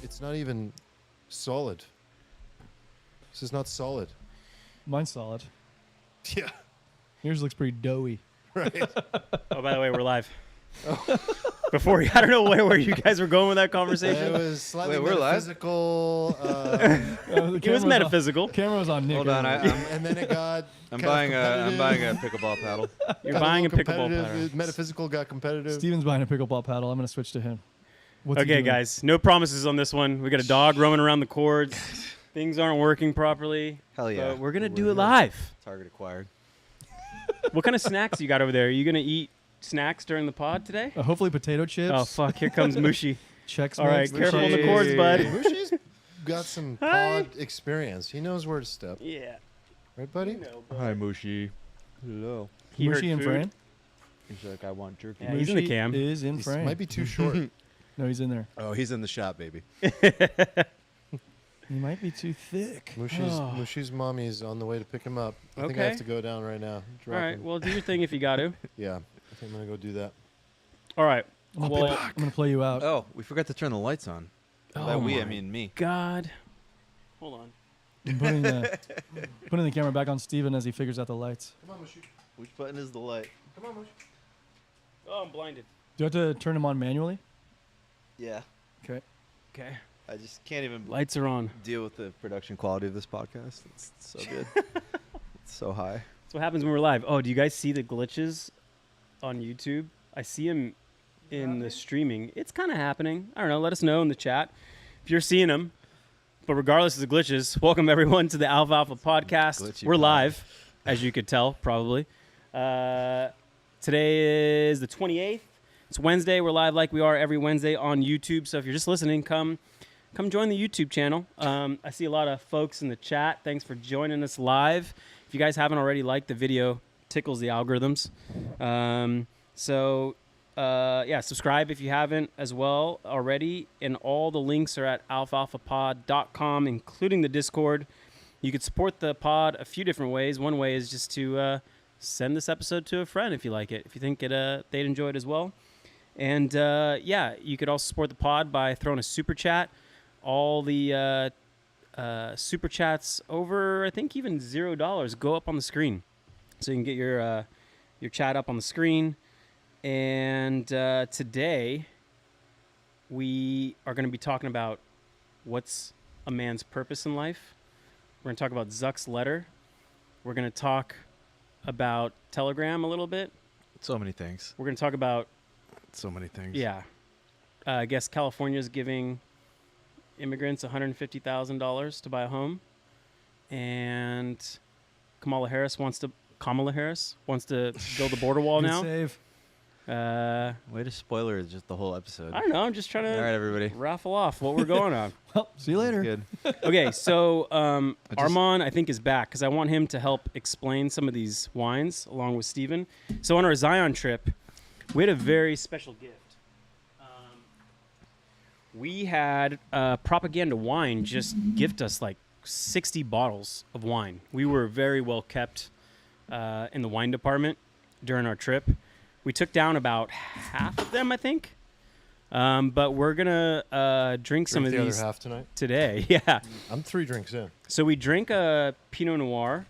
It's not even solid. This is not solid. Mine's solid. Yeah. Yours looks pretty doughy. Right. Oh, by the way, we're live. Before, I don't know where you guys were going with that conversation. It was slightly Wait, we're live? metaphysical. It was metaphysical. Camera was on Nick. Hold on, And then it got I'm kind buying of a pickleball paddle. You're got buying a little pickleball competitive. paddle. Metaphysical got competitive. Steven's buying a pickleball paddle. I'm going to switch to him. What's he Okay, doing? guys, no promises on this one. We got a dog roaming around the cords. Things aren't working properly. Hell yeah. But we're gonna do here. it live. Target acquired. What kind of snacks you got over there? Are you gonna eat snacks during the pod today? Hopefully potato chips. Oh fuck! Here comes Mushi. Chex All right, Mix. careful on the Mushy. cords, bud. Mushi's got some Hi. pod experience. He knows where to step. Yeah. Right, buddy? Hi, Mushi. Hello. He heard Mushy and food. Fran. He's like, I want jerky. Yeah, he's in the Mushy cam. is in He frame. might be too short. No, he's in there. Oh, he's in the shop, baby. He might be too thick. Mushi's mommy's on the way to pick him up. I think I Okay. have to go down right now. All Drop right. him. Well, do your thing if you got to. Yeah. I think I'm going to go do that. All right. I'm Well, gonna play you out. Oh, we forgot to turn the lights on. Oh By we, I my mean me. God. Hold on. I'm putting the camera back on Steven as he figures out the lights. Come on, Mushi. Which button is the light? Come on, Mushi. Oh, I'm blinded. Do I have to turn them on manually? Yeah. Okay. Okay. I just can't even Lights are on. deal with the production quality of this podcast. It's so good. It's so high. That's what happens when we're live. Oh, do you guys see the glitches on YouTube? I see them in the streaming. It's kind of happening. I don't know. Let us know in the chat if you're seeing them. But regardless of the glitches, welcome everyone to the Alfalfa podcast. Glitchy We're pod. live, as you could tell, probably. Today is the 28th. It's Wednesday. We're live like we are every Wednesday on YouTube. So if you're just listening, come join the YouTube channel. I see a lot of folks in the chat. Thanks for joining us live. If you guys haven't already liked the video, tickles the algorithms. Subscribe if you haven't as well already. And all the links are at alfalfapod.com, including the Discord. You could support the pod a few different ways. One way is just to send this episode to a friend if you like it, if you think they'd enjoy it as well. And you could also support the pod by throwing a super chat. All the super chats over, I think, even $0 go up on the screen, so you can get your chat up on the screen. And today we are going to be talking about what's a man's purpose in life. We're going to talk about Zuck's letter. We're going to talk about Telegram a little bit. So many things. We're going to talk about So many things. I guess California's giving immigrants $150,000 to buy a home, and Kamala Harris wants to build a border wall Good now. save. Way to spoiler just the whole episode. I don't know. I'm just trying All right, to everybody. raffle off what we're going on. Well, see you later. Good. Okay, so just- Armand, I think, is back because I want him to help explain some of these wines along with Steven. So on our Zion trip, we had a very special gift. We had Propaganda Wine just gift us like 60 bottles of wine. We were very well kept in the wine department during our trip. We took down about half of them, I think. But we're going to drink some of the these other half tonight. today. Yeah. I'm 3 drinks in. So we drink a Pinot Noir,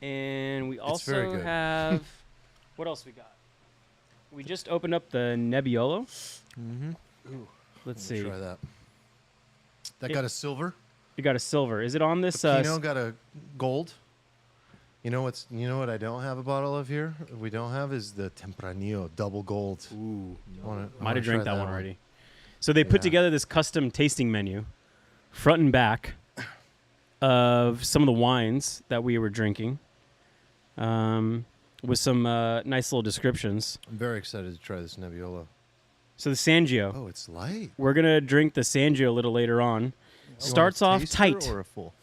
and we very also good. have... What else we got? We just opened up the Nebbiolo. Mm-hmm. Let's Let me see. Try that. That It- got a silver. We got a silver. Is it on this? The Pinot got a gold. You know what I don't have a bottle of here? We don't have is the Tempranillo double gold. Ooh. Might Have drank that one already. So they put Yeah. together this custom tasting menu, front and back, of some of the wines that we were drinking, with some nice little descriptions. I'm very excited to try this Nebbiolo. So the Sangio. Oh, it's light. We're going to drink the Sangio a little later on. Starts You want a off taster tight, or a full?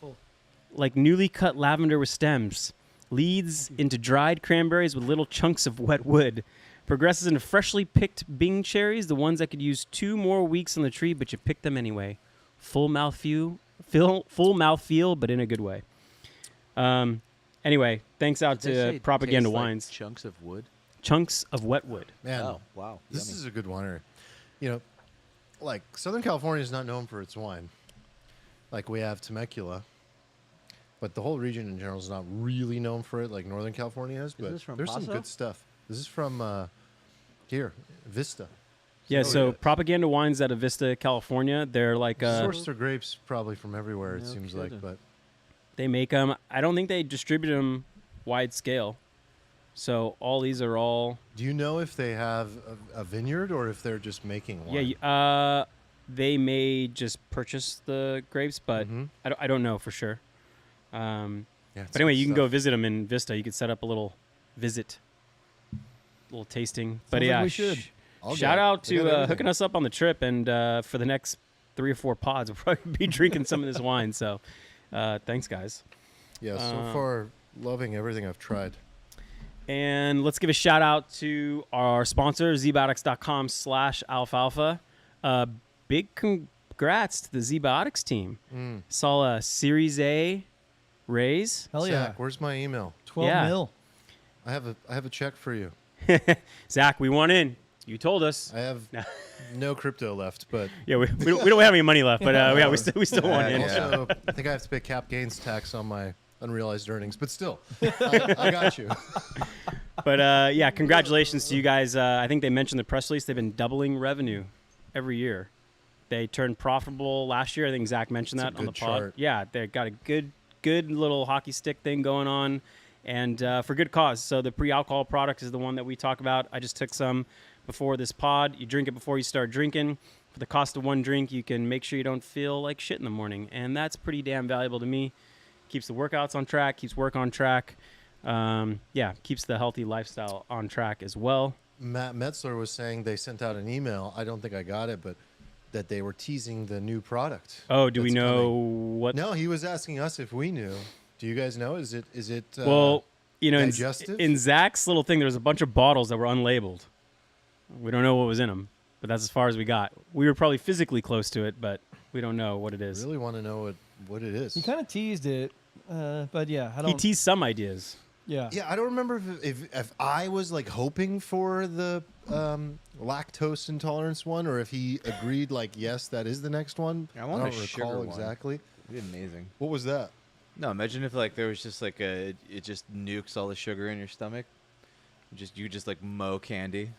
like newly cut lavender with stems. Leads into dried cranberries with little chunks of wet wood. Progresses into freshly picked Bing cherries, the ones that could use 2 more weeks on the tree, but you picked them anyway. Full mouthfeel, but in a good way. Anyway, thanks out to Propaganda Wines. Chunks of wood. Chunks of wet wood. Man, Oh, wow. this Yummy. is a good winery. You know, like Southern California is not known for its wine. Like we have Temecula, but the whole region in general is not really known for it like Northern California is. But this from there's some Paso? good stuff. This is from here, Vista. Yeah, Oh, so yeah. Propaganda Wines out of Vista, California. They're like Sourced their grapes probably from everywhere. It No seems kidding. like, but they make them. I don't think they distribute them wide scale. So all these are all. do you know if they have a vineyard or if they're just making wine? Yeah, they may just purchase the grapes, but Mhm. I don't know for sure. Yeah, it's But anyway, good you can go stuff. visit them in Vista. You could set up a little tasting. But Sounds like yeah, we should. I'll shout go. out They got to everything. hooking us up on the trip, and for the next 3 or 4 pods, we'll probably be drinking some of this wine. So thanks, guys. Yeah, so far loving everything I've tried. And let's give a shout out to our sponsor, zbiotics.com/alfalfa. Big congrats to the ZBiotics team. Saw a Series A raise. Hell yeah. Zach, where's my email? 12 Yeah. mil. I have a check for you. Zach, we want in. You told us. I have no crypto left, but Yeah, we don't have any money left, but yeah, we still want in. Yeah. also I think I have to pay cap gains tax on my unrealized earnings. But still, I got you. But yeah, congratulations to you guys. I think they mentioned the press release. They've been doubling revenue every year. They turned profitable last year. I think Zach mentioned That's a that on the good pod. chart. Yeah, they got a good little hockey stick thing going on, and for good cause. So the pre-alcohol product is the one that we talk about. I just took some before this pod. You drink it before you start drinking. For the cost of one drink, you can make sure you don't feel like shit in the morning, and that's pretty damn valuable to me. Keeps the workouts on track, keeps work on track. Yeah, keeps the healthy lifestyle on track as well. Matt Metzler was saying they sent out an email. I don't think I got it, but that they were teasing the new product. Oh, do we that's know coming. what? No, he was asking us if we knew. Do you guys know? Is it? Well, you know, digestive? in Zach's little thing, there was a bunch of bottles that were unlabeled. We don't know what was in them, but that's as far as we got. We were probably physically close to it, but we don't know what it is. really want to know what it is. He kind of teased it, but yeah, I don't. He teased some ideas. Yeah. Yeah, I don't remember if I was like hoping for the lactose intolerance one, or if he agreed like, yes, that is the next one. I want don't a sugar recall one. exactly. It'd be amazing. What was that? No, imagine if like there was just like it just nukes all the sugar in your stomach. You just like mow candy.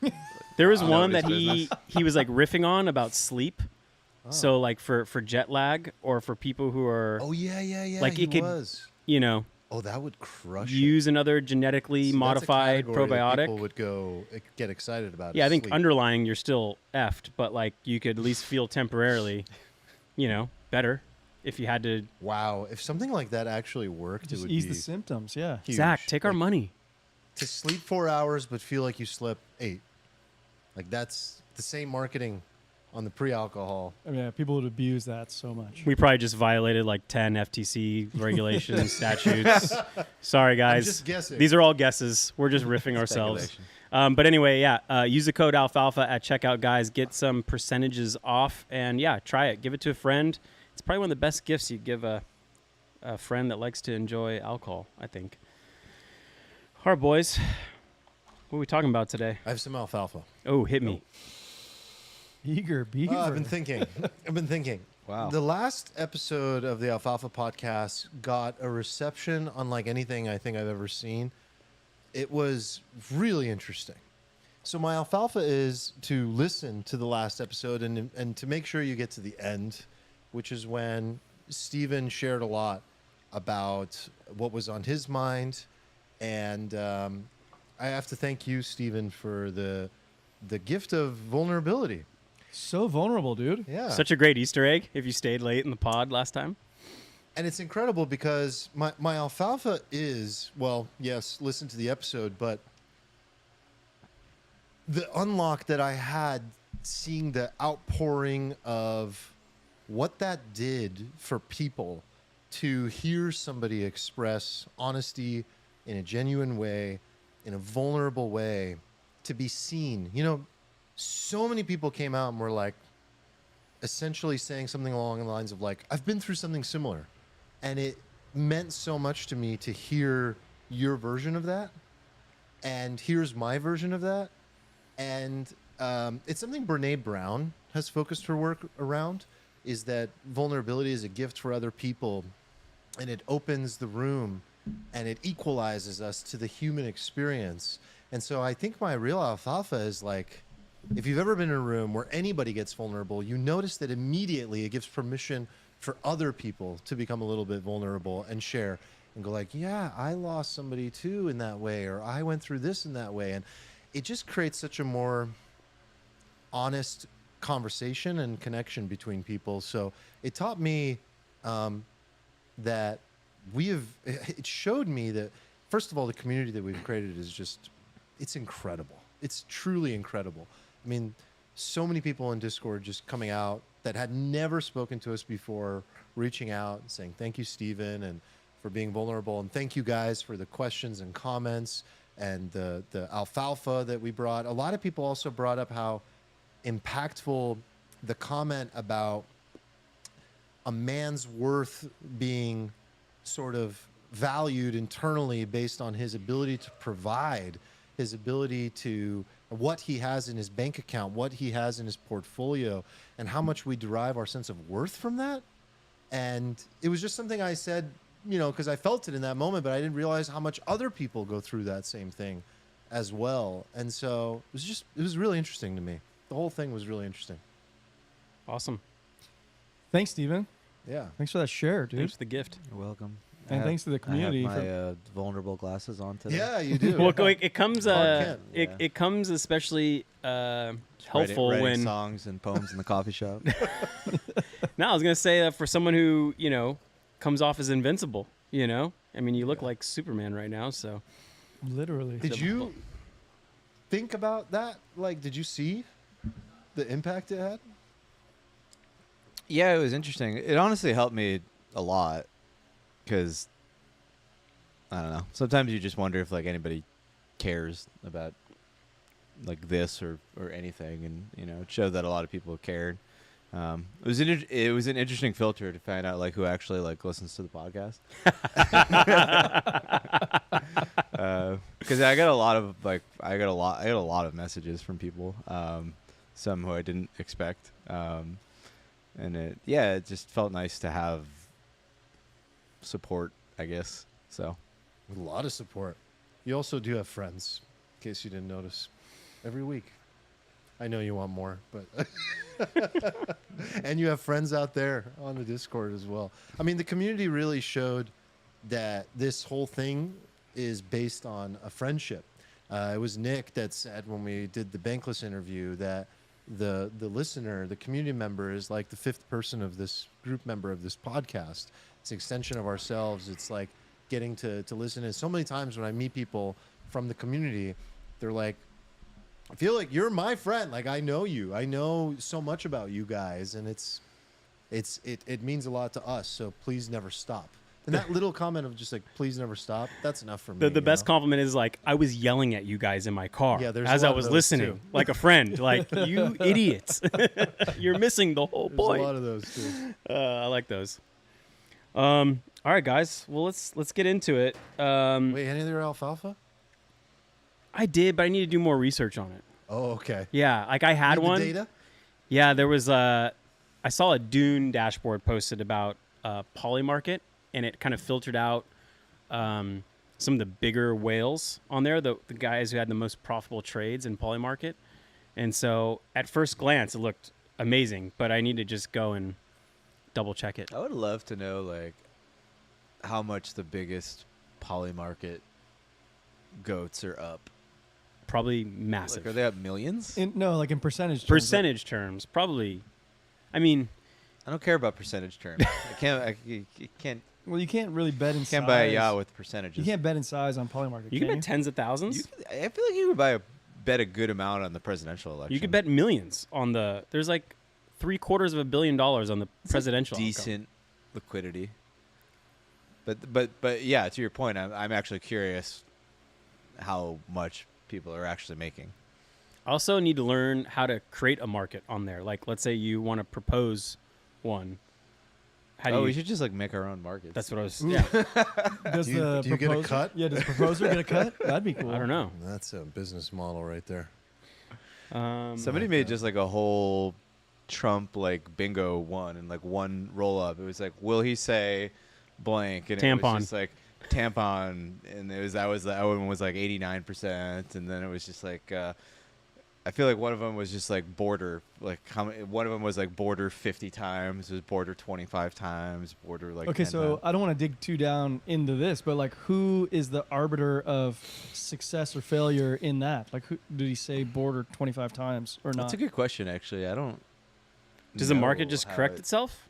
There was Wow. one that Nobody's he was like riffing on about sleep. Oh. So like for jet lag or for people who are Oh yeah. Like, he it could- was. you know Oh, that would crush it. use another genetically See, that's a modified category that probiotic. People would get excited about. Yeah, I is think sleep. underlying you're still effed, but like you could at least feel temporarily, better if you had to. Wow, if something like that actually worked, Just it would ease be the symptoms. Yeah. huge. Zach, take our Like, money. to sleep 4 hours but feel like you slept 8. Like that's the same marketing on the pre-alcohol. I mean, yeah, people would abuse that so much. We probably just violated like 10 FTC regulations, statutes. Sorry, guys. just guessing. These are all guesses. We're just riffing ourselves. Speculation. But anyway, yeah, use the code Alfalfa at checkout, guys. Get some percentages off, and yeah, try it. Give it to a friend. It's probably one of the best gifts you give a friend that likes to enjoy alcohol, I think. All right, boys. What are we talking about today? I have some alfalfa. Oh, hit me. Eager beaver. I've been thinking. Wow. The last episode of the Alfalfa podcast got a reception unlike anything I think I've ever seen. It was really interesting. So my alfalfa is to listen to the last episode and to make sure you get to the end, which is when Steven shared a lot about what was on his mind. And I have to thank you, Steven, for the gift of vulnerability. So vulnerable, dude. Yeah. Such a great Easter egg if you stayed late in the pod last time. And it's incredible because my alfalfa is, well, yes, listen to the episode, but the unlock that I had seeing the outpouring of what that did for people to hear somebody express honesty in a genuine way, in a vulnerable way, to be seen. So many people came out and were like, essentially saying something along the lines of like, I've been through something similar. And it meant so much to me to hear your version of that. And here's my version of that. And it's something Brene Brown has focused her work around, is that vulnerability is a gift for other people, and it opens the room and it equalizes us to the human experience. And so I think my real alfalfa is like, if you've ever been in a room where anybody gets vulnerable, you notice that immediately it gives permission for other people to become a little bit vulnerable and share and go like, yeah, I lost somebody too in that way, or I went through this in that way. And it just creates such a more honest conversation and connection between people. So it taught me that it showed me that, first of all, the community that we've created is just, it's incredible. It's truly incredible. I mean, so many people in Discord just coming out that had never spoken to us before, reaching out and saying, thank you, Stephen, and for being vulnerable. And thank you guys for the questions and comments and the alfalfa that we brought. A lot of people also brought up how impactful the comment about a man's worth being sort of valued internally based on his ability to provide, his ability to what he has in his bank account, what he has in his portfolio, and how much we derive our sense of worth from that. And it was just something I said, you know, because I felt it in that moment, but I didn't realize how much other people go through that same thing as well. And so it was really interesting to me. The whole thing was really interesting. Awesome. Thanks, Steven. Yeah. Thanks for that share, dude. Thanks for the gift. You're welcome. And thanks to the community. I have my vulnerable glasses on today. Yeah, you do. Well, it comes. Clark Kent. It comes especially helpful writing when songs and poems in the coffee shop. No, I was gonna say that for someone who comes off as invincible. I mean, you look like Superman right now. So Literally. Did you think about that? Like, did you see the impact it had? Yeah, it was interesting. It honestly helped me a lot because I don't know. Sometimes you just wonder if like anybody cares about like this or anything, and it showed that a lot of people cared. It was an interesting filter to find out like who actually like listens to the podcast. Because I got a lot of messages from people, some who I didn't expect, and it just felt nice to have support, I guess. So A lot of support. You also do have friends, in case you didn't notice, every week. I know you want more, but and you have friends out there on the Discord as well. I mean, the community really showed that this whole thing is based on a friendship. It was Nick that said when we did the Bankless interview that the listener, the community member, is like the fifth person of this group member of this podcast. It's an extension of ourselves. It's like getting to listen. And so many times when I meet people from the community, they're like, I feel like you're my friend. Like, I know you. I know so much about you guys, and it means a lot to us. So please never stop. And that little comment of just like, please never stop, that's enough for me. The best compliment is like, I was yelling at you guys in my car as I was listening, like a friend. Like, you idiots. You're missing the whole point. There's a lot of those too. I like those. All right, guys. Well, let's get into it. Wait, any other alfalfa? I did, but I need to do more research on it. Oh, okay. Yeah, like I had Need the one. data? Yeah, there was I saw a Dune dashboard posted about Polymarket, and it kind of filtered out some of the bigger whales on there, the guys who had the most profitable trades in Polymarket. And so at first glance, it looked amazing, but I need to just go and double check it. I would love to know like how much the biggest Polymarket goats are up. Probably massive. Like, are they up millions? No, like in percentage terms. Percentage terms, probably. I mean, I don't care about percentage terms. I can't. Well, you can't really bet in size. Can't buy a yacht with percentages. You can't bet in size on Polymarket. you can bet tens of thousands. I feel like you could bet a good amount on the presidential election. You could bet millions on the. There's like $750 million on the presidential. Decent liquidity. But yeah, to your point, I'm actually curious how much people are actually making. I also need to learn how to create a market on there. Like, let's say you want to propose one. We should just like make our own markets. That's what I was. Ooh. Yeah. Does Do you get a cut? Yeah, does the proposer get a cut? That'd be cool. I don't know. That's a business model right there. Somebody made just like a whole Trump like bingo one and like one roll up. It was like, will he say blank? And it Tampon. was just like tampon, and that one was like 89%, and then it was just like. I feel like one of them was just like border, like one of them was like border 50 times, it was border 25 times, border like. Okay, 10 so times. I don't want to dig too down into this, but like, who is the arbiter of success or failure in that? Like, who did he say border 25 times or not? That's a good question, actually. I don't. Does the market know just how correct itself?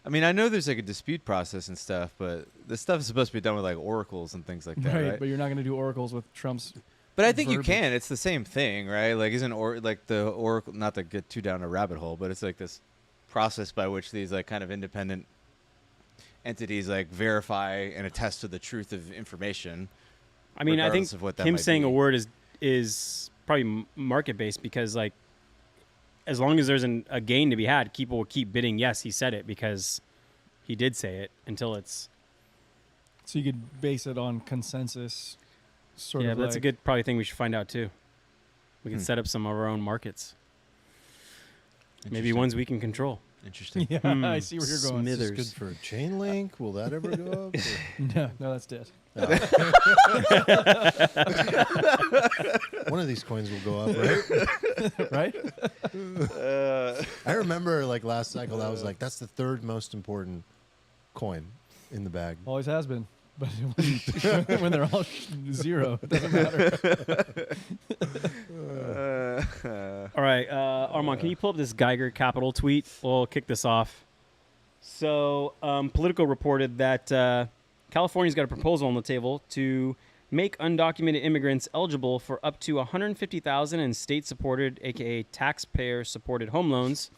I mean, I know there's like a dispute process and stuff, but this stuff is supposed to be done with like oracles and things like that, right? But you're not going to do oracles with Trump's. But I think you verbiage. can. It's the same thing, right? Like, like the oracle? Not to get too down a rabbit hole, but it's like this process by which these like kind of independent entities like verify and attest to the truth of information. I mean, I think regardless of what that him might saying be. a word is probably market based, because like as long as there's a gain to be had, people will keep bidding. Yes, he said it because he did say it until it's. So you could base it on consensus. Sort Yeah, of but that's a like- good probably thing we should find out too. We can Hmm. set up some of our own markets, maybe Interesting. ones we can control. Interesting. Yeah, Hmm. I see where you're going. Is this Smithers. good for a chain link? Will that ever go up? No, that's dead. One of these coins will go up, right? Right? I remember like last cycle, that was like, that's the third most important coin in the bag. Always has been. But when they're all zero, it doesn't matter. All right, Armand, can you pull up this Geiger Capital tweet? We'll kick this off. So, Politico reported that California's got a proposal on the table to make undocumented immigrants eligible for up to $150,000 in state-supported, aka taxpayer-supported home loans.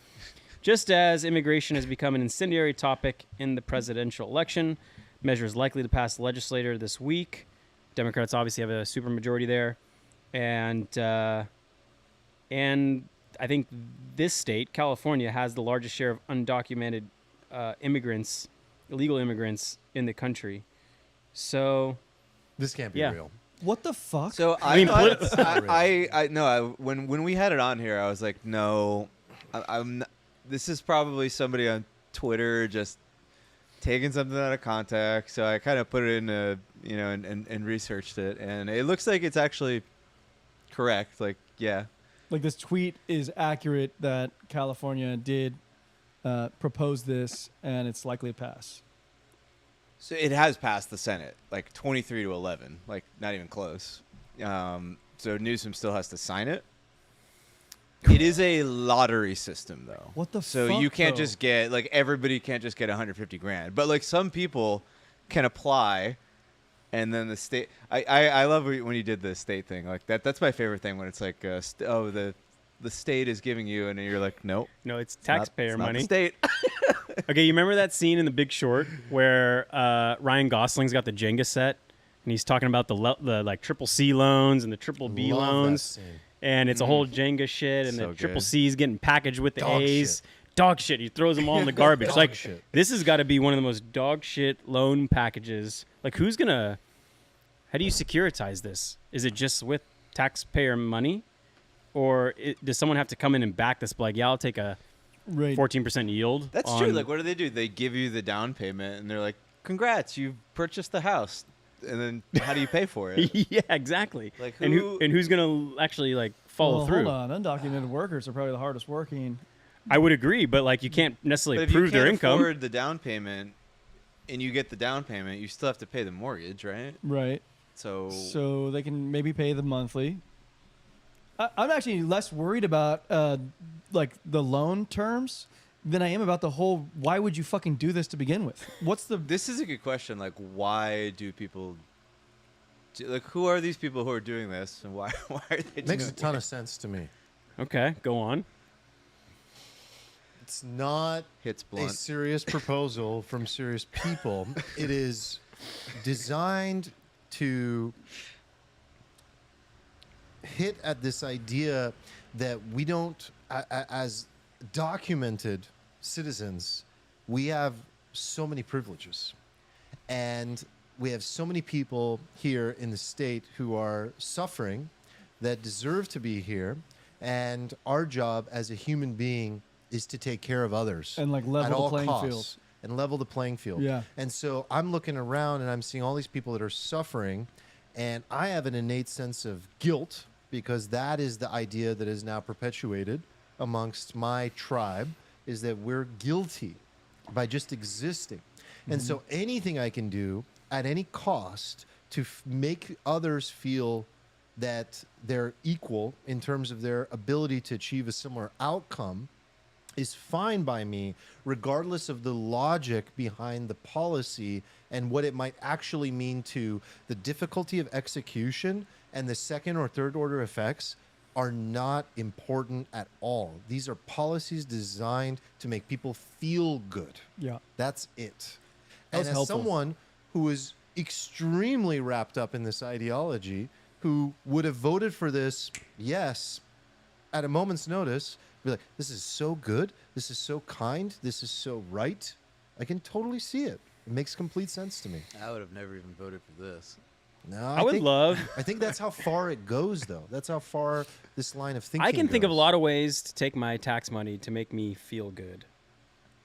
Just as immigration has become an incendiary topic in the presidential election, measure is likely to pass the legislature this week. Democrats obviously have a supermajority there, and I think this state, California, has the largest share of undocumented immigrants, illegal immigrants in the country. So, This can't be Yeah. real. What the fuck? So I mean, when we had it on here, I was like, no, I'm. Not, this is probably somebody on Twitter just taking something out of context. So I kind of put it in, and researched it, and it looks like it's actually correct. Like, yeah, Like this tweet is accurate that California did propose this and it's likely to pass. so it has passed the Senate, like 23-11, like not even close. So Newsom still has to sign it. It is a lottery system, though. What the So fuck, you can't though? just get, like, everybody can't just get 150 grand. But, like, some people can apply, and then the state... I love when you did the state thing. Like, that's my favorite thing, when it's like, the state is giving you, and you're like, nope. no, it's it's not- taxpayer it's not the money. state. Okay, you remember that scene in The Big Short where Ryan Gosling's got the Jenga set, and he's talking about the like triple C loans and the triple B Love that loans, scene. and it's a whole Jenga shit, and So the triple good. C's getting packaged with the Dog A's. shit. Dog shit. He throws them all in the garbage. Dog Like, shit. this has got to be one of the most dog shit loan packages. Like, how do you securitize this? Is it just with taxpayer money? Or does someone have to come in and back this? Like, yeah, I'll take a Right. 14% yield. That's true. Like, what do? They give you the down payment, and they're like, congrats, you've purchased the house. And then how do you pay for it? Yeah, exactly. Like, and who- who's gonna actually like follow Well, through? Hold on. Undocumented workers are probably the hardest working. I would agree, but like you can't necessarily But if prove you their can't income. afford the down payment, and you get the down payment, you still have to pay the mortgage, right? Right. So So they can maybe pay the monthly. I'm actually less worried about like the loan terms than I am about the whole. Why would you fucking do this to begin with? What's the? this is a good question. Like, why do people? Like, who are these people who are doing this, and why are they? Makes doing a ton of sense to me. Okay, go on. It's not Hits a blunt. serious proposal from serious people. It is designed to hit at this idea that we don't, as documented citizens, we have so many privileges. And we have so many people here in the state who are suffering that deserve to be here. And our job as a human being is to take care of others And, like, at level the all playing costs, field. and level the playing field. Yeah. And so I'm looking around and I'm seeing all these people that are suffering, and I have an innate sense of guilt because that is the idea that is now perpetuated amongst my tribe, is that we're guilty by just existing. And so anything I can do at any cost to make others feel that they're equal in terms of their ability to achieve a similar outcome is fine by me, regardless of the logic behind the policy and what it might actually mean to the difficulty of execution, and the second or third order effects are not important at all. These are policies designed to make people feel good. Yeah. That's it. That And was as helpful. someone who is extremely wrapped up in this ideology, who would have voted for this, yes, at a moment's notice, be like, this is so good, this is so kind, this is so right. I can totally see it. It makes complete sense to me. I would have never even voted for this. No, I would love. I think that's how far it goes, though. That's how far this line of thinking I can think of a goes. lot of ways to take my tax money to make me feel good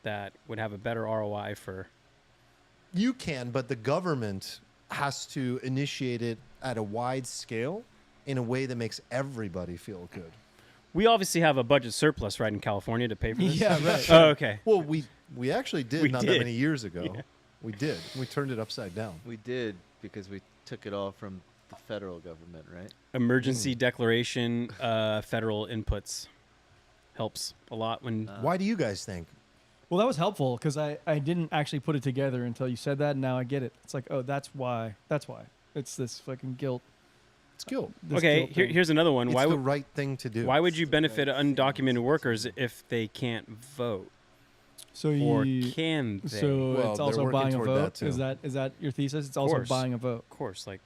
that would have a better ROI for. You can, but the government has to initiate it at a wide scale in a way that makes everybody feel good. We obviously have a budget surplus right in California to pay for this. Yeah, right. Oh, okay. Well, we actually did We not did. that many years ago. Yeah. We did. We turned it upside down. We did because we took it all from the federal government, right? Emergency declaration, federal inputs helps a lot when. Why do you guys think? Well, that was helpful because I didn't actually put it together until you said that, and now I get it. It's like, oh, that's why. That's why. It's this fucking guilt. It's guilt. This Okay, guilt thing. here's another one. It's Why the would right thing to do. why would you benefit undocumented workers if they can't vote, So or you, can they? so Well, it's they're also working buying a toward vote. that, too. Is that your thesis? It's also course. buying a vote. Of course, like,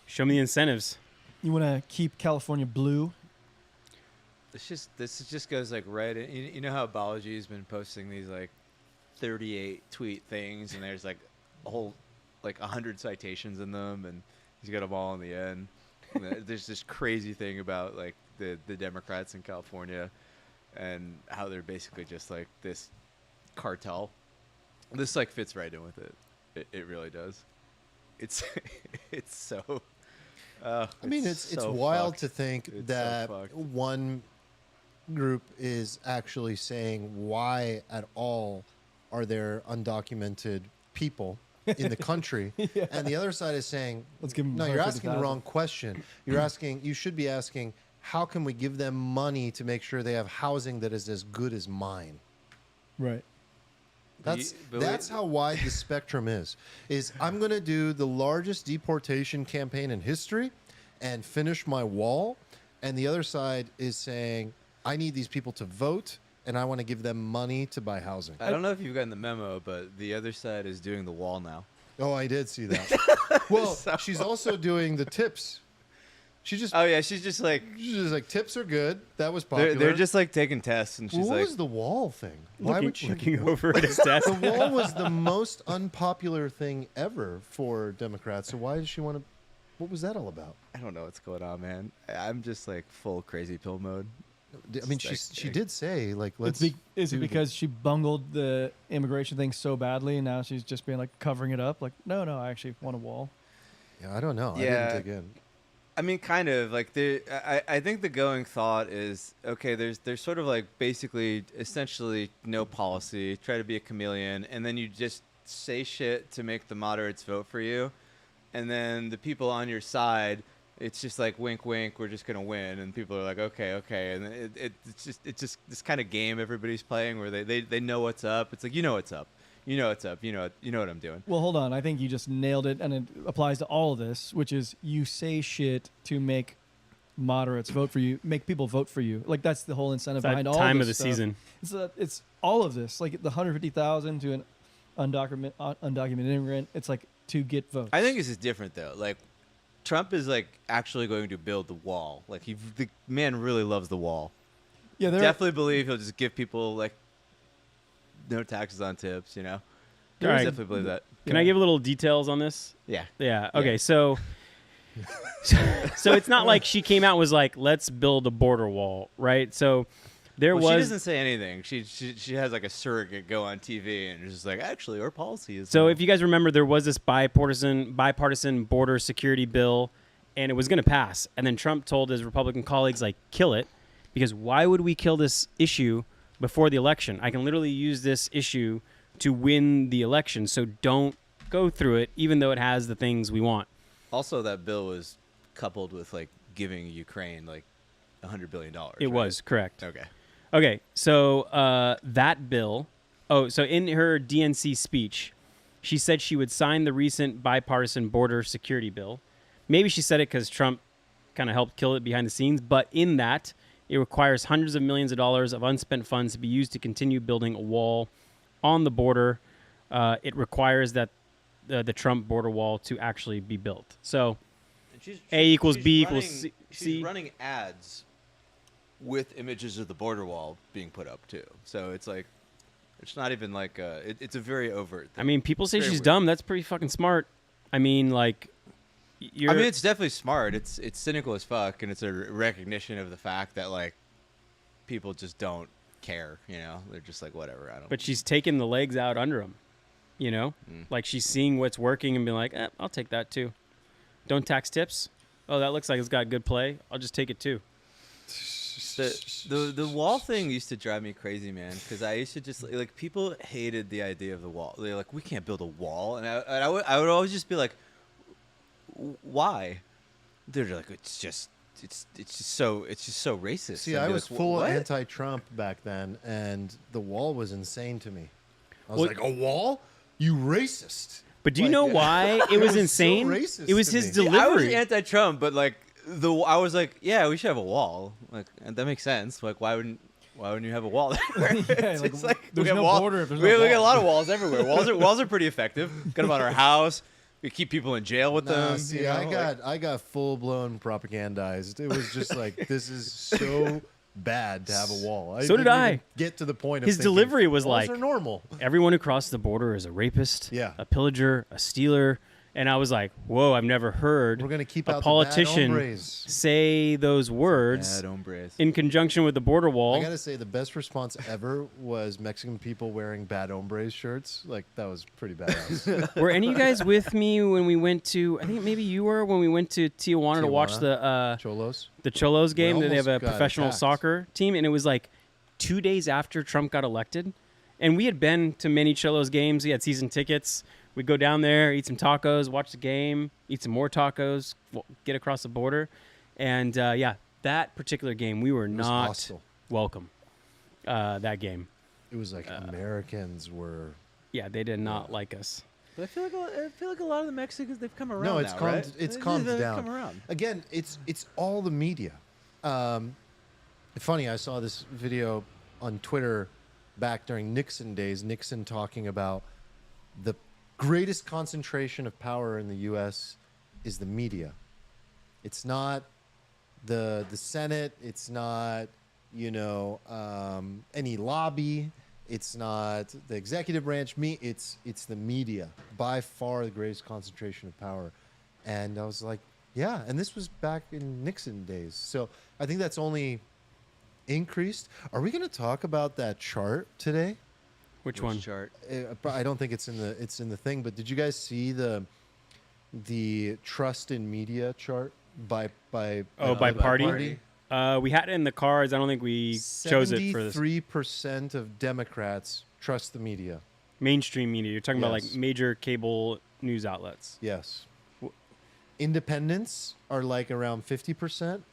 show me the incentives. You want to keep California blue? This just goes like right. You know how Balaji's been posting these like 38 tweet things, and there's like a whole like 100 citations in them, and he's got them all in the end. And there's this crazy thing about like the Democrats in California, and how they're basically just like this cartel. This like fits right in with it. It really does. It's it's so. I mean, it's so wild fucked. to think It's so that fucked. one group is actually saying, why at all are there undocumented people in the country? Yeah. And the other side is saying, Let's give 'em no, you're asking the 150,000. wrong question. You should be asking, how can we give them money to make sure they have housing that is as good as mine? Right. That's how wide the spectrum is. I'm going to do the largest deportation campaign in history and finish my wall. And the other side is saying, I need these people to vote, and I want to give them money to buy housing. I don't know if you've gotten the memo, but the other side is doing the wall now. Oh, I did see that. Well, she's also doing the tips. She's just She's just like tips are good. That was popular. they're just like taking tests, and she's What like, was the wall thing? Why would she? looking over at his desk? The wall was the most unpopular thing ever for Democrats. So why does she want to? What was that all about? I don't know what's going on, man. I'm just like full crazy pill mode. I mean, It's she like- did say like, let's. Is it do the- because she bungled the immigration thing so badly, and now she's just being like covering it up? Like, no, I actually want a wall. Yeah, I don't know. I Yeah. didn't dig in. I mean, kind of like I think the going thought is okay. There's sort of like basically essentially no policy. Try to be a chameleon, and then you just say shit to make the moderates vote for you, and then the people on your side, it's just like wink, wink. We're just gonna win, and people are like, okay, and then it's just this kind of game everybody's playing where they know what's up. It's like you know what's up. You know what's up. You know what I'm doing. Well, hold on. I think you just nailed it, and it applies to all of this, which is you say shit to make moderates vote for you, make people vote for you. Like that's the whole incentive That behind all time this of the stuff. season. It's all of this, like the 150,000 to an undocumented immigrant. It's like to get votes. I think this is different though. Like Trump is like actually going to build the wall. Like the man really loves the wall. yeah, there Definitely believe he'll just give people like no taxes on tips. You know, All right. definitely believe that. Can I give a little details on this? Yeah. Yeah. Okay. So it's not like she came out and was like, "Let's build a border wall," right? So There Well, she was doesn't say anything. She has like a surrogate go on TV and it's just like, actually, our policy is. So if you guys remember, there was this bipartisan border security bill, and it was going to pass. And then Trump told his Republican colleagues, like, kill it, because why would we kill this issue before the election? I can literally use this issue to win the election, so don't go through it, even though it has the things we want. Also, that bill was coupled with like giving Ukraine like $100 billion. It was, correct. Okay. Okay, so that bill. Oh, so in her DNC speech, she said she would sign the recent bipartisan border security bill. Maybe she said it because Trump kind of helped kill it behind the scenes. But in that, it requires hundreds of millions of dollars of unspent funds to be used to continue building a wall on the border. It requires that the Trump border wall to actually be built. So A equals B equals C. She's running ads with images of the border wall being put up too. So it's like, it's not even like it's a very overt thing. I mean, people say Very she's weird. dumb. That's pretty fucking smart. I mean, like, I mean, it's definitely smart. It's cynical as fuck, and it's a recognition of the fact that like people just don't care. You know, they're just like whatever. I don't. But she's taking the legs out under them. You know, like she's seeing what's working and being like, I'll take that too. Don't tax tips. Oh, that looks like it's got good play. I'll just take it too. The wall thing used to drive me crazy, man, because I used to just like people hated the idea of the wall. They're like, we can't build a wall, and I would always just be like, why? They're like, it's just so racist. See, I'd I be was like, full what? anti-Trump back then, and the wall was insane to me. I was Well- like, a wall? You racist. But do you Like, know why it was was so insane? racist It was to his me. See, I was delivery. anti-Trump, but like I was like, yeah, we should have a wall. Like, and that makes sense. Like, why wouldn't you have a wall there? Yeah, like, It's like there's we have no wall- border if there's we no got a wall. lot of walls everywhere. Walls are pretty effective. Got them on our house. We keep people in jail with them. See, you know, I got full blown propagandized. It was just like, this is so bad to have a wall. So did didn't I. even get to the point of His thinking, delivery was walls like- are normal. Everyone who crossed the border is a rapist, Yeah. a pillager, a stealer. And I was like, whoa, I've never heard We're gonna keep a out the bad politician hombres. say those words bad hombres. in conjunction with the border wall. I gotta say, the best response ever was Mexican people wearing bad hombres shirts. Like, that was pretty badass. Were any of you guys with me when we went to, I think maybe you were, when we went to Tijuana to watch Tijuana. Cholos. the Cholos game? We They have a almost got professional attacked. soccer team. And it was like 2 days after Trump got elected. And we had been to many Cholos games. We had season tickets. We'd go down there, eat some tacos, watch the game, eat some more tacos, get across the border. And yeah, that particular game, we were was not hostile. welcome. That game. It was like Americans were. Yeah, they did not like us. But I feel like a lot of the Mexicans, they've come around. No, it's now, calmed. right? It's They've calmed come down. around. Again, it's all the media. Funny, I saw this video on Twitter back during Nixon days. Nixon talking about the greatest concentration of power in the U.S. is the media. It's not the Senate. It's not any lobby. It's not the executive branch. It's the media, by far the greatest concentration of power. And I was like, yeah. And this was back in Nixon days. So I think that's only increased. Are we going to talk about that chart today? Which one? Chart? I don't think it's in the thing. But did you guys see the trust in media chart by by party? We had it in the cards. I don't think we chose it for this 73% of Democrats trust the media. mainstream media. You're talking about like Yes. major cable news outlets. Yes. Independents are like around 50%,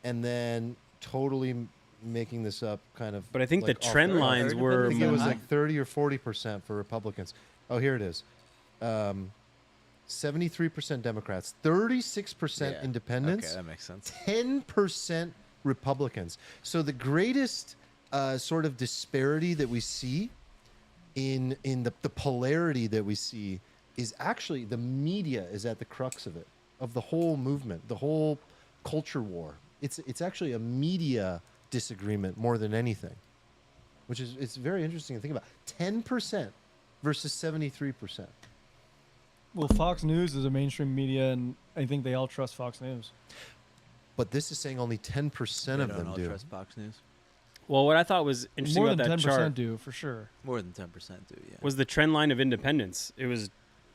and then totally making this up kind of. But I think like the off trend the- lines Third were I think it was more- like 30 or 40% for Republicans. Oh, here it is. 73% Democrats, 36% Yeah. independents, Okay, that makes sense. 10% Republicans. So the greatest sort of disparity that we see in the polarity that we see is actually the media is at the crux of it, of the whole movement, the whole culture war. It's actually a media disagreement more than anything, which is it's very interesting to think about. 10% versus 73%. Well, Fox News is a mainstream media, and I think they all trust Fox News. But this is saying only 10% of them do. Trust Fox News. Well, what I thought was interesting More than about that 10% chart do for sure. More than 10% do, yeah. was the trend line of independence. It was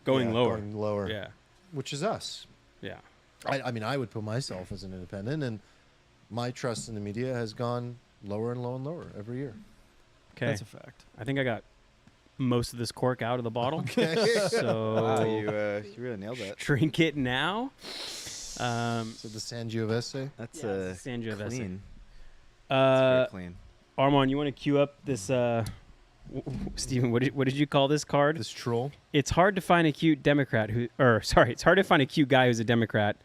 going Yeah, lower. Going lower. Yeah, Which is us. yeah. I mean, I would put myself as an independent, and my trust in the media has gone lower and lower and lower every year. Okay, That's a fact. I think I got most of this cork out of the bottle. Okay. So Wow, you really nailed that. drink it now. So the Sangiovese. That's Yes, Sangiovese. clean. That's very clean. Armand, you want to cue up this? Stephen, what did you call this card? This troll. It's hard to find a cute Democrat it's hard to find a cute guy who's a Democrat.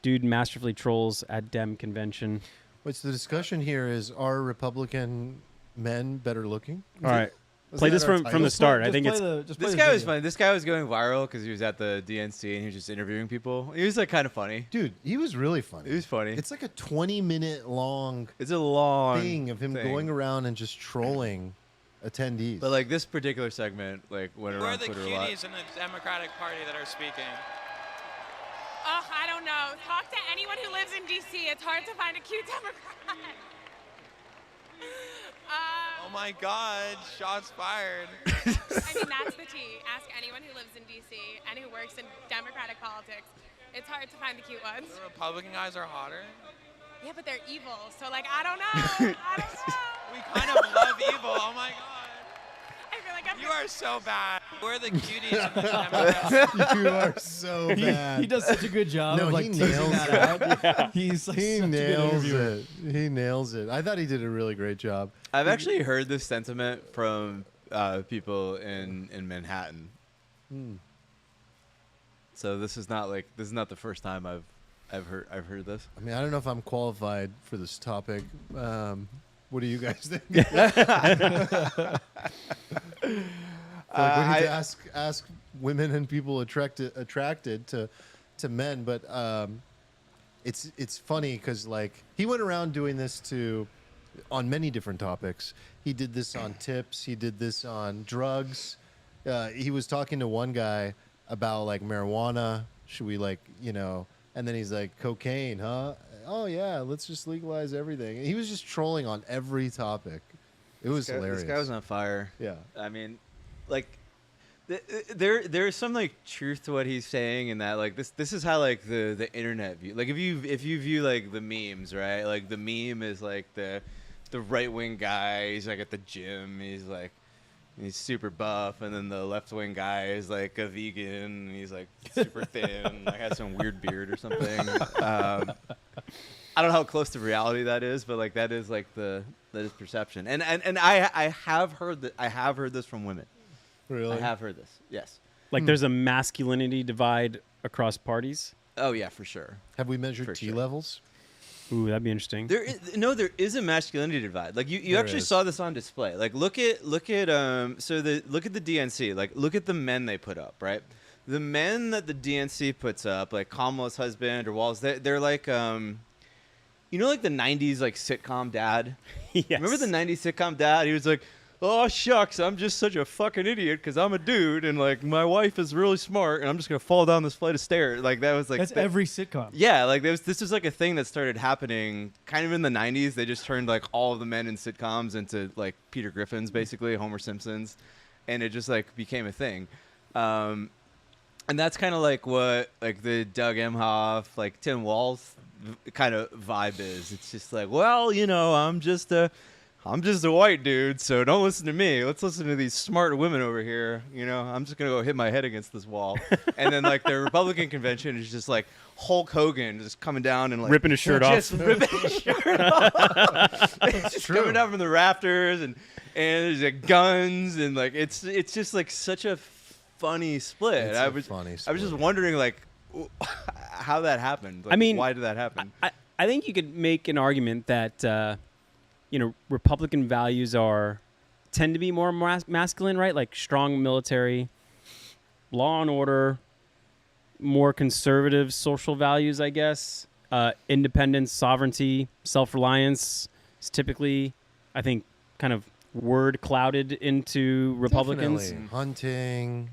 Dude masterfully trolls at Dem convention. What's the discussion here is, are Republican men better looking? All right, Was play that this our from title? the start. I think it's This guy was funny. This guy was going viral because he was at the DNC and he was just interviewing people. He was like kind of funny. Dude, he was really funny. He was funny. It's like a 20-minute long It's a long thing of him going around and just trolling attendees. But like this particular segment, like went Who are around the Twitter a lot. cuties in the Democratic Party that are speaking? Oh, I don't know. Talk to anyone who lives in D.C. It's hard to find a cute Democrat. Oh my God, shots fired. I mean, that's the tea. Ask anyone who lives in D.C. and who works in Democratic politics. It's hard to find the cute ones. The Republican guys are hotter. Yeah, but they're evil. So, like, I don't know. I don't know. We kind of love evil. Oh my God. I feel like I'm You are so bad. We're the cuties in the Democrats. You are so bad. He does such a good job No, of like he teasing nails that it. out. He's like He such a good nails interviewer. it. He nails it. I thought he did a really great job. I've actually heard this sentiment from people in Manhattan. So this is not the first time I've heard this. I mean, I don't know if I'm qualified for this topic. What do you guys think? We need to ask women and people attracted to men, but it's funny because like he went around doing this on many different topics. He did this on tips. He did this on drugs. He was talking to one guy about like marijuana. Should we and then he's like, cocaine, huh? Oh yeah, let's just legalize everything. And he was just trolling on every topic. It was hilarious. This guy was on fire. Yeah. I mean, like, there's some like truth to what he's saying, in that like this is how like the internet view. Like if you view like the memes, right? Like the meme is like the right wing guy. He's like at the gym. He's super buff, and then the left wing guy is like a vegan. And he's like super thin, like has some weird beard or something. I don't know how close to reality that is, but like that is perception. And I have heard that. I have heard this from women. Really? I have heard this. Yes. like there's a masculinity divide across parties. Oh yeah, for sure. Have we measured For T sure. levels? Ooh, that'd be interesting. There is a masculinity divide. Like you There actually is. saw this on display. Like look at the DNC. Like look at the men they put up, right? The men that the DNC puts up, like Kamala's husband or Walls, they're like like the 90s like sitcom dad. Yes. Remember the 90s sitcom dad? He was like, "Oh shucks, I'm just such a fucking idiot because I'm a dude and like my wife is really smart and I'm just gonna fall down this flight of stairs." Like that was like That's every sitcom. yeah, like this was like a thing that started happening kind of in the 90s. They just turned like all of the men in sitcoms into like Peter Griffins, basically Homer Simpsons, and it just like became a thing. And that's kind of like what like the Doug Emhoff, like Tim Walz kind of vibe is. It's just like, well, I'm just a white dude, so don't listen to me. Let's listen to these smart women over here. I'm just going to go hit my head against this wall. And then, like, the Republican convention is just, like, Hulk Hogan just coming down and, like... Ripping his shirt off. Just ripping his shirt off. It's just coming down from the rafters, and there's, like, guns, and, like, it's just, like, such a funny split. It's I a was funny I was just split. wondering, like, how that happened. Like, I mean, why did that happen? I think you could make an argument that Republican values tend to be more masculine, right? Like strong military, law and order, more conservative social values, I guess. Independence, sovereignty, self-reliance is typically, I think, kind of word clouded into Republicans. Definitely. Hunting,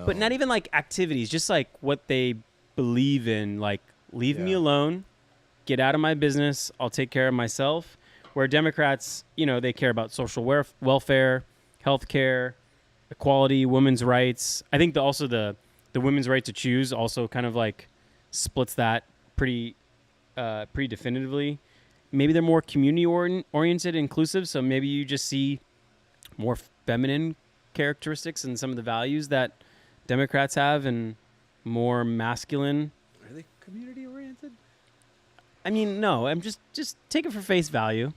But not even like activities, just like what they believe in. Like, leave me Yeah. alone, get out of my business, I'll take care of myself. Where Democrats, they care about social welfare, health care, equality, women's rights. I think also the women's right to choose also kind of like splits that pretty definitively. Maybe they're more community oriented, inclusive. So maybe you just see more feminine characteristics and some of the values that Democrats have, and more masculine. Are they community oriented? I mean, no. I'm just take it for face value.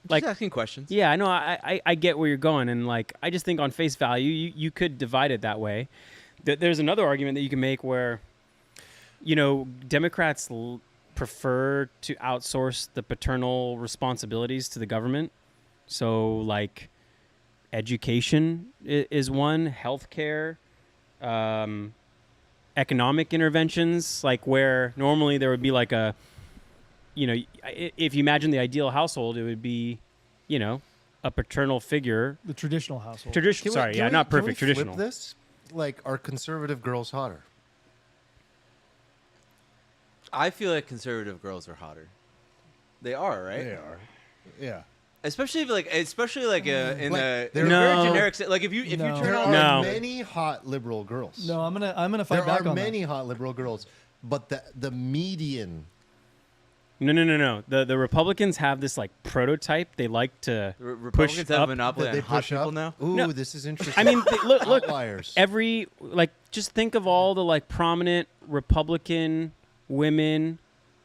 Just asking questions. Yeah, I know. I get where you're going, and like I just think on face value, you could divide it that way. There's another argument that you can make where, Democrats prefer to outsource the paternal responsibilities to the government. So like, education is one, healthcare, economic interventions, like where normally there would be like a. If you imagine the ideal household, it would be, a paternal figure. The traditional household. Not perfect. Traditional. Flip this? Like, are conservative girls hotter? I feel like conservative girls are hotter. They are, right? They are. Yeah. Especially in Like, a very generic like if you turn There on are many hot liberal girls. No, I'm gonna fight There back are on many hot liberal girls, but the median. No. The Republicans have this like prototype. They like to Republicans push have up. a monopoly on They hot push people up. now. Ooh, No. this is interesting. I mean, look. Outliers. Just think of all the like prominent Republican women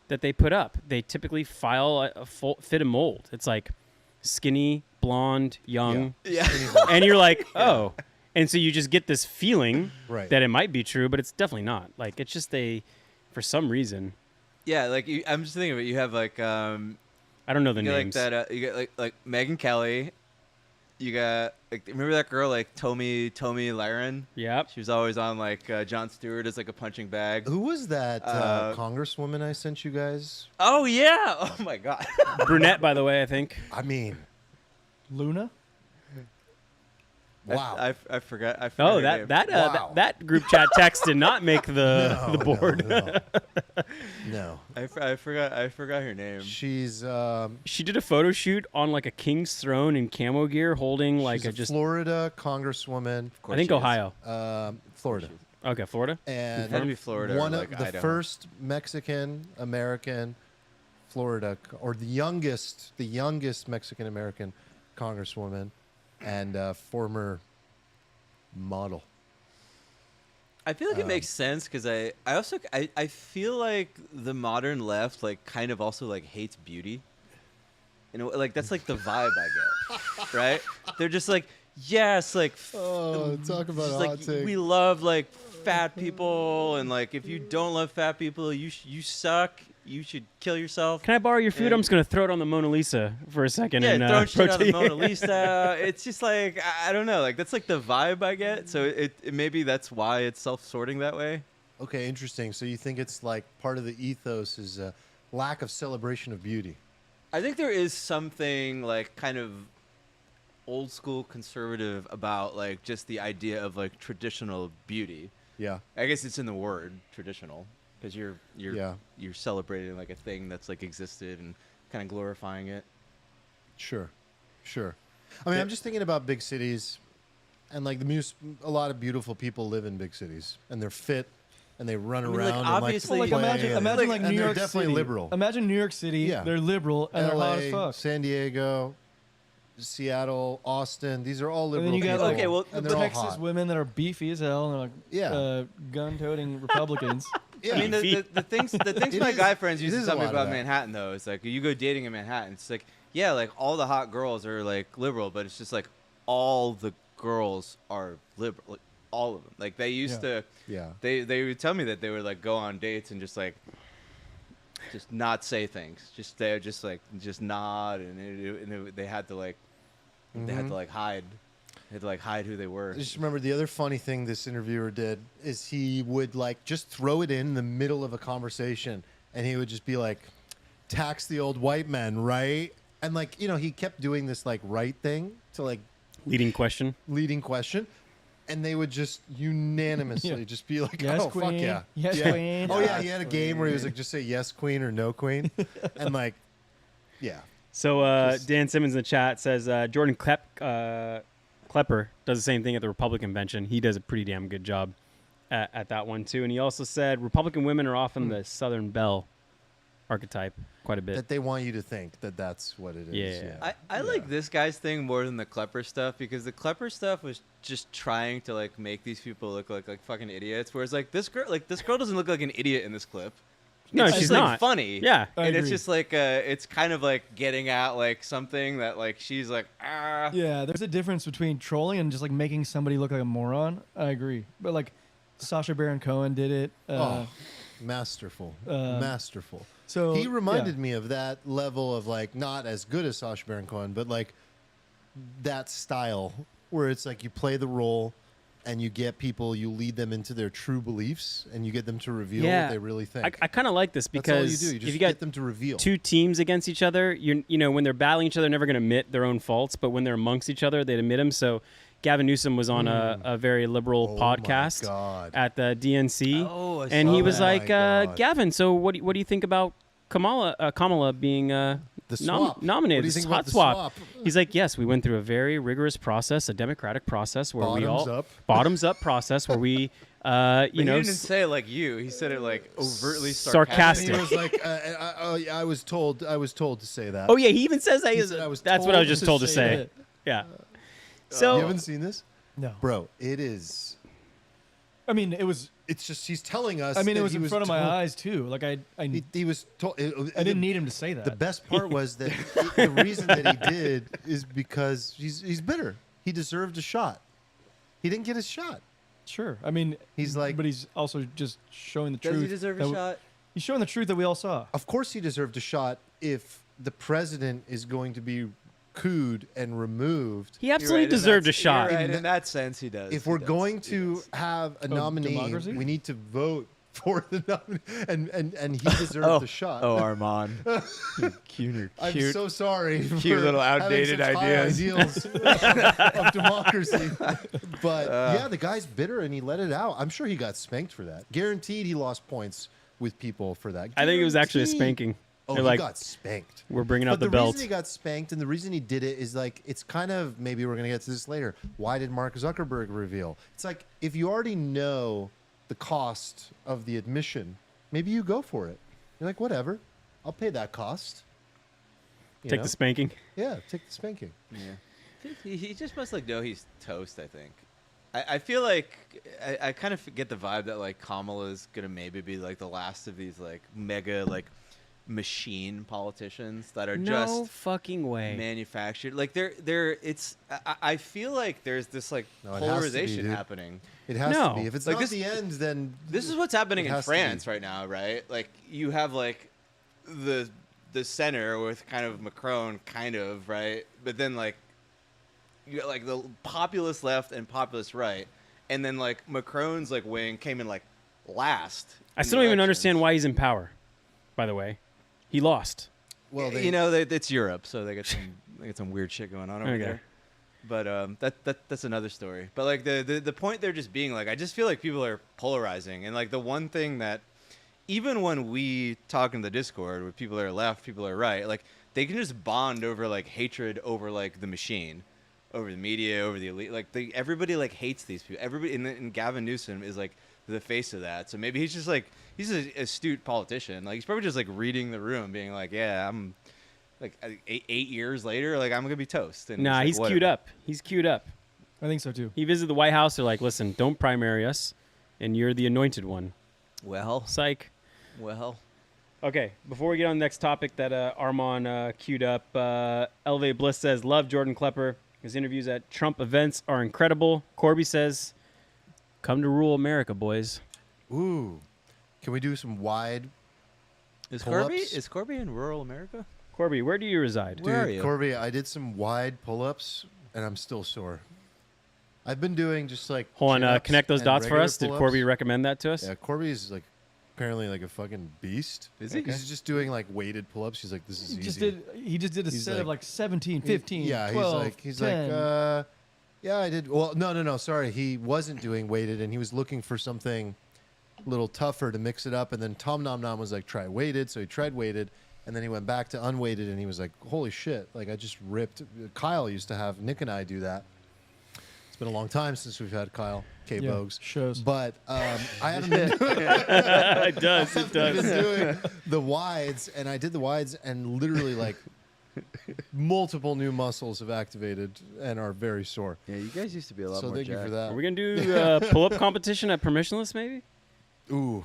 that they put up. They typically fit a mold. It's like skinny, blonde, young, Yeah. and you're like, oh, and so you just get this feeling Right. that it might be true, but it's definitely not. Like it's just for some reason. Yeah, like I'm just thinking of it. You have like I don't know the you got names. like that. You got like Megyn Kelly. You got like remember that girl like Tomi Lahren? Yep. She was always on like Jon Stewart as like a punching bag. Who was that congresswoman I sent you guys? Oh yeah! Oh my god. Brunette, by the way, I think. I mean, Luna. wow. I forgot. I forgot Oh, her name. Wow. that group chat text did not make the board. No. I forgot her name. She's She did a photo shoot on like a king's throne in camo gear, holding like she's a just. Florida congresswoman. I think Ohio. Florida. Okay, Florida. And Had to be Florida or, one like, of the Idaho. first Mexican American Florida, or the youngest Mexican American congresswoman, and former model. I feel like it makes sense because I also I feel like the modern left like kind of also like hates beauty. Like that's like the vibe I get, right? They're just like, yes, like Talk about just, a like hot take. we love like fat people, and like if you don't love fat people, you suck. You should kill yourself. Can I borrow your food? And- I'm just gonna throw it on the Mona Lisa for a second. Yeah, and throwing shit on the rotate- Mona Lisa. It's just like I don't know. Like that's like the vibe I get. So it maybe that's why it's self-sorting that way. Okay, interesting. So you think it's like part of the ethos is a lack of celebration of beauty? I think there is something like kind of old school conservative about like just the idea of like traditional beauty. Yeah. I guess it's in the word traditional because you're Yeah. celebrating like a thing that's like existed and kind of glorifying it. Sure. I mean, I'm just thinking about big cities, and like a lot of beautiful people live in big cities, and they're fit, and they run mean, like, around. obviously- and Well, like like play, imagine and, like and New they're York definitely City. liberal. Imagine New York City. Yeah. They're liberal and they're hot as LA, fuck. San Diego, Seattle, Austin. These are all And liberal then you got people. like Okay, well, and the they're all Texas hot. women that are beefy as hell and they're like Yeah. gun-toting Republicans. Yeah. I mean, the things It my is- guy friends used it to is a tell me lot of about that. Manhattan though. It's like you go dating in Manhattan. It's like yeah, like all the hot girls are like liberal, but it's just like all the girls are liberal, like all of them. Like they used to. Yeah. They would tell me that they would like go on dates and just not say things. They would just nod and they had to like hide. They had to like hide who they were. I just remember the other funny thing this interviewer did is he would like just throw it in the middle of a conversation, and he would just be like, tax the old white men, right? And like, he kept doing this like right thing to like Leading question. leading question, and they would just unanimously Yeah. just be like, Yes, oh, fuck queen. yeah. Yes, yeah. queen. Oh, yeah, Yes, he had a game where he was like, just say yes, queen or no, queen. And like, yeah. So Dan Simmons in the chat says Jordan Klepper does the same thing at the Republican convention. He does a pretty damn good job at that one too. And he also said Republican women are often the Southern belle archetype quite a bit. That they want you to think that that's what it is. Yeah. I like this guy's thing more than the Klepper stuff, because the Klepper stuff was just trying to like make these people look like fucking idiots. Whereas like this girl doesn't look like an idiot in this clip. No, It's she's just, like, not funny. Yeah, I And it's agree. just like it's kind of like getting at like something that like she's like ah. Yeah, there's a difference between trolling and just like making somebody look like a moron. I agree, but like Sacha Baron Cohen did it. Masterful. Uh, Masterful. So He reminded me of that level of like not as good as Sacha Baron Cohen, but like that style where it's like you play the role and you get people, you lead them into their true beliefs and you get them to reveal what they really think. I kind of like this That's all because you do. You just if you got get them to reveal. two teams against each other, you know, when they're battling each other, they're never going to admit their own faults, but when they're amongst each other, they'd admit them. So Gavin Newsom was on a very liberal Oh my podcast God. at the DNC, Oh, I and saw he was that. Oh like, my God. Gavin, so what do you think about Kamala being The swap. nominated? What do you This think hot about the swap. swap? He's like, yes, we went through a very rigorous process, a democratic process where we all Bottoms up. process where we, But you know, he didn't say it like you. He said it like overtly Sarcastic. And he was like, I was told to say that. oh yeah, he even says that. He He is- said, "I was that's what I was told just to told to say say. that." Yeah. You So haven't seen this? no. Bro, it is. I mean, it was. It's just he's telling us. I mean, it that was he in front of my told- eyes too. Like I He was told. I didn't need him to say that. The best part was that the reason that he did is because he's bitter. He deserved a shot. He didn't get his shot. Sure. I mean, He's like- but he's also just showing the Does truth. he deserve that a shot? He's showing the truth that we all saw. Of course, he deserved a shot if the president is going to be cooed and removed. he absolutely deserved a shot. You're right. In that sense, he does. If we're He does. going He to does. have a nominee, democracy? we need to vote for the nominee, and he deserved the shot. Oh, Armand. Cute. I'm so sorry. cute for little having outdated such high ideas. of democracy. But yeah, the guy's bitter and he let it out. I'm sure he got spanked for that. Guaranteed he lost points with people for that. I think it was actually a Guaranteed. spanking. Oh, They're he like, got spanked. we're bringing But out the the belt. reason he got spanked and the reason he did it is like it's kind of maybe we're gonna get to this later. Why did Mark Zuckerberg reveal? It's like if you already know the cost of the admission, maybe you go for it. You're like, whatever, I'll pay that cost. You Take know? the spanking. Yeah, take the spanking. Yeah. He just must like know he's toast. I think. I feel like I kind of get the vibe that like Kamala's gonna maybe be like the last of these like mega like machine politicians that are No just fucking way. manufactured. Like they're it's. I feel like there's this like No, it has to be, polarization dude. happening. It has No. to be. If it's Like not this- the end, then This is what's happening It in has to be. France right now, right? Like you have like the center with kind of Macron, kind of right, but then like you got like the populist left and populist right, and then like Macron's like wing came in like last. I in still the don't even elections. understand why he's in power. By the way, he lost. well, they, you know, it's Europe, so they got some weird shit going on over Okay. there. But that's another story. But like the point they're just being like, I just feel like people are polarizing, and like the one thing that even when we talk in the Discord with people that are left, people that are right, like they can just bond over like hatred over like the machine, over the media, over the elite. Like everybody like hates these people. Everybody and Gavin Newsom is like the face of that. So maybe he's just like he's an astute politician. Like he's probably just like reading the room, being like, yeah, I'm like 8 years later, like I'm gonna be toast. And Nah, it's like, he's queued whatever. up. He's queued up. I think so too. He visited the White House. They're like, listen, don't primary us, and you're the anointed one. Well, Psych. Okay, before we get on the next topic that Armand queued up, Elevate Bliss says, love Jordan Klepper. His interviews at Trump events are incredible. Corby says, come to rural America, boys. ooh, can we do some wide? is Pull-ups? Corby in rural America? Corby, where do you reside? Where are Dude, you? Corby, I did some wide pull-ups and I'm still sore. I've been doing just like Hold on, chin-ups connect those and dots for regular us. Did pull-ups. Corby recommend that to us? Yeah, Corby's like apparently like a fucking beast. Is he? He's just doing like weighted pull-ups. He's like, this is easy. He just did a He's set of like- like 17, 15, Yeah, 12, he's 10. like, yeah, I did. Well, no, sorry, he wasn't doing weighted, and he was looking for something a little tougher to mix it up. And then Tom Nom Nom was like, try weighted, so he tried weighted, And then he went back to unweighted, and he was like, holy shit, like I just ripped. Kyle used to have Nick and I do that. It's been a long time since we've had Kyle K. Yeah, Bogues. shows. But I haven't been It does. It does. been doing the wides, and I did the wides, and literally like multiple new muscles have activated and are very sore. Yeah, you guys used to be a lot So more thank you for jacked. that. Are we gonna do pull-up competition at permissionless? Maybe Ooh,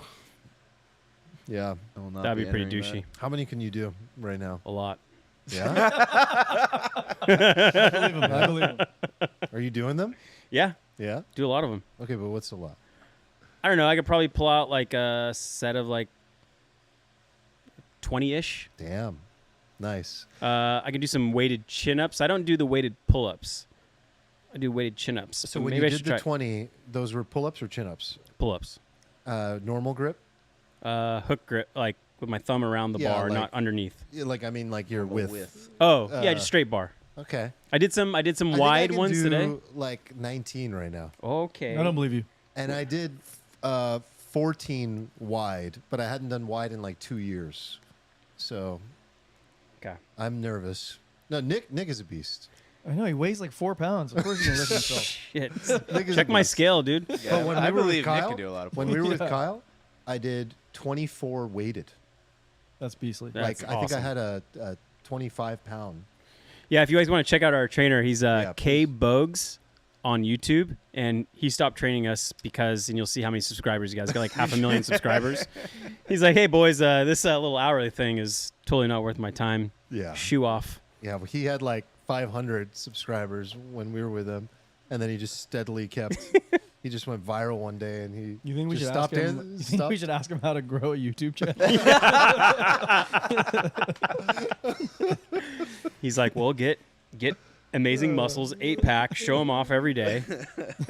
yeah. I will not that'd be pretty entering douchey. How many can you do right now? A lot. Yeah. I believe him. I believe him. Are you doing them? Yeah, Yeah. do a lot of them. Okay, but what's a lot? I don't know. I could probably pull out like a set of like 20-ish. Damn. Nice. I can do some weighted chin-ups. I don't do the weighted pull-ups. I do weighted chin-ups. So when maybe you I did should the try 20, those were pull-ups or chin-ups? pull-ups. Normal grip? Hook grip, like with my thumb around the Yeah, bar, like- not underneath. Yeah, like I mean, like your width. Oh, yeah, just straight bar. Okay. I did some I think I wide can ones do, today. Like 19 right now, Okay. I don't believe you. and I did 14 wide, but I hadn't done wide in like 2 years, so Okay. I'm nervous. No, Nick is a beast. I know he weighs like 4 pounds. Of course he's gonna lift himself. Shit. Nick is Check a my beast. scale, dude. Yeah, But when I we were with believe Nick Kyle, can do a lot of when we were with Yeah. Kyle, I did 24 weighted. That's beastly. That's like I think I awesome. had a 25 pound. Yeah, if you guys want to check out our trainer, he's Yeah, K Bogues on YouTube, and he stopped training us because, and you'll see how many subscribers you guys got, like 500,000 subscribers. He's like, hey boys, this little hourly thing is totally not worth my time. Yeah. Shoe off. Yeah, well, he had like 500 subscribers when we were with him, and then he just steadily kept. He just went viral one day, and he You think we just should stopped ask him? in- You think we should ask him how to grow a YouTube channel? He's like, well, get amazing muscles, 8-pack, show them off every day.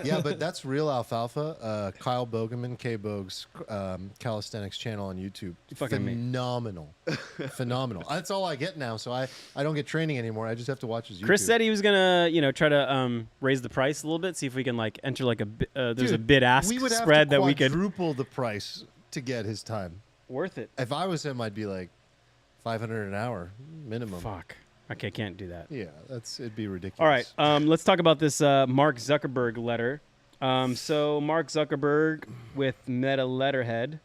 Yeah, but that's real Alfalfa. Kyle Bogeman, K Bogues, calisthenics channel on YouTube. Fucking Phenomenal, phenomenal. That's all I get now, so I don't get training anymore. I just have to watch his YouTube. Chris said he was gonna, try to raise the price a little bit, see if we can like enter like there's a Dude, bid ask we would have spread to that we could quadruple the price to get his time. worth it. If I was him, I'd be like 500 an hour minimum. Fuck. Okay, can't do that. Yeah, it'd be ridiculous. All right, let's talk about this Mark Zuckerberg letter. So Mark Zuckerberg with Meta Letterhead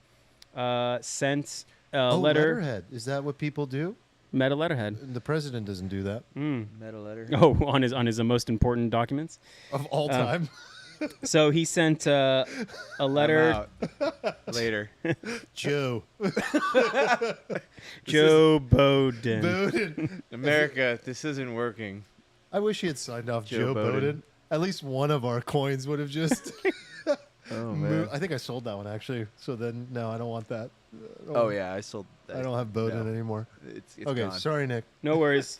sent a letter. Letterhead. Is that what people do? Meta Letterhead. The president doesn't do that Metal letter. Oh, on his most important documents. of all time. So he sent a letter. Later. Joe. Joe Biden. Bowden. America, this isn't working. I wish he had signed off Joe Joe Bowden. Bowden. At least one of our coins would have just. Oh man. I think I sold that one actually. So then, no, I don't want that. Oh yeah, I sold that. I don't have Bowden No. anymore. It's Okay, gone. sorry, Nick. No worries.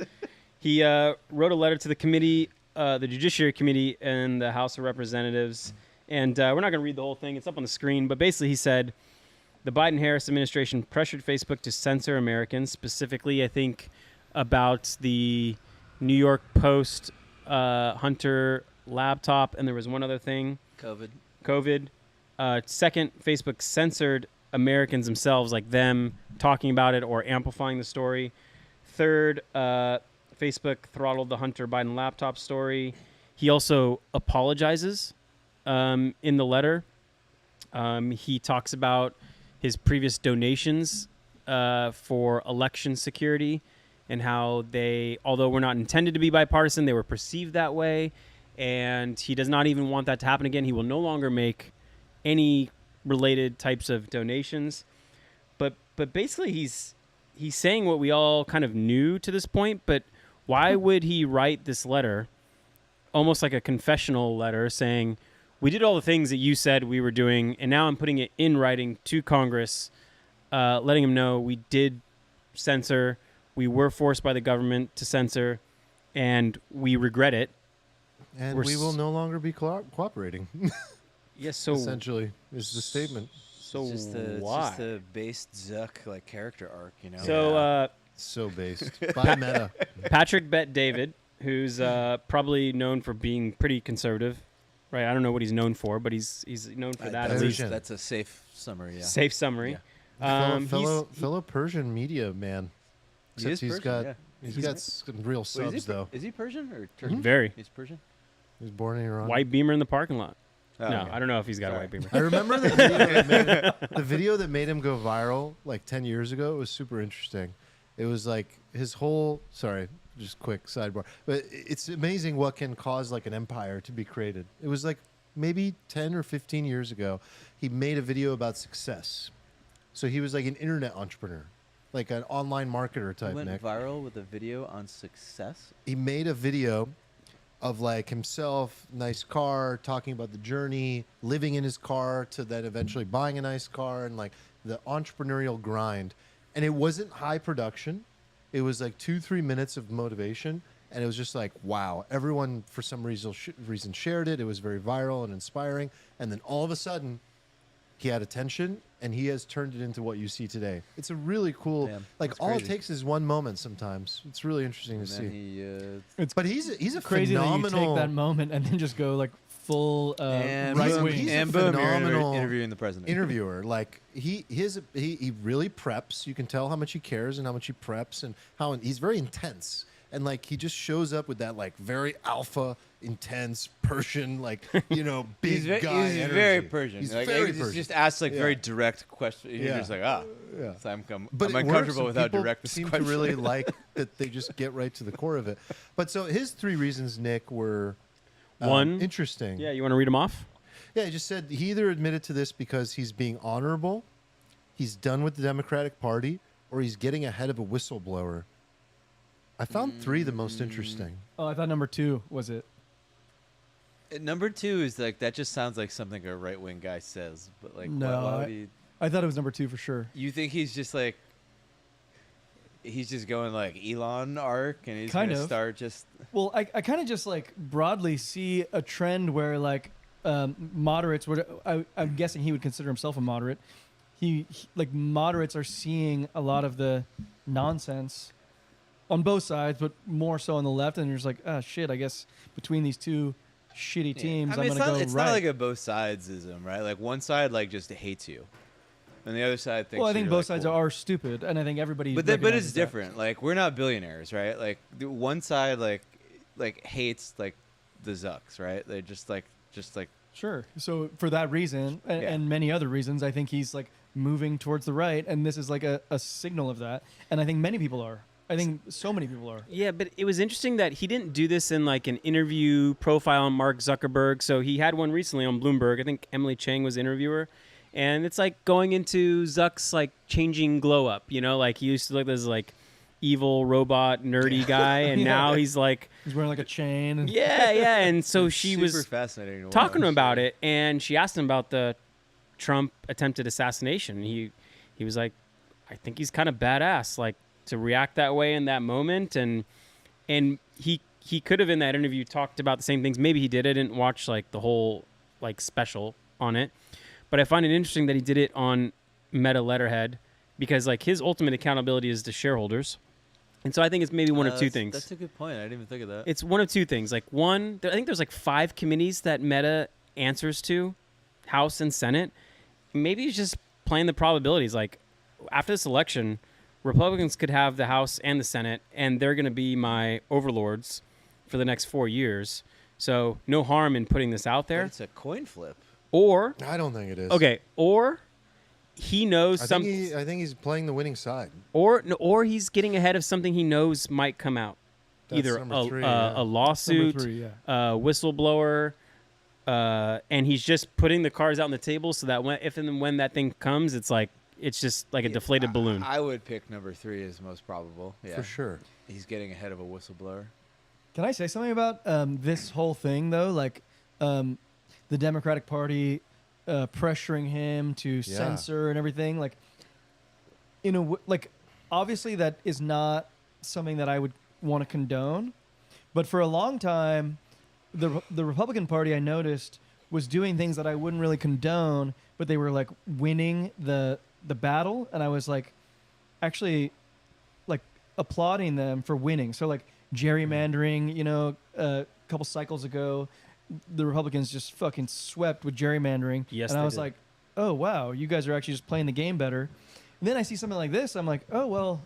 He wrote a letter to the committee, the Judiciary Committee, and the House of Representatives. And we're not going to read the whole thing. It's up on the screen. But basically, he said the Biden-Harris administration pressured Facebook to censor Americans, specifically, I think, about the New York Post Hunter laptop. And there was one other thing. COVID. Second, Facebook censored Americans themselves, like them talking about it or amplifying the story. Third, Facebook throttled the Hunter Biden laptop story. He also apologizes in the letter. He talks about his previous donations for election security and how they, although were not intended to be bipartisan, they were perceived that way. And he does not even want that to happen again. He will no longer make any related types of donations. But basically, he's saying what we all kind of knew to this point. But why would he write this letter, almost like a confessional letter, saying, we did all the things that you said we were doing, and now I'm putting it in writing to Congress, letting him know we did censor, we were forced by the government to censor, and we regret it. And We're we will no longer be cooperating. Yes, so essentially, is the statement. so It's just the, why? It's just the based Zuck like character arc, you know. So So based by Meta. Patrick Bet David, who's probably known for being pretty conservative, right? I don't know what he's known for, but he's known for that at least. Persian. That's a safe summary. Yeah. Safe summary. Fellow, He's- fellow Persian media man. Except is he's Persian, got yeah. he's got some real Wait, subs though. Is he Persian or Turkish? Very. He's Persian. He was born in Iran. White Beamer in the parking lot. Oh, No, okay. I don't know if he's got a Sorry. white Beamer. I remember the video that made him go viral like 10 years ago. It was super interesting. It was like his whole, sorry, just quick sidebar, but it's amazing what can cause like an empire to be created. It was like maybe 10 or 15 years ago. He made a video about success. So he was like an internet entrepreneur, like an online marketer type, Went Nick. viral with a video on success. He made a video of like himself, nice car, talking about the journey, living in his car to then eventually buying a nice car and like the entrepreneurial grind. And it wasn't high production. It was like 2-3 minutes of motivation. And it was just like, wow, everyone for some reason shared it. It was very viral and inspiring. And then all of a sudden, he had attention and he has turned it into what you see today. It's a really cool, Damn, like that's all crazy. it takes is one moment sometimes. It's really interesting And to then see. he, But he's a Crazy that you phenomenal. take that moment and then just go like full and right boom, wing. he's a and boom, you're phenomenal interviewing the president. interviewer. Like he really preps. You can tell how much he cares and how much he preps and how he's very intense. And like he just shows up with that like very alpha, intense Persian, like big He's, guy. he's energy. very Persian. He's like, very he Persian. just asks like Yeah. very direct questions. You're Yeah. just like, Yeah. so I'm But I'm it works, uncomfortable and without people direct seem questions. to really like that they just get right to the core of it. But so his 3 reasons, Nick, were One. interesting. Yeah, you want to read them off? Yeah, he just said he either admitted to this because he's being honorable, he's done with the Democratic Party, or he's getting ahead of a whistleblower. I found 3 the most interesting. Oh, I thought number 2 was it. Number 2 is like that just sounds like something a right wing guy says, but like No, why would he? I thought it was number 2 for sure. You think he's just like he's just going like Elon arc and he's Kind gonna of. start just Well, I kind of just like broadly see a trend where like moderates would I'm guessing he would consider himself a moderate. He like moderates are seeing a lot of the nonsense on both sides, but more so on the left, and you're just like, oh shit, I guess between these two shitty teams, I mean, I'm gonna go it's right. not like a both sidesism, right? Like one side like just hates you, and the other side thinks. Well, I think you're, both like, sides cool. are stupid, and I think everybody. But recognizes it's that. different. Like we're not billionaires, right? Like the one side like hates like the Zucks, right? They're just like Sure. So for that reason and, Yeah. and many other reasons, I think he's like moving towards the right, and this is like a signal of that. And I think many people are. I think so many people are. Yeah, but it was interesting that he didn't do this in like an interview profile on Mark Zuckerberg. So he had one recently on Bloomberg. I think Emily Chang was the interviewer. And it's like going into Zuck's like changing glow up, like he used to look this like evil robot nerdy guy, and Yeah. now he's like He's wearing like a chain. And yeah. And so she super was fascinating to talking to him watch. about it, and she asked him about the Trump attempted assassination. He was like, I think he's kind of badass, like to react that way in that moment, and he could have in that interview talked about the same things. Maybe he did. I didn't watch like the whole like special on it, but I find it interesting that he did it on Meta Letterhead because like his ultimate accountability is to shareholders. And so I think it's maybe one of two things. That's a good point. I didn't even think of that. It's one of two things. Like one, I think there's like 5 committees that Meta answers to, House and Senate. Maybe he's just playing the probabilities. Like after this election, Republicans could have the House and the Senate, and they're going to be my overlords for the next 4 years. So no harm in putting this out But there. it's a coin flip. Or I don't think it is. okay, or he knows I something, think he's playing the winning side. or he's getting ahead of something he knows might come out. That's Either number a, 3, a, yeah. a lawsuit, Number 3, yeah. whistleblower, and he's just putting the cards out on the table so that when that thing comes, it's just like a deflated balloon. I would pick number 3 as most probable. Yeah, For sure. He's getting ahead of a whistleblower. Can I say something about this whole thing though? Like the Democratic Party pressuring him to censor and everything. Like like obviously that is not something that I would want to condone. But for a long time, the Republican Party I noticed was doing things that I wouldn't really condone, but they were like winning the battle, and I was like actually like applauding them for winning. So like gerrymandering, a couple cycles ago, the Republicans just fucking swept with gerrymandering. Yes, and I they was did. like, oh wow, you guys are actually just playing the game better. And then I see something like this, I'm like, oh well,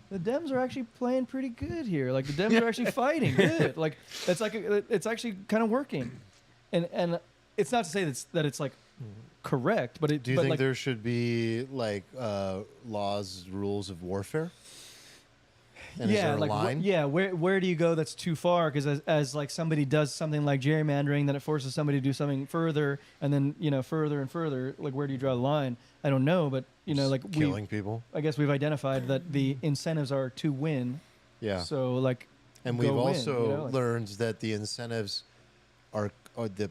the Dems are actually playing pretty good here. Like the Dems are actually fighting good. Like it's actually kind of working, and it's not to say that it's like correct, but Do you think there should be like laws, rules of warfare? And is there a line? Where do you go that's too far? Because as like somebody does something like gerrymandering, then it forces somebody to do something further, and then further and further. Like where do you draw the line? I don't know, but like killing people. I guess we've identified that the incentives are to win. Yeah. So like, and we've also learned that the incentives are the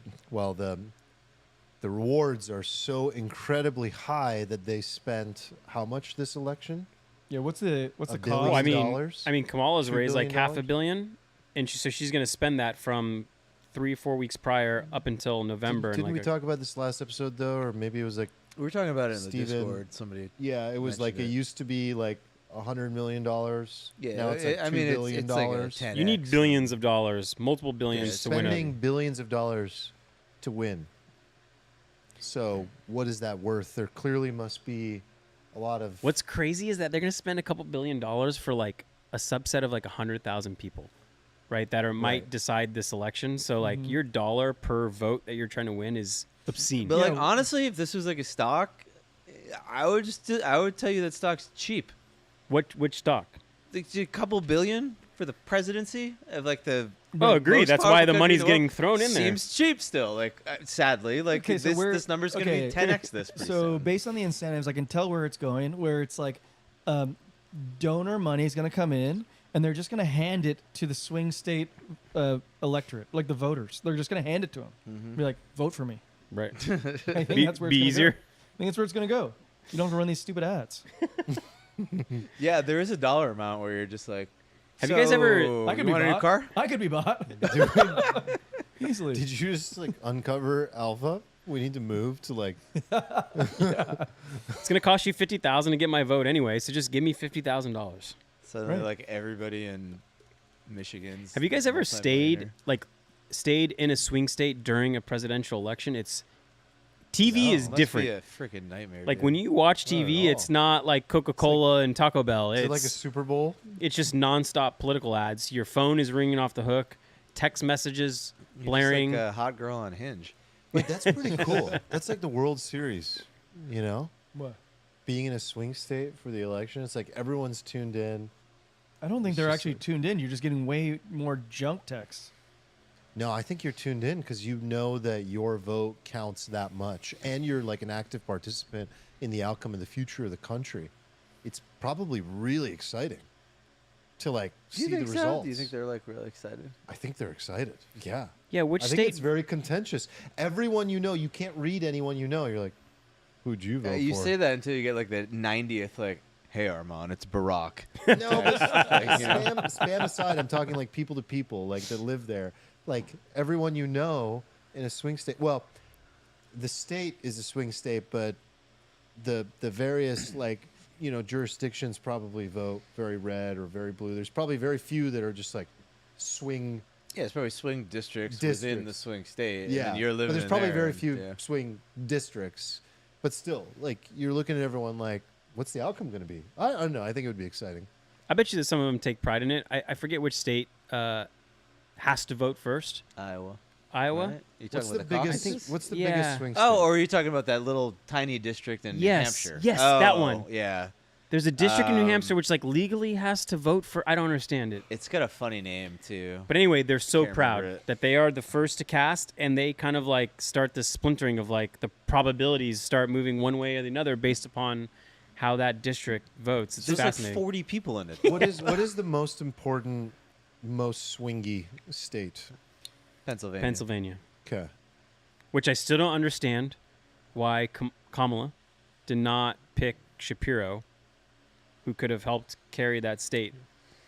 rewards are so incredibly high that they spent how much this election? Yeah, what's the $1 cost? billion? I mean, Kamala's $2 raised like billion? $500 million, and so she's going to spend that from 3 or 4 weeks prior up until November. Didn't we talk about this last episode though, or maybe it was like We were talking about it in Steven- the Discord. Somebody. yeah, it was like it mentioned it. used to be like $100 million. Yeah, now it's like $2 billion. it's like a 10x. You need billions of dollars, multiple billions to win Spending it. billions of dollars to win. So what is that worth? There clearly must be a lot of. What's crazy is that they're going to spend a couple $1 billion for like a subset of like 100,000 people, right? That might Right. decide this election. So like your dollar per vote that you're trying to win is obscene. But like honestly, if this was like a stock, I would tell you that stock's cheap. Which stock? Like a couple billion for the presidency of like the. Oh, agree. most That's why powerful the country money's in the world. getting thrown in there. Seems cheap still. Like sadly, like Okay, so this number's going to be 10x this. Pretty So soon. based on the incentives, I can tell where it's going. Where it's like, donor money is going to come in, and they're just going to hand it to the swing state electorate, like the voters. They're just going to hand it to them. Be like, vote for me. Right. I think Be that's where it's easier. Go. I think that's where it's going to go. You don't have to run these stupid ads. Yeah, there is a dollar amount where you're just like. Have you guys ever- "So, I could you be want a new bought. car? I could be bought easily. Did you just like uncover Alpha? We need to move to like. It's going to cost you $50,000 to get my vote anyway, so just give me $50,000. Suddenly, Right. like everybody in Michigan's. Have you guys ever multi-millionaire. stayed in a swing state during a presidential election? It's TV is Must different. Be a freaking nightmare. Like dude. when you watch Not at TV, all. it's not like Coca-Cola and Taco Bell. Is It's it like a Super Bowl? it's just nonstop political ads. Your phone is ringing off the hook, text messages You're just blaring. like a hot girl on Hinge. But that's pretty cool. That's like the World Series, you know? What? Being in a swing state for the election, it's like everyone's tuned in. I don't think It's they're just actually like- tuned in. You're just getting way more junk texts. No, I think you're tuned in because you know that your vote counts that much, and you're like an active participant in the outcome of the future of the country. It's probably really exciting to like Do you see the think so? results. Do you think they're like really excited? I think they're excited. Yeah. yeah, which I think state? it's very contentious. Everyone you know, you can't read anyone you know. You're like, who'd you vote You for? say that until you get like the 90th, like, hey Armand, it's Barack. No, but Like, you know? spam aside, I'm talking like people to people, like that live there. Like everyone you know in a swing state. Well, the state is a swing state, but the various like jurisdictions probably vote very red or very blue. There's probably very few that are just like swing. Yeah, it's probably swing districts within the Districts. swing state. Yeah, and you're living but there's in probably there very and- few yeah. swing districts. But still, like you're looking at everyone like, what's the outcome going to be? I don't know. I think it would be exciting. I bet you that some of them take pride in it. I forget which state has to vote first. Iowa. Iowa. Right? You What's talking the about the biggest? caucuses? What's the Yeah. biggest swing state? Oh, or are you talking about that little tiny district in Yes, New Hampshire? yes, that Oh, one. Yeah. There's a district in New Hampshire Um, which like legally has to vote for. I don't understand it. It's got a funny name too. But anyway, they're so Can't proud remember it. that they are the first to cast, and they kind of like start the splintering of like the probabilities start moving one way or the other based upon how that district votes. It's There's like fascinating. 40 people in it. what is the most important, most swingy state? Pennsylvania. Pennsylvania, Okay. which I still don't understand why Kamala did not pick Shapiro, who could have helped carry that state.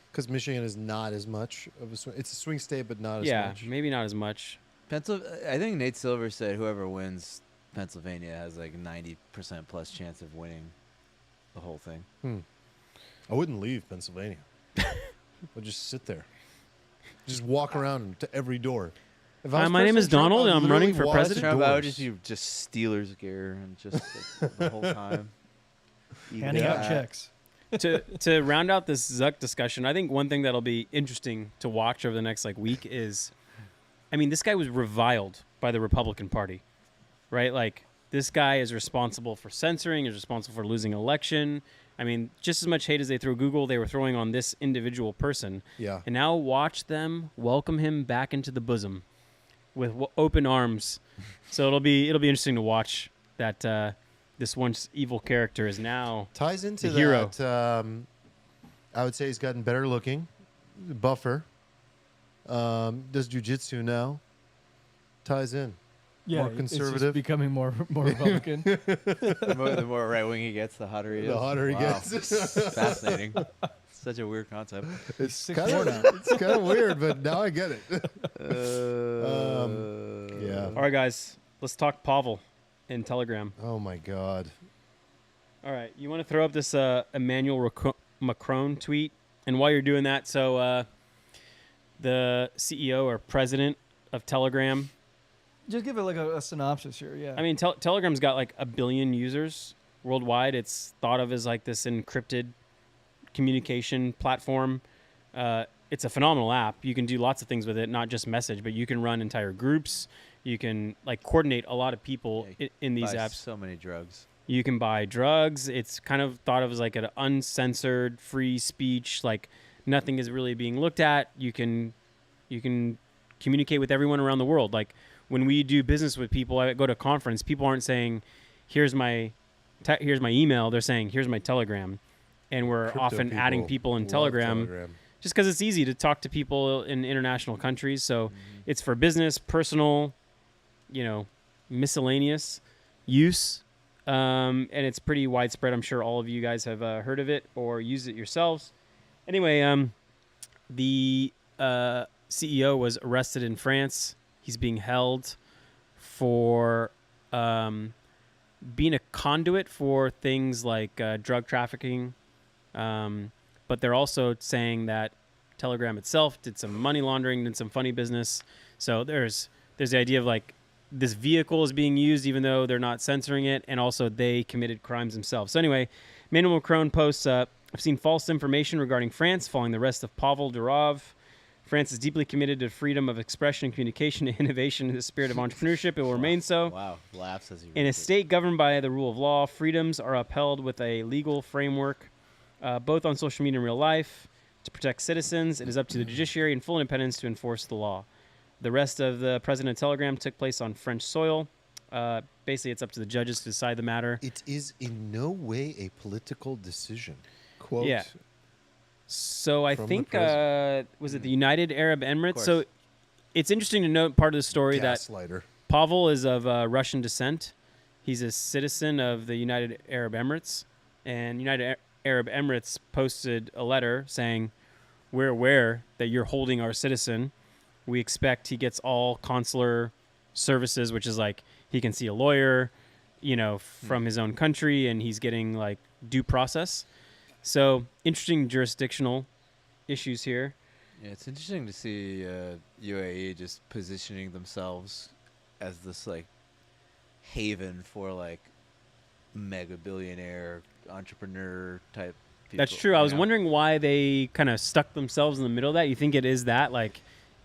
Because Michigan is not as much of a swing. It's a swing state, but not as Yeah, much. maybe not as much. I think Nate Silver said whoever wins Pennsylvania has like 90% plus chance of winning the whole thing. I wouldn't leave Pennsylvania. I'd just sit there. Just walk around to every door. If I Hi, was my name is President Trump, Donald, I'd and I'm running literally for walk president. to Trump, I would doors. just be just Steelers gear and just like, the whole time. Handing out checks. to round out this Zuck discussion, I think one thing that'll be interesting to watch over the next like week is, I mean, this guy was reviled by the Republican Party, right? Like this guy is responsible for censoring, is responsible for losing an election. I mean, just as much hate as they throw Google, they were throwing on this individual person. Yeah. And now watch them welcome him back into the bosom with open arms. So it'll be interesting to watch that this once evil character is now Ties into the hero. that. I would say he's gotten better looking, buffer. Does jujitsu now. Ties in. Yeah, More it's conservative. just becoming more Republican. The more right wing he gets, the hotter he is. The hotter he Wow. gets. Fascinating. Such a weird concept. It's 6'4" kind now. of it's kind of weird, but now I get it. Yeah. All right, guys, let's talk Pavel in Telegram. Oh my God. All right, you want to throw up this Emmanuel Macron tweet? And while you're doing that, so the CEO or president of Telegram, Just give it like a synopsis here. Yeah. I mean, Telegram's got like 1 billion users worldwide. It's thought of as like this encrypted communication platform. It's a phenomenal app. You can do lots of things with it, not just message, but you can run entire groups. You can like coordinate a lot of people in these Buys apps. so many drugs. You can buy drugs. It's kind of thought of as like an uncensored free speech. Like nothing is really being looked at. You can communicate with everyone around the world. Like when we do business with people, I go to a conference. People aren't saying, "Here's my email." They're saying, "Here's my Telegram," and we're Crypto often adding people in love Telegram. Just because it's easy to talk to people in international countries. So it's for business, personal, miscellaneous use. And it's pretty widespread. I'm sure all of you guys have heard of it or used it yourselves. Anyway, the CEO was arrested in France. He's being held for being a conduit for things like drug trafficking. But they're also saying that Telegram itself did some money laundering, did some funny business. So there's the idea of like this vehicle is being used even though they're not censoring it, and also they committed crimes themselves. So anyway, Emmanuel Macron posts, I've seen false information regarding France following the arrest of Pavel Durov. France is deeply committed to freedom of expression and communication and innovation in the spirit of entrepreneurship. It will remain so. Wow. Laughs as you In a read it. state governed by the rule of law, freedoms are upheld with a legal framework, both on social media and real life. To protect citizens, it is up to the judiciary and full independence to enforce the law. The rest of the president of Telegram took place on French soil. Basically, it's up to the judges to decide the matter. It is in no way a political decision. Quote. Yeah. So I From the think, president. was it the United Arab Emirates? course. So it's interesting to note part of the story that Gaslighter. Pavel is of Russian descent. He's a citizen of the United Arab Emirates. And United Arab Emirates posted a letter saying, "We're aware that you're holding our citizen. We expect he gets all consular services," which is like he can see a lawyer, from his own country, and he's getting like due process. So interesting jurisdictional issues here. Yeah, it's interesting to see UAE just positioning themselves as this like haven for like mega billionaire entrepreneur type people. That's true. I was you know? wondering why they kind of stuck themselves in the middle of that. You think it is that like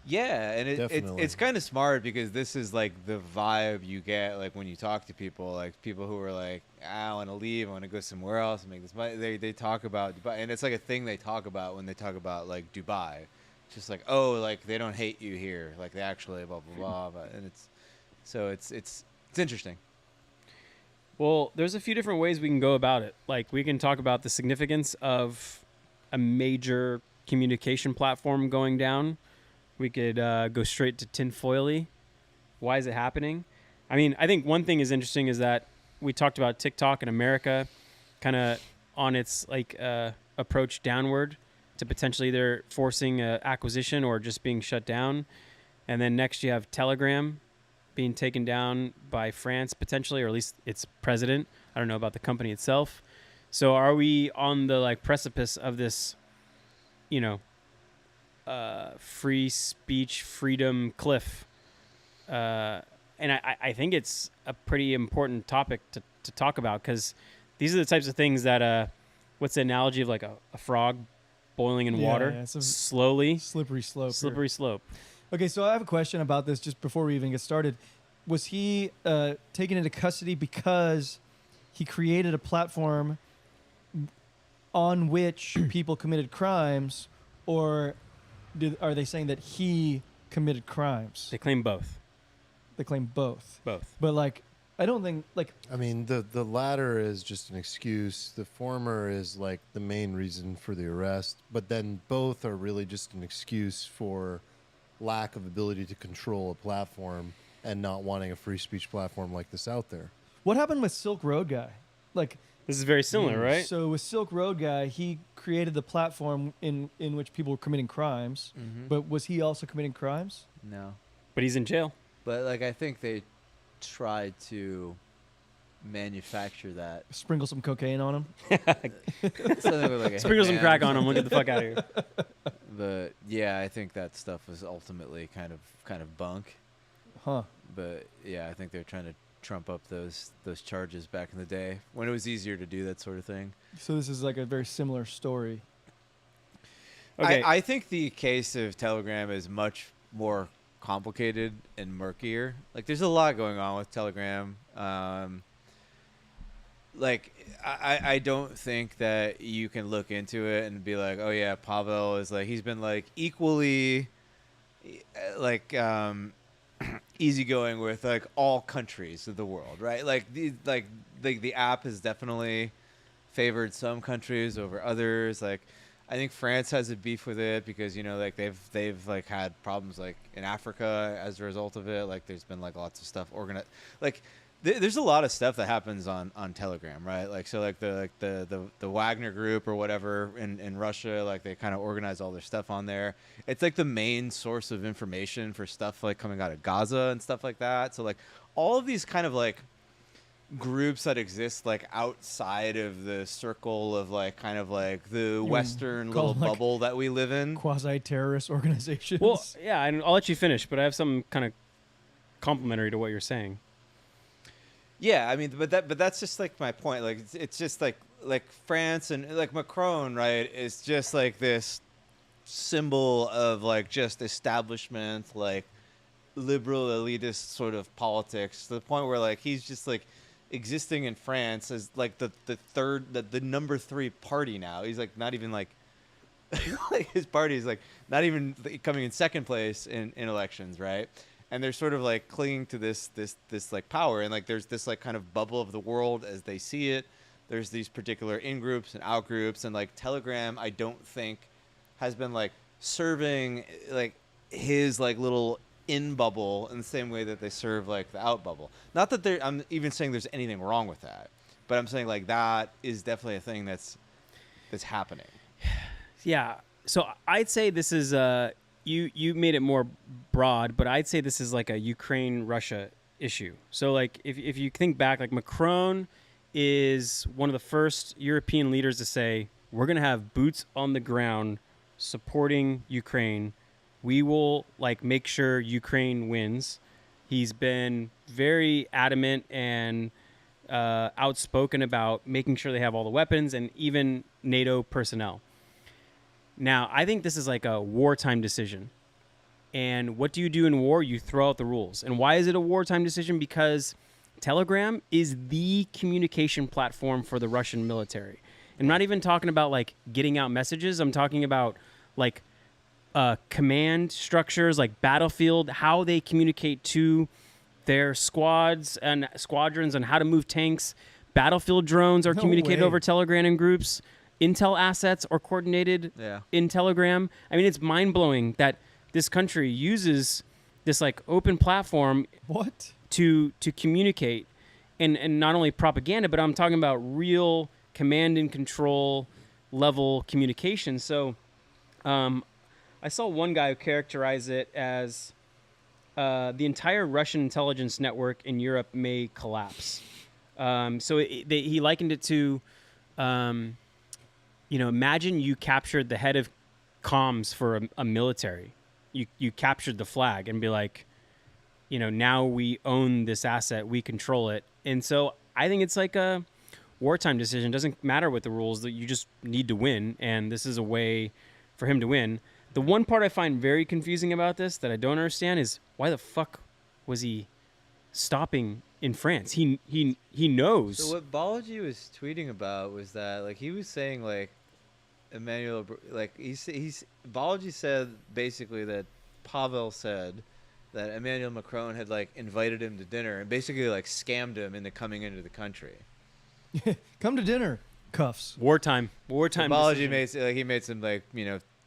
Yeah, and Definitely. it's kind of smart because this is like the vibe you get like when you talk to people, like people who are like, I want to leave, I want to go somewhere else and make this money. They talk about Dubai, and it's like a thing they talk about when they talk about like Dubai. It's just like, oh, like they don't hate you here, like they actually blah blah blah, and it's interesting. Well, there's a few different ways we can go about it. Like we can talk about the significance of a major communication platform going down. We could go straight to tinfoily. Why is it happening? I mean, I think one thing is interesting is that we talked about TikTok in America kind of on its like approach downward to potentially either forcing acquisition or just being shut down. And then next you have Telegram being taken down by France potentially, or at least its president. I don't know about the company itself. So are we on the like precipice of this, free speech freedom cliff? And I think it's a pretty important topic to talk about because these are the types of things that what's the analogy of like a frog boiling in Yeah, water yeah, it's a slowly? slippery slope. here. Slippery slope. Okay, so I have a question about this just before we even get started. Was he taken into custody because he created a platform on which people committed crimes, or are they saying that he committed crimes? They claim both. They claim both. Both. But like, I don't think like I mean, the latter is just an excuse. The former is like the main reason for the arrest. But then both are really just an excuse for lack of ability to control a platform and not wanting a free speech platform like this out there. what happened with Silk Road guy? Like, This is very similar, right? so with Silk Road guy, he created the platform in which people were committing crimes. Mm-hmm. But was he also committing crimes? No. But he's in jail. But like I think they tried to manufacture that. Sprinkle some cocaine on him. Something with like a Sprinkle some hitman. crack on him. We'll get the fuck out of here. But yeah, I think that stuff was ultimately kind of bunk. Huh. But yeah, I think they're trying to trump up those charges back in the day when it was easier to do that sort of thing. So this is like a very similar story. Okay. I think the case of Telegram is much more complicated and murkier. Like, there's a lot going on with Telegram. Like, I don't think that you can look into it and be like, oh yeah, Pavel is like, he's been like equally like easygoing with like all countries of the world, right? Like the app has definitely favored some countries over others. Like, I think France has a beef with it because, you know, like they've like had problems like in Africa as a result of it. Like, there's been like lots of stuff organized. Like, there's a lot of stuff that happens on Telegram, right? Like, so like the Wagner group or whatever in Russia, like they kind of organize all their stuff on there. It's like the main source of information for stuff like coming out of Gaza and stuff like that. So like all of these kind of like groups that exist like outside of the circle of like kind of like the Western call little like bubble that we live in. Quasi-terrorist organizations. Well, yeah, and I'll let you finish, but I have some kind of complimentary to what you're saying. Yeah, I mean, but that's just like my point. Like, it's just like France and like Macron, right? Is just like this symbol of like just establishment, like liberal elitist sort of politics, to the point where like he's just like existing in France as like the number 3 party now. He's like not even like like his party is like not even coming in second place in elections, right? And they're sort of like clinging to this like power, and like there's this like kind of bubble of the world as they see it. There's these particular in groups and out groups, and like Telegram, I don't think has been like serving like his like little in bubble in the same way that they serve like the out bubble. Not that I'm even saying there's anything wrong with that, but I'm saying like that is definitely a thing that's happening. Yeah. So I'd say this is you made it more broad, but I'd say this is like a Ukraine-Russia issue. So like if you think back, like Macron is one of the first European leaders to say, we're going to have boots on the ground supporting Ukraine. We will like make sure Ukraine wins. He's been very adamant and outspoken about making sure they have all the weapons and even NATO personnel. Now, I think this is like a wartime decision. And what do you do in war? You throw out the rules. And why is it a wartime decision? Because Telegram is the communication platform for the Russian military. I'm not even talking about like getting out messages. I'm talking about like command structures, like battlefield, how they communicate to their squads and squadrons on how to move tanks. Battlefield drones are communicated over Telegram in groups. Intel assets are coordinated in Telegram. I mean, it's mind-blowing that this country uses this like open platform to communicate and not only propaganda, but I'm talking about real command and control level communication. So I saw one guy who characterized it as the entire Russian intelligence network in Europe may collapse. So he likened it to imagine you captured the head of comms for a military. You captured the flag and be like, now we own this asset, we control it. And so I think it's like a wartime decision. It doesn't matter what the rules, that you just need to win, and this is a way for him to win. The one part I find very confusing about this that I don't understand is why the fuck was he stopping in France? He knows. So what Balaji was tweeting about was that like he was saying like Emmanuel, like he's Balaji said basically that Pavel said that Emmanuel Macron had like invited him to dinner and basically like scammed him into coming into the country. Come to dinner, cuffs. Wartime Balaji decision. made some like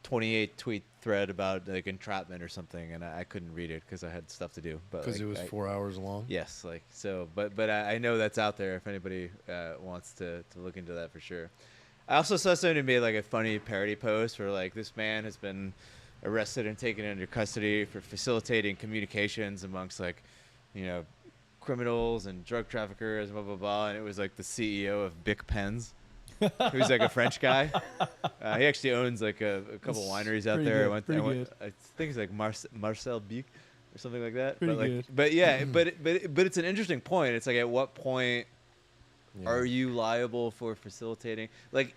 28 tweet thread about like entrapment or something, and I couldn't read it because I had stuff to do. But Because like, it was 4 hours long. Yes, like so, but I know that's out there if anybody wants to look into that for sure. I also saw somebody made like a funny parody post where like this man has been arrested and taken into custody for facilitating communications amongst like, criminals and drug traffickers, blah blah blah, and it was like the CEO of Bic Pens, who's like a French guy. He actually owns like a couple wineries out there. I think it's like Marcel Bic or something like that. Pretty but like, good. but yeah, but it's an interesting point. It's like at what point are you liable for facilitating? Like,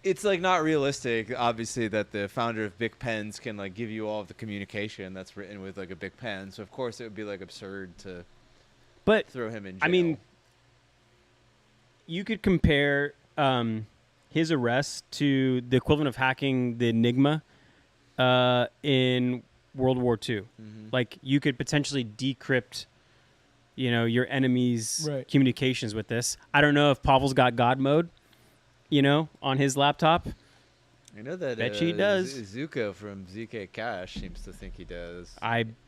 it's like not realistic, obviously, that the founder of Bic Pens can like give you all of the communication that's written with like a Bic Pen. So of course it would be like absurd to throw him in jail. I mean, you could compare his arrest to the equivalent of hacking the Enigma in World War II. Mm-hmm. Like, you could potentially decrypt, your enemy's communications with this. I don't know if Pavel's got God mode, on his laptop. I know that Bet he does. Zuko from ZK Cash seems to think he does.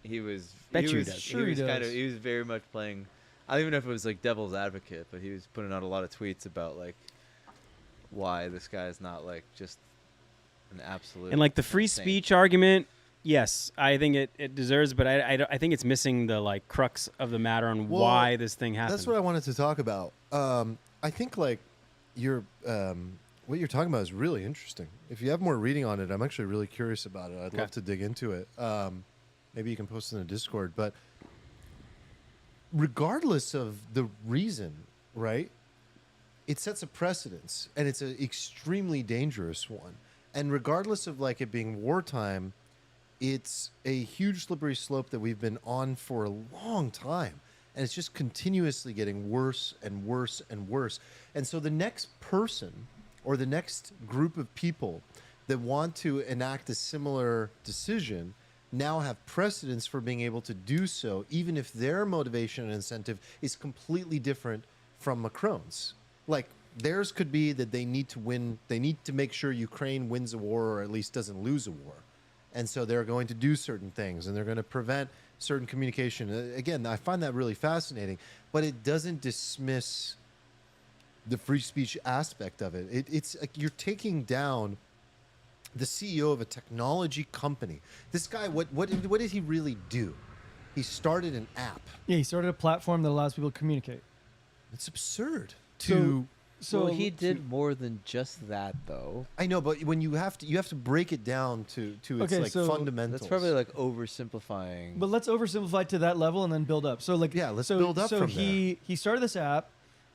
He was does. Sure he does. He was very much playing. I don't even know if it was like devil's advocate, but he was putting out a lot of tweets about like why this guy is not like just an absolute. And like the free saint. speech argument, yes, I think it deserves, but I think it's missing the like crux of the matter on why this thing happened. That's what I wanted to talk about. I think like what you're talking about is really interesting. If you have more reading on it, I'm actually really curious about it. I'd love to dig into it. Maybe you can post it in the Discord. But regardless of the reason, right, it sets a precedence, and it's an extremely dangerous one. And regardless of like it being wartime, it's a huge slippery slope that we've been on for a long time. And it's just continuously getting worse and worse and worse. And so the next person or the next group of people that want to enact a similar decision now have precedence for being able to do so, even if their motivation and incentive is completely different from Macron's. Like, theirs could be that they need to win, they need to make sure Ukraine wins a war or at least doesn't lose a war. And so they're going to do certain things, and they're going to prevent certain communication. Again, I find that really fascinating, but it doesn't dismiss the free speech aspect of it. It's like you're taking down the CEO of a technology company. This guy, what did he really do? He started an app. Yeah, he started a platform that allows people to communicate. It's absurd. So he did more than just that, though. I know, but when you have to break it down to its like fundamentals. That's probably like oversimplifying. But let's oversimplify to that level and then build up. So like, let's build up. So from he started this app,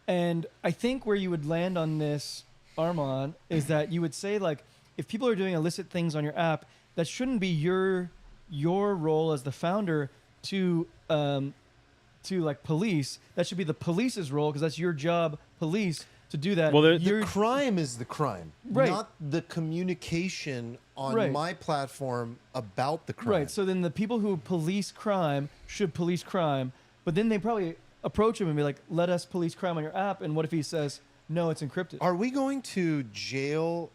and I think where you would land on this, Armand, is that you would say like, if people are doing illicit things on your app, that shouldn't be your role as the founder to like police. That should be the police's role, because that's your job, police, to do that. Well, the crime is the crime, Right. not the communication on Right. my platform about the crime. Right. So then the people who police crime should police crime, but then they probably approach him and be like, "Let us police crime on your app." And what if he says, "No, it's encrypted"? Are we going to jail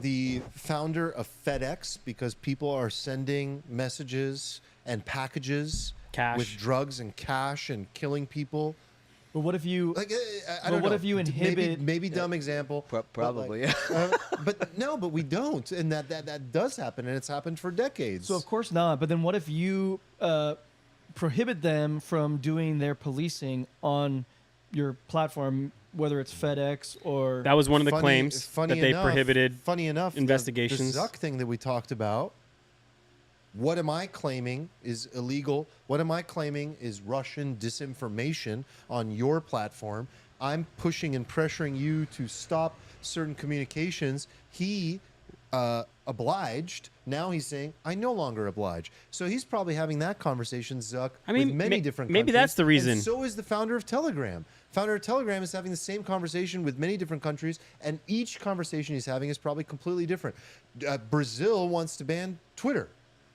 the founder of FedEx because people are sending messages and packages Cash. with drugs and cash and killing people? But what if you Like, I But don't what know. if you inhibit- maybe dumb example, Probably, but, like, but we don't, and that does happen, and it's happened for decades. So of course not. But then what if you prohibit them from doing their policing on your platform, whether it's FedEx or That was one of the Funny- claims funny that they enough- prohibited. Funny enough, investigations. The Zuck thing that we talked about. What am I claiming is illegal? What am I claiming is Russian disinformation on your platform? I'm pushing and pressuring you to stop certain communications. He obliged. Now he's saying, I no longer oblige. So he's probably having that conversation, Zuck, I mean, with many different maybe countries. that's the reason. And so is the founder of Telegram. Founder of Telegram is having the same conversation with many different countries, and each conversation he's having is probably completely different. Brazil wants to ban Twitter.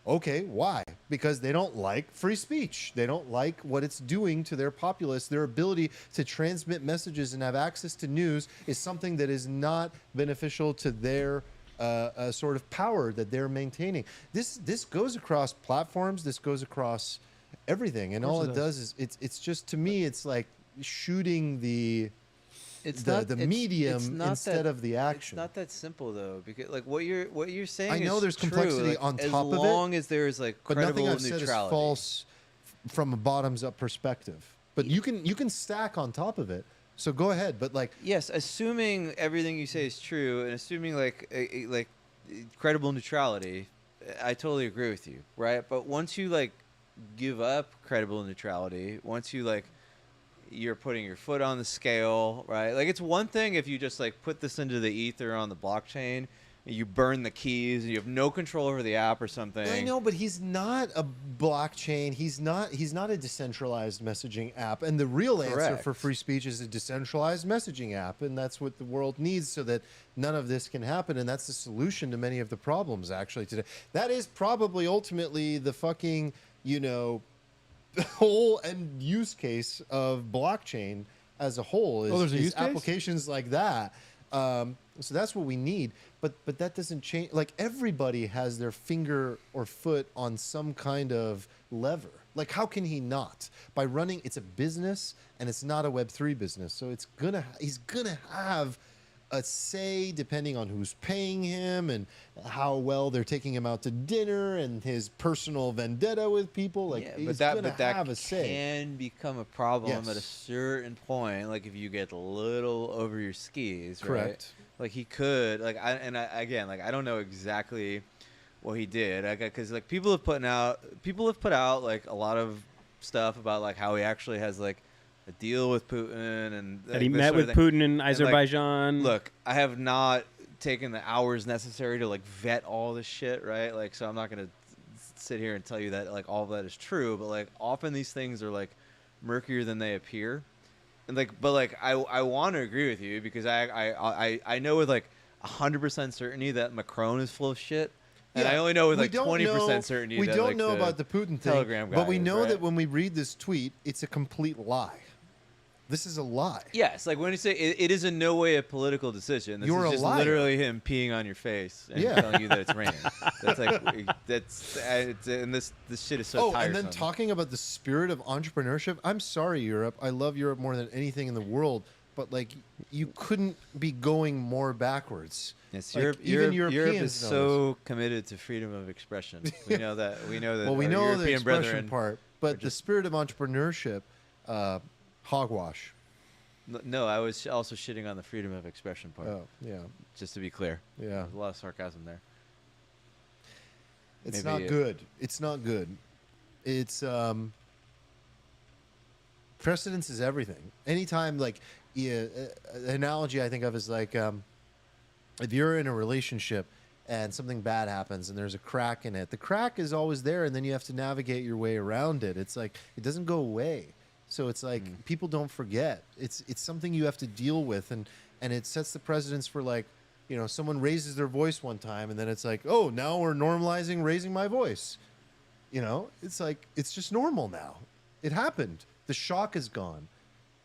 Okay, why? Because they don't like free speech. They don't like what it's doing to their populace. Their ability to transmit messages and have access to news is something that is not beneficial to their sort of power that they're maintaining. This goes across platforms. This goes across everything, and all it does is it's just, to me, it's like shooting the medium instead of the action. It's not that simple though, because like what you're saying. I know is there's true, complexity like, on top as of it, long as there's like but credible nothing I've said neutrality. is false from a bottoms-up perspective. But you can stack on top of it. So go ahead. But like, yes, assuming everything you say is true, and assuming like credible neutrality, I totally agree with you, right? But once you like give up credible neutrality, once you like you're putting your foot on the scale, right? Like, it's one thing if you just like put this into the ether on the blockchain, and you burn the keys, and you have no control over the app or something. I know, but he's not a blockchain. He's not a decentralized messaging app. And the real answer Correct. for free speech is a decentralized messaging app, and that's what the world needs so that none of this can happen. And that's the solution to many of the problems actually today. That is probably ultimately the fucking, whole and use case of blockchain as a whole is, there's a is use case? applications like that. So that's what we need, but that doesn't change. Like, everybody has their finger or foot on some kind of lever. Like, how can he not? By running, it's a business, and it's not a Web3 business, so he's gonna have a say depending on who's paying him and how well they're taking him out to dinner and his personal vendetta with people. Like, yeah, he's but gonna that have a say. can become a problem Yes. at a certain point. Like if you get a little over your skis, right? Correct. Like he could, like I don't know exactly what he did, because like people have put out like a lot of stuff about like how he actually has like a deal with Putin and That he this met sort with of thing. Putin in like, Azerbaijan. Look, I have not taken the hours necessary to like vet all this shit, right? Like, so I'm not gonna sit here and tell you that like all of that is true, but like often these things are like murkier than they appear, and like, but like I want to agree with you because I know with like 100% certainty that Macron is full of shit. And I only know with We like don't 20% certainty We that don't like, know about the Putin thing, Telegram guy but we is, know right? that when we read this tweet, it's a complete lie. This is a lie. Yes, like when you say it is in no way a political decision. This You're is a just liar. literally him peeing on your face and Yeah. telling you that it's raining. That's like and this shit is so tiresome. And then talking about the spirit of entrepreneurship. I'm sorry, Europe. I love Europe more than anything in the world, but like, you couldn't be going more backwards. Yes, Like, Europe, even Europe Europeans is know so committed to freedom of expression. We know that. We know that. Well, we our know the European expression brethren part, are but the just- spirit of entrepreneurship, hogwash. No, I was also shitting on the freedom of expression part. Oh, yeah, Just to be clear. yeah. There's a lot of sarcasm there. It's Maybe not good. It's not good. It's precedence is everything. Anytime, like, an analogy I think of is like, if you're in a relationship and something bad happens and there's a crack in it, the crack is always there, and then you have to navigate your way around it. It's like, it doesn't go away. So it's like, people don't forget. It's something you have to deal with, and it sets the precedence for, like, someone raises their voice one time, and then it's like, oh, now we're normalizing raising my voice. It's like, it's just normal now. It happened. The shock is gone.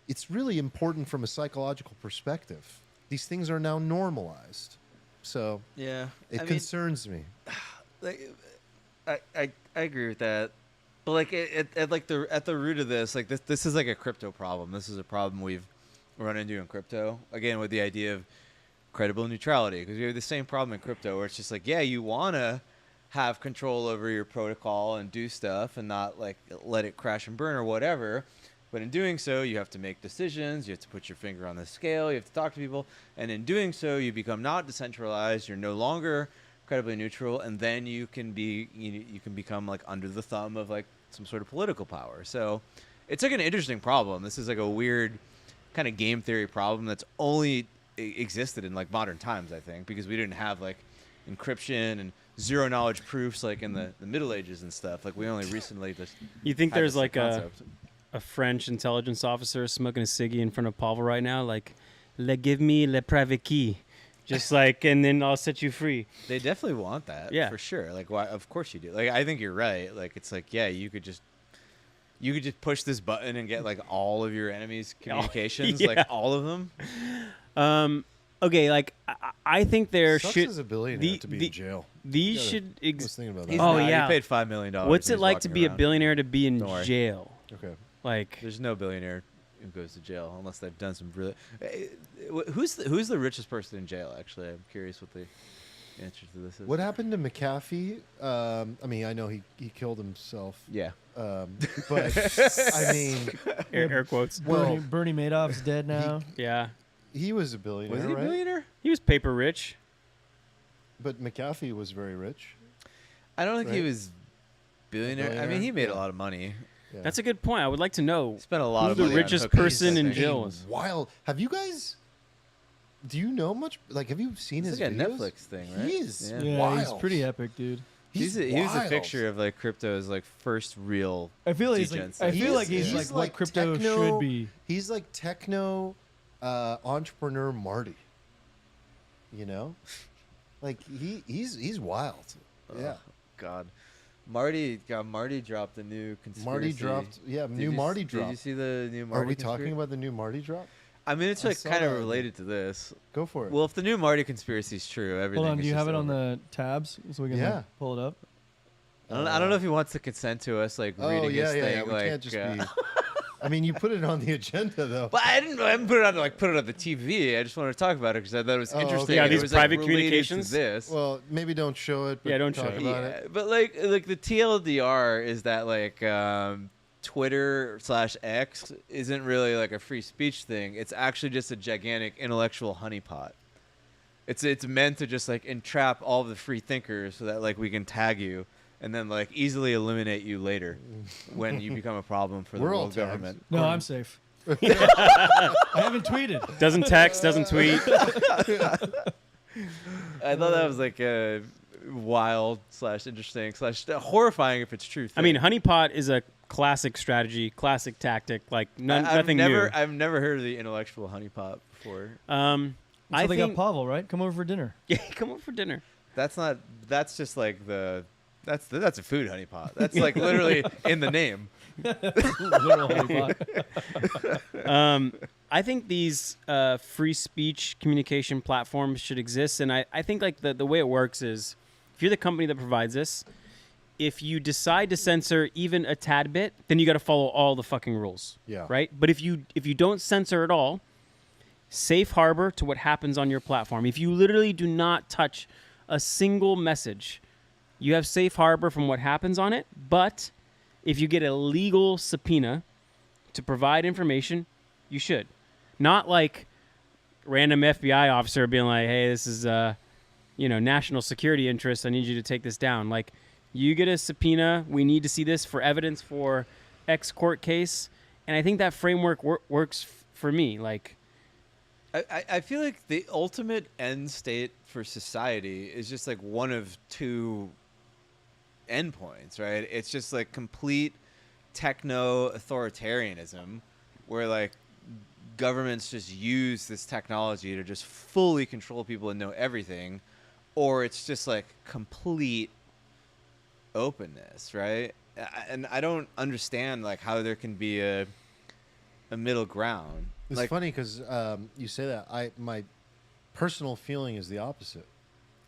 It's really important from a psychological perspective. These things are now normalized. So Yeah, it concerns me. Like, I agree with that, but like at the root of this, like this is like a crypto problem. This is a problem we've run into in crypto, again, with the idea of credible neutrality, because we have the same problem in crypto where it's just like, yeah, you want to have control over your protocol and do stuff and not like let it crash and burn or whatever. But in doing so, you have to make decisions. You have to put your finger on the scale. You have to talk to people. And in doing so, you become not decentralized. You're no longer credibly neutral. And then you can become like under the thumb of like some sort of political power. So it's like an interesting problem. This is like a weird kind of game theory problem that's only existed in like modern times, I think, because we didn't have like encryption and zero knowledge proofs like in the Middle Ages and stuff. Like we only recently just You think had there's this like a concept. French intelligence officer smoking a ciggy in front of Pavel right now, like, give me le private key, just like, and then I'll set you free. They definitely want that, Yeah. for sure. Like, why? Of course you do. Like, I think you're right. Like, it's like, yeah, you could just push this button and get like all of your enemies' communications, yeah. like all of them. Okay, like I think there Sucks should as a billionaire the- to be the- in jail. these gotta- should I was thinking about He's that. Oh, not. yeah. He paid $5 million. What's and it he's like to walking be a around. billionaire to be in Don't worry. jail? Okay. Like, There's no billionaire who goes to jail unless they've done some really. Who's the richest person in jail? Actually, I'm curious what the answer to this is. What happened to McAfee? I mean, I know he killed himself. Yeah. But I mean, air quotes. well, Bernie Madoff's dead now. Yeah, he was a billionaire, Was he a right? billionaire? he was paper rich. But McAfee was very rich. I don't think he Right? was billionaire. I mean, Billionaire? he made Yeah. a lot of money. Yeah. That's a good point. I would like to know. He spent a lot Who's of the money on richest hookups, person I in think. jail? Hey, wild. Have you guys? Do you know much? Like, have you seen It's his like a videos? Netflix thing, right? He is Yeah. Yeah, he's wild. pretty epic, dude. He was a wild. picture of like crypto's like first real. I feel like he's Degens. like, I feel like He's he's like what crypto techno- should be. He's like techno entrepreneur Marty. You know, like he's wild. Yeah, God, Marty dropped a new conspiracy. Marty dropped. Yeah, Did new you- Marty Did drop. you see the new Marty? Are we talking conspiracy? about the new Marty drop? I mean, it's I like saw kind of that. related to this. Go for it. Well, if the new Marty conspiracy is true, everything. Hold on, is do you just have it on over. the tabs so we can Yeah. like, pull it up? I don't know if he wants to consent to us like oh reading yeah, his yeah, thing. yeah. We like, can't just be. I mean, you put it on the agenda though. But I haven't put it on the TV. I just wanted to talk about it because I thought it was Oh, interesting. okay. Yeah, and it these was, like, private related to communications? This. Well, maybe don't show it. But Yeah, don't talk show it. about yeah, it. but like the TLDR is that like Twitter/X isn't really like a free speech thing. It's actually just a gigantic intellectual honeypot. It's meant to just like entrap all the free thinkers so that like we can tag you and then like easily eliminate you later when you become a problem for the We're all world tagged. government. No, I'm safe. I haven't tweeted. Doesn't text, doesn't tweet. I thought that was like a wild / interesting / horrifying if it's true. I mean, honeypot is a classic strategy, classic tactic. Like nothing new. I've never heard of the intellectual honeypot before. So I they think. got Pavel, right? Come over for dinner. Yeah, come over for dinner. That's just like that's a food honeypot. That's like literally in the name. Literal honeypot. I think these free speech communication platforms should exist, and I think like the way it works is, if you're the company that provides this, if you decide to censor even a tad bit, then you got to follow all the fucking rules. Yeah. Right. But if you don't censor at all, safe harbor to what happens on your platform. If you literally do not touch a single message, you have safe harbor from what happens on it. But if you get a legal subpoena to provide information, you should. Not like random FBI officer being like, hey, this is national security interest. I need you to take this down. Like, you get a subpoena. We need to see this for evidence for X court case. And I think that framework works for me. Like, I feel like the ultimate end state for society is just like one of two endpoints, right? It's just like complete techno-authoritarianism, where like governments just use this technology to just fully control people and know everything, or it's just like complete openness, right? And I don't understand like how there can be a middle ground. It's Like, funny because you say that. My personal feeling is the opposite.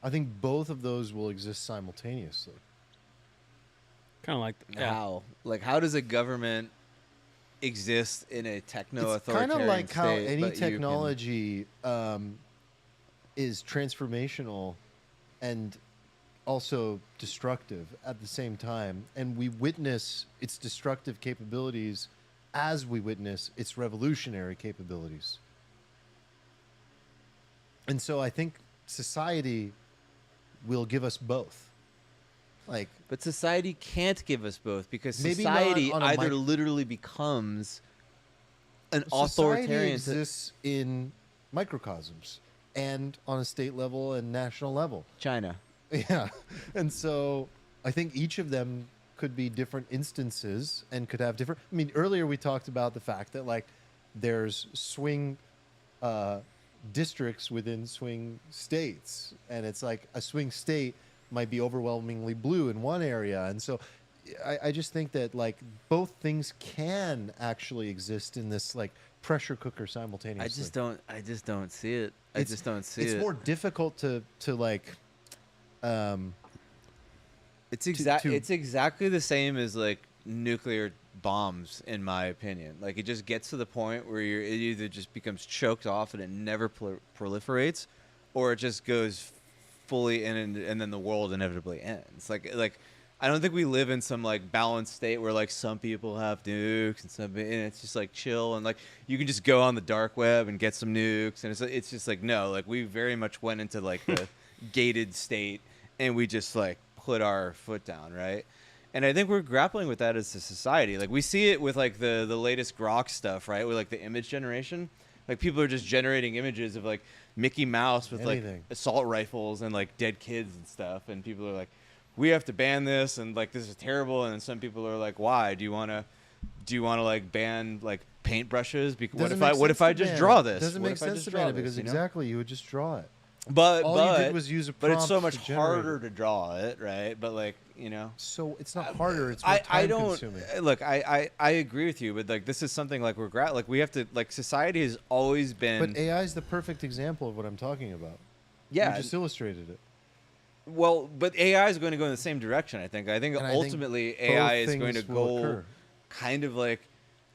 I think both of those will exist simultaneously. kind of like, how? Like, how does a government exist in a It's techno-authoritarian kind of like how state, any but you can- technology is transformational and also destructive at the same time, and we witness its destructive capabilities as we witness its revolutionary capabilities. And so I think society will give us both. Like, But society can't give us both because Maybe not society on a either mic- literally becomes an Society authoritarian. exists in microcosms and on a state level and national level. China. Yeah. And so I think each of them could be different instances and could have different. I mean, earlier we talked about the fact that like there's swing districts within swing states, and it's like a swing state might be overwhelmingly blue in one area. And so I just think that like both things can actually exist in this like pressure cooker simultaneously. I just don't see it. It's more difficult to like It's to- it's exactly the same as like nuclear bombs, in my opinion. Like it just gets to the point where it either just becomes choked off and it never proliferates, or it just goes fully in and then the world inevitably ends. Like I don't think we live in some like balanced state where like some people have nukes and it's just like chill and like you can just go on the dark web and get some nukes, and it's just like no, like we very much went into like the gated state and we just like put our foot down, right? And I think we're grappling with that as a society. Like we see it with like the latest Grok stuff, right? With like the image generation, like people are just generating images of like Mickey Mouse with Anything. like assault rifles and like dead kids and stuff, and people are like, we have to ban this, and like this is terrible. And some people are like, why do you want to like ban like paintbrushes? What if I just draw this? Doesn't What make if I sense just to draw ban it this, because you know? exactly you would just draw it. But All you did was use a but it's so prompt much to generate harder it. to draw it, right? But like So it's not harder. It's more I time don't consuming. look. I agree with you, but like this is something like like we have to like society has always been. But AI is the perfect example of what I'm talking about. Yeah. You just illustrated it. Well, but AI is going to go in the same direction. I think And I think ultimately both AI is going to things will go occur. kind of like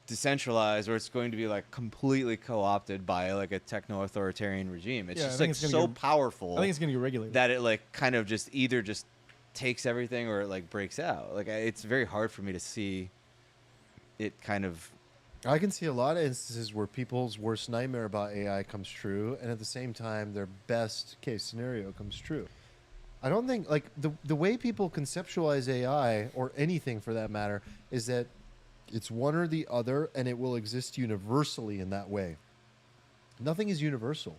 decentralized, or it's going to be like completely co-opted by like a techno-authoritarian regime. It's Yeah, I just think like it's gonna so get- powerful I think it's going to get regulated. that it like kind of just either just takes everything or it like breaks out. Like it's very hard for me to see it kind of. I can see a lot of instances where people's worst nightmare about AI comes true, and at the same time, their best case scenario comes true. I don't think like the way people conceptualize AI or anything for that matter is that it's one or the other, and it will exist universally in that way. Nothing is universal.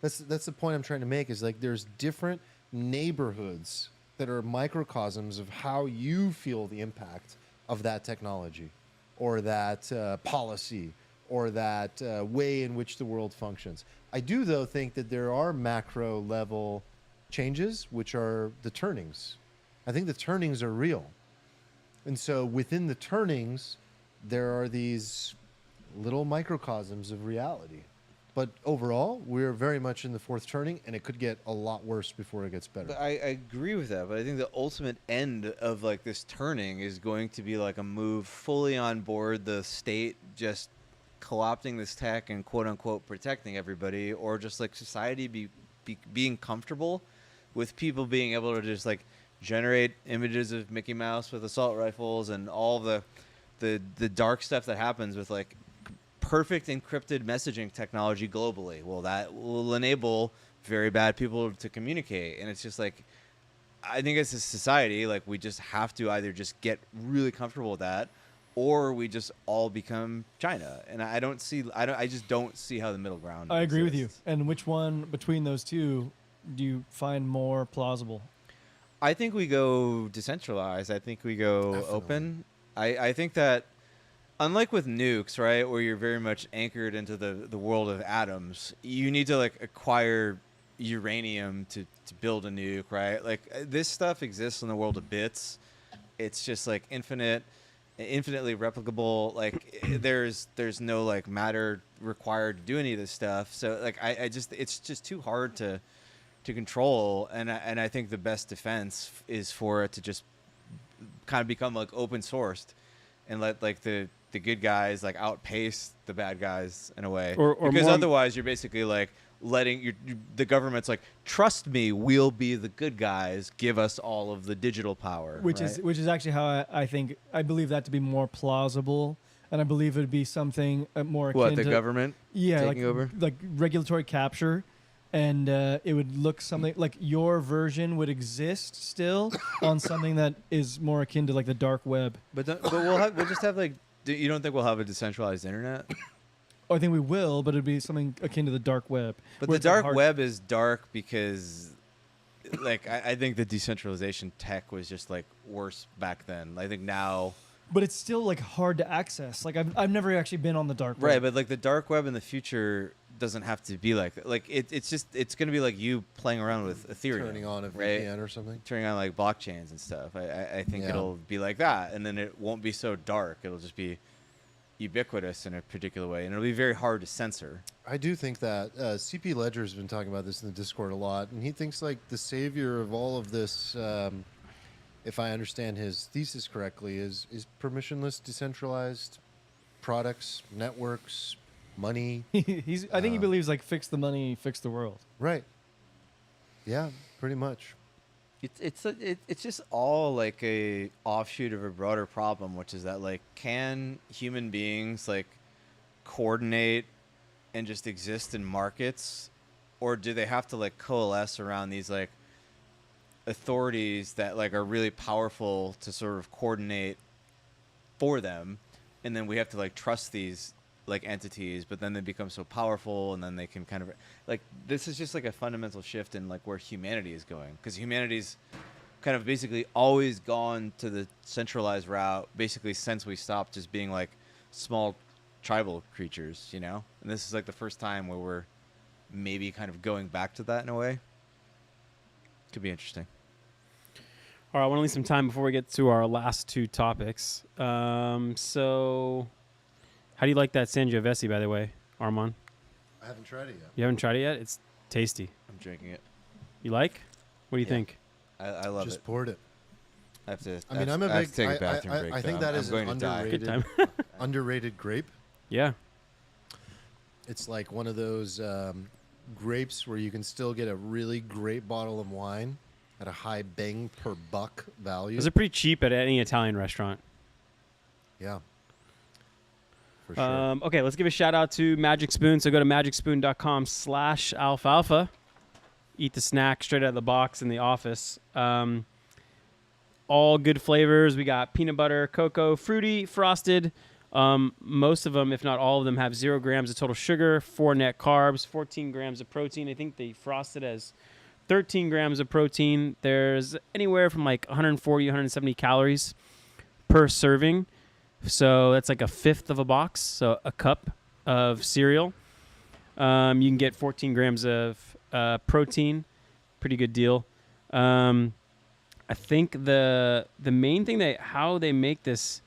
That's the point I'm trying to make. Is like there's different neighborhoods that are microcosms of how you feel the impact of that technology, or that policy, or that way in which the world functions. I do though think that there are macro level changes, which are the turnings. I think the turnings are real. And so within the turnings, there are these little microcosms of reality. But overall, we're very much in the fourth turning, and it could get a lot worse before it gets better. But I agree with that, but I think the ultimate end of like this turning is going to be like a move fully on board the state just co-opting this tech and quote unquote protecting everybody, or just like society being comfortable with people being able to just like generate images of Mickey Mouse with assault rifles and all the dark stuff that happens with like perfect encrypted messaging technology globally. Well, that will enable very bad people to communicate. And it's just like, I think as a society, like we just have to either just get really comfortable with that, or we just all become China. And I just don't see how the middle ground I agree with you. exists. And which one between those two do you find more plausible? I think we go decentralized. I think we go Definitely. open. I think that unlike with nukes, right, where you're very much anchored into the world of atoms, you need to like acquire uranium to build a nuke, right? Like this stuff exists in the world of bits. It's just like infinitely replicable. Like there's no like matter required to do any of this stuff. So like it's just too hard to control, and I think the best defense is for it to just kind of become like open sourced and let like the good guys like outpace the bad guys in a way, Or because more- otherwise you're basically like letting the government's like, trust me, we'll be the good guys, give us all of the digital power, Which right? is actually how I believe that to be more plausible, and I believe it would be something more akin what the to government yeah, taking over? like regulatory capture, and it would look something like your version would exist still on something that is more akin to like the dark web. But we'll just have like, you don't think we'll have a decentralized internet? I think we will, but it'd be something akin to the dark web. But where the it's, like, dark hard- web is dark because, like, I think the decentralization tech was just like worse back then. I think now, But it's still like hard to access. Like I've never actually been on the dark web. right? But like the dark web in the future doesn't have to be like that. Like it's gonna be like you playing around with Ethereum, Turning on a right? VPN or something. Turning on like blockchains and stuff. I think Yeah. it'll be like that, and then it won't be so dark. It'll just be ubiquitous in a particular way, and it'll be very hard to censor. I do think that CP Ledger's been talking about this in the Discord a lot, and he thinks like the savior of all of this, if I understand his thesis correctly, is permissionless, decentralized products, networks, money. I think he believes like fix the money, fix the world. Right. Yeah, pretty much. It's just all like a offshoot of a broader problem, which is that like, can human beings like coordinate and just exist in markets, or do they have to like coalesce around these like authorities that like are really powerful to sort of coordinate for them, and then we have to like trust these like entities, but then they become so powerful, and then they can kind of like, this is just like a fundamental shift in like where humanity is going, because humanity's kind of basically always gone to the centralized route basically since we stopped just being like small tribal creatures, you know. And this is like the first time where we're maybe kind of going back to that in a way. Could be interesting. All right, I want to leave some time before we get to our last two topics. So, how do you like that Sangiovese, by the way, Armand? I haven't tried it yet. You haven't tried it yet? It's tasty. I'm drinking it. You like? What do you Yeah. think? I love Just it. poured it. I have to. I mean, have I'm a to- I have big. to take a bathroom I break. think though. that I'm is going an to die. Good underrated, time. underrated grape. Yeah. It's like one of those grapes where you can still get a really great bottle of wine at a high bang per buck value. Those are pretty cheap at any Italian restaurant. Yeah. For sure. Okay, let's give a shout out to Magic Spoon. So go to magicspoon.com/alfalfa. Eat the snack straight out of the box in the office. All good flavors. We got peanut butter, cocoa, fruity, frosted. Most of them, if not all of them, have 0 grams of total sugar, 4 net carbs, 14 grams of protein. I think they frosted as 13 grams of protein. There's anywhere from like 140, 170 calories per serving. So that's like a fifth of a box, so a cup of cereal. You can get 14 grams of protein. Pretty good deal. I think the main thing how they make this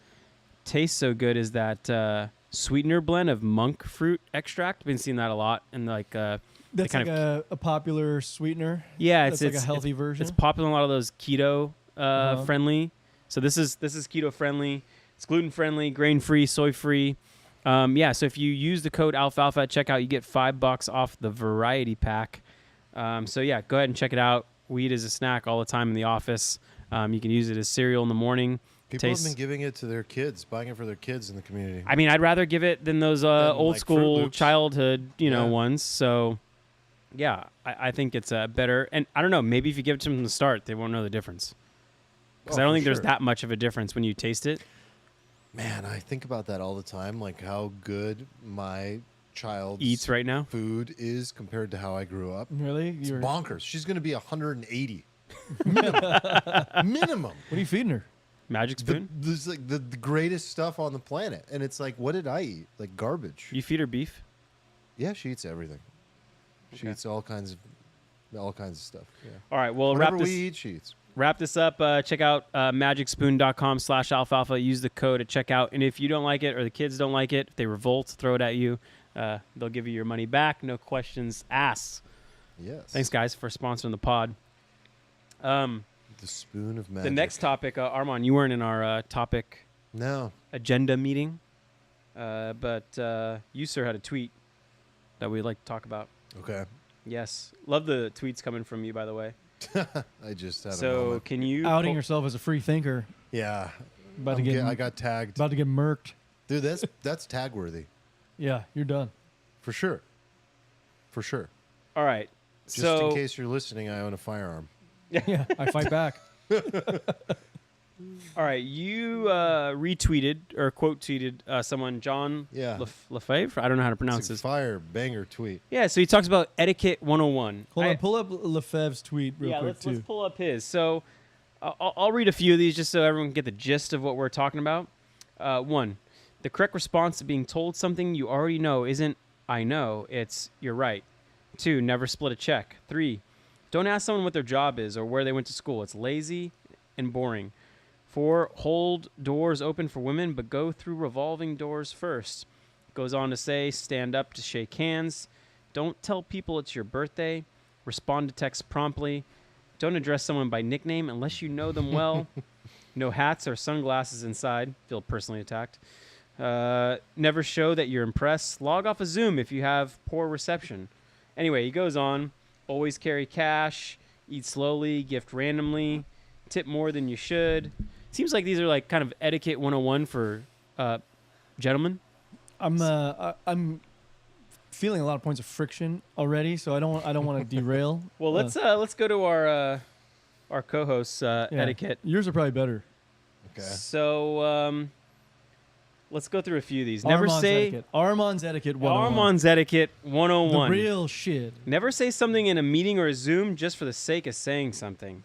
taste so good is that sweetener blend of monk fruit extract. I've been seeing that a lot, and like That's kind like a popular sweetener. yeah, That's like a healthy version. It's popular in a lot of those keto Uh-huh. friendly. So this is keto friendly. It's gluten friendly, grain free, soy free. Yeah, so if you use the code Alfalfa at checkout, you get $5 off the variety pack. So yeah, go ahead and check it out. We eat as a snack all the time in the office. You can use it as cereal in the morning. People have been giving it to their kids, buying it for their kids in the community. I mean, I'd rather give it than those old like Fruit school Loops. childhood, Yeah. ones. So yeah, I think it's better. And I don't know, maybe if you give it to them from the start, they won't know the difference. Because Oh, I don't for think there's sure. that much of a difference when you taste it. Man, I think about that all the time, like how good my child's Eats right now. food is compared to how I grew up. Really? It's You're, bonkers. She's going to be 180 minimum. what are you feeding her? Magic spoon. This is like the greatest stuff on the planet, and it's like, what did I eat? Like garbage. You feed her beef. Yeah, she eats everything. She Okay. eats all kinds of stuff. Yeah. All right, well, Whatever wrap this. we eat, she eats. Wrap this up. Check out magicspoon.com/alfalfa. Use the code at checkout. And if you don't like it or the kids don't like it, if they revolt, throw it at you. They'll give you your money back. No questions asked. Yes. Thanks, guys, for sponsoring the pod. The spoon of magic. The next topic, Armand, you weren't in our topic No. agenda meeting, but you, sir, had a tweet that we'd like to talk about. Okay. Yes. Love the tweets coming from you, by the way. I just had a So moment. can you... Outing pull- yourself as a free thinker. Yeah. About to get I got tagged. about to get murked. Dude, that's tag worthy. Yeah, you're done. For sure. For sure. All right. Just so in case you're listening, I own a firearm. Yeah, I fight back. All right, you retweeted or quote tweeted someone, John Yeah. Lefebvre. I don't know how to pronounce It's a this. fire banger tweet. Yeah, so he talks about etiquette 101. Hold on, pull up Lefebvre's tweet real quick let's too. pull up his. So I'll read a few of these just so everyone can get the gist of what we're talking about. 1, the correct response to being told something you already know isn't "I know," it's "you're right." 2, never split a check. 3, don't ask someone what their job is or where they went to school. It's lazy and boring. 4, hold doors open for women, but go through revolving doors first. Goes on to say, stand up to shake hands. Don't tell people it's your birthday. Respond to texts promptly. Don't address someone by nickname unless you know them well. No hats or sunglasses inside. Feel personally attacked. Never show that you're impressed. Log off a Zoom if you have poor reception. Anyway, he goes on. Always carry cash. Eat slowly. Gift randomly. Tip more than you should. Seems like these are like kind of etiquette 101 for gentlemen. I'm feeling a lot of points of friction already, so I don't want to derail. Well, let's go to our co-host's yeah. etiquette. Yours are probably better. Okay. So let's go through a few of these. Never say Armand's etiquette 101. Armand's etiquette 101. The real shit. Never say something in a meeting or a Zoom just for the sake of saying something.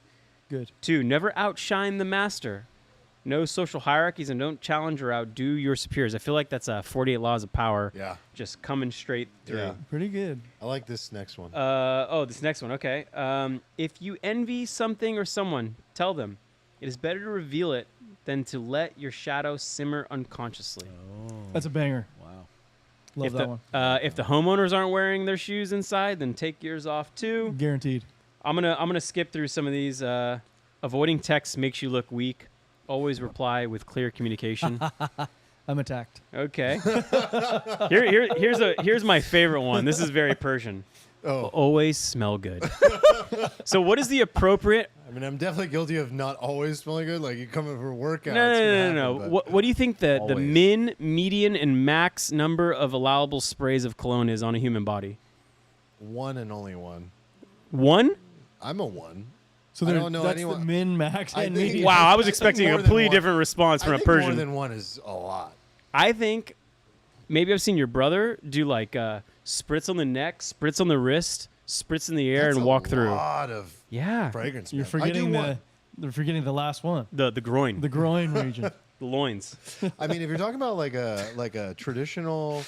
Good. 2, never outshine the master. No social hierarchies and don't challenge or outdo your superiors. I feel like that's 48 laws of power. Yeah. Just coming straight through. Yeah. Pretty good. I like this next one. This next one. Okay. If you envy something or someone, tell them. It is better to reveal it than to let your shadow simmer unconsciously. That's a banger. Wow. Love that one. If the homeowners aren't wearing their shoes inside, then take yours off too. Guaranteed. I'm gonna skip through some of these. Avoiding text makes you look weak. Always reply with clear communication. I'm attacked. Okay. Here's my favorite one. This is very Persian. Oh. Always smell good. So what is the appropriate? I mean, I'm definitely guilty of not always smelling good. Like, you come in for a workout. No. What do you think the Always. min, median, and max number of allowable sprays of cologne is on a human body? 1 and only 1. 1? I'm a 1. So I there- don't know that's anyone- the min, max, I and think- median. Wow, I was I think expecting a more than completely one. different response from I a think Persian. more than 1 is a lot. I think maybe I've seen your brother do like spritz on the neck, spritz on the wrist, spritz in the air, That's and a walk through. lot of Yeah, fragrance. You're man. I do forgetting want- they're forgetting the last one. the groin, The groin region. the loins. I mean, if you're talking about like a traditional,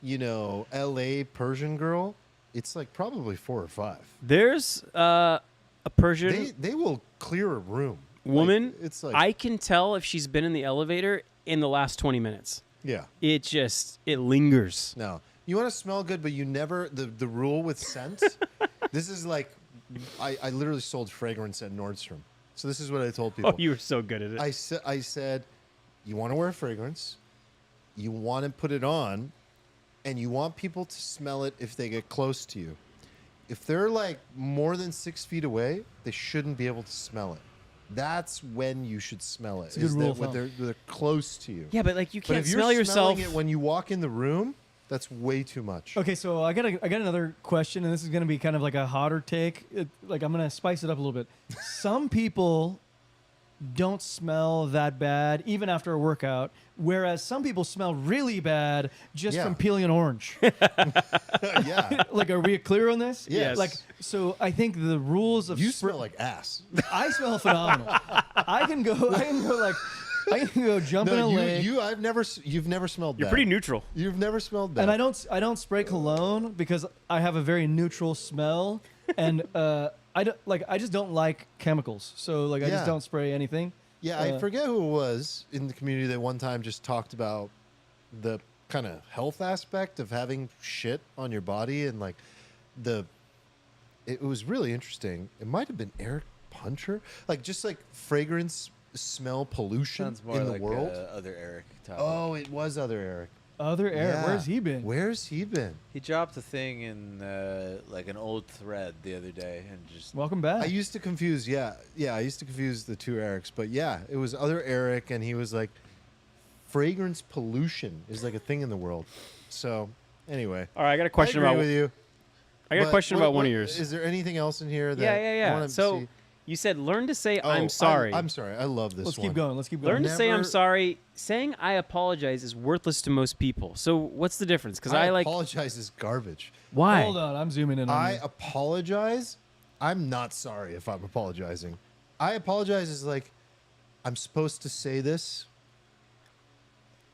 LA Persian girl, it's like probably 4 or 5. There's a Persian They will clear a room. woman. Like, it's like I can tell if she's been in the elevator in the last 20 minutes. yeah. It lingers. No, you want to smell good, but you never. The rule with scent. This is like, I literally sold fragrance at Nordstrom. So this is what I told people. Oh, you were so good at it. I said, you want to wear a fragrance, you want to put it on, and you want people to smell it if they get close to you. If they're like more than 6 feet away, they shouldn't be able to smell it. That's when you should smell it. a good rule of when thumb. they're close to you. Yeah, but like you But can't if you're smell yourself. smelling it when you walk in the room, that's way too much. Okay, so I got another question, and this is going to be kind of like a hotter take. Like I'm going to spice it up a little bit. Some people don't smell that bad even after a workout, whereas some people smell really bad just Yeah. from peeling an orange. Yeah. Like, are we clear on this? Yes. Like, so I think the rules of You smell like ass. I smell phenomenal. I can go jump in a lake. You've never smelled You're bad. pretty neutral. You've never smelled bad. And I don't spray cologne because I have a very neutral smell, and I just don't like chemicals. So like I Yeah. just don't spray anything. Yeah, I forget who it was in the community that one time just talked about the kind of health aspect of having shit on your body, and like it was really interesting. It might have been Eric Puncher, like just like fragrance smell pollution Sounds more in the like world. other Eric topic. Oh, it was other Eric. Other Eric, Yeah. where's he been? Where's he been? He dropped a thing in like an old thread the other day and just Welcome back. I used to confuse, I used to confuse the two Erics, but yeah, it was other Eric, and he was like, fragrance pollution is like a thing in the world. So, anyway, All right, I got a question I agree about with you. I got a But question about one what- of yours. Is there anything else in here that Yeah. I wanna So see? You said learn to say Oh, I'm sorry. I'm sorry. I love this Let's one. keep going. Let's keep going. Learn to say I'm Never- sorry. Saying I apologize is worthless to most people. So what's the difference? Because I I like apologize is garbage. why? Hold on, I'm zooming in on I you. apologize. I'm not sorry if I'm apologizing. I apologize is like, I'm supposed to say this.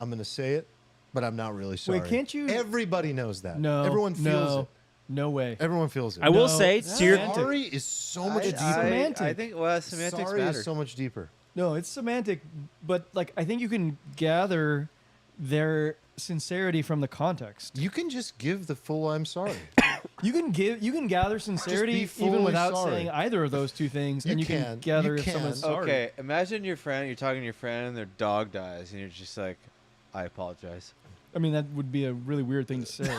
I'm going to say it, but I'm not really sorry. can't you- Everybody knows that. No, Everyone feels it. No way. Everyone feels it. I will No, say it's to your semantic. Sorry is so much It's deeper. semantic. I think semantics Sorry matter. is so much deeper. No, it's semantic, but like I think you can gather their sincerity from the context. You can just give the full I'm sorry. You can gather sincerity fully even without sorry. saying either of those two things, and you can can. gather You if someone's can. sorry. Okay, imagine you're talking to your friend and their dog dies, and you're just like, I apologize. I mean, that would be a really weird thing to say.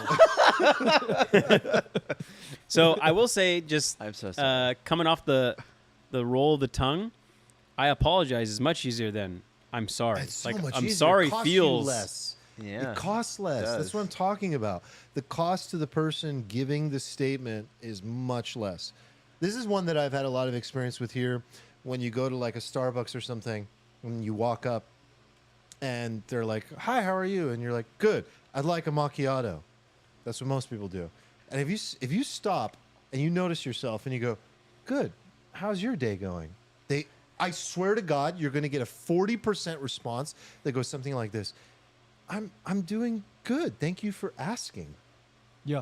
So I will say, just I'm so sorry. coming off the roll of the tongue, I apologize is much easier than I'm sorry. It's so like much I'm easier. sorry It costs you feels less. Yeah, It costs less. it That's does. what I'm talking about. The cost to the person giving the statement is much less. This is one that I've had a lot of experience with here. When you go to like a Starbucks or something, when you walk up and they're like, "Hi, how are you?" and you're like, "Good. I'd like a macchiato." That's what most people do. And if you stop and you notice yourself and you go, "Good. How's your day going?" I swear to God, you're going to get a 40% response that goes something like this. I'm doing good. Thank you for asking. Yeah.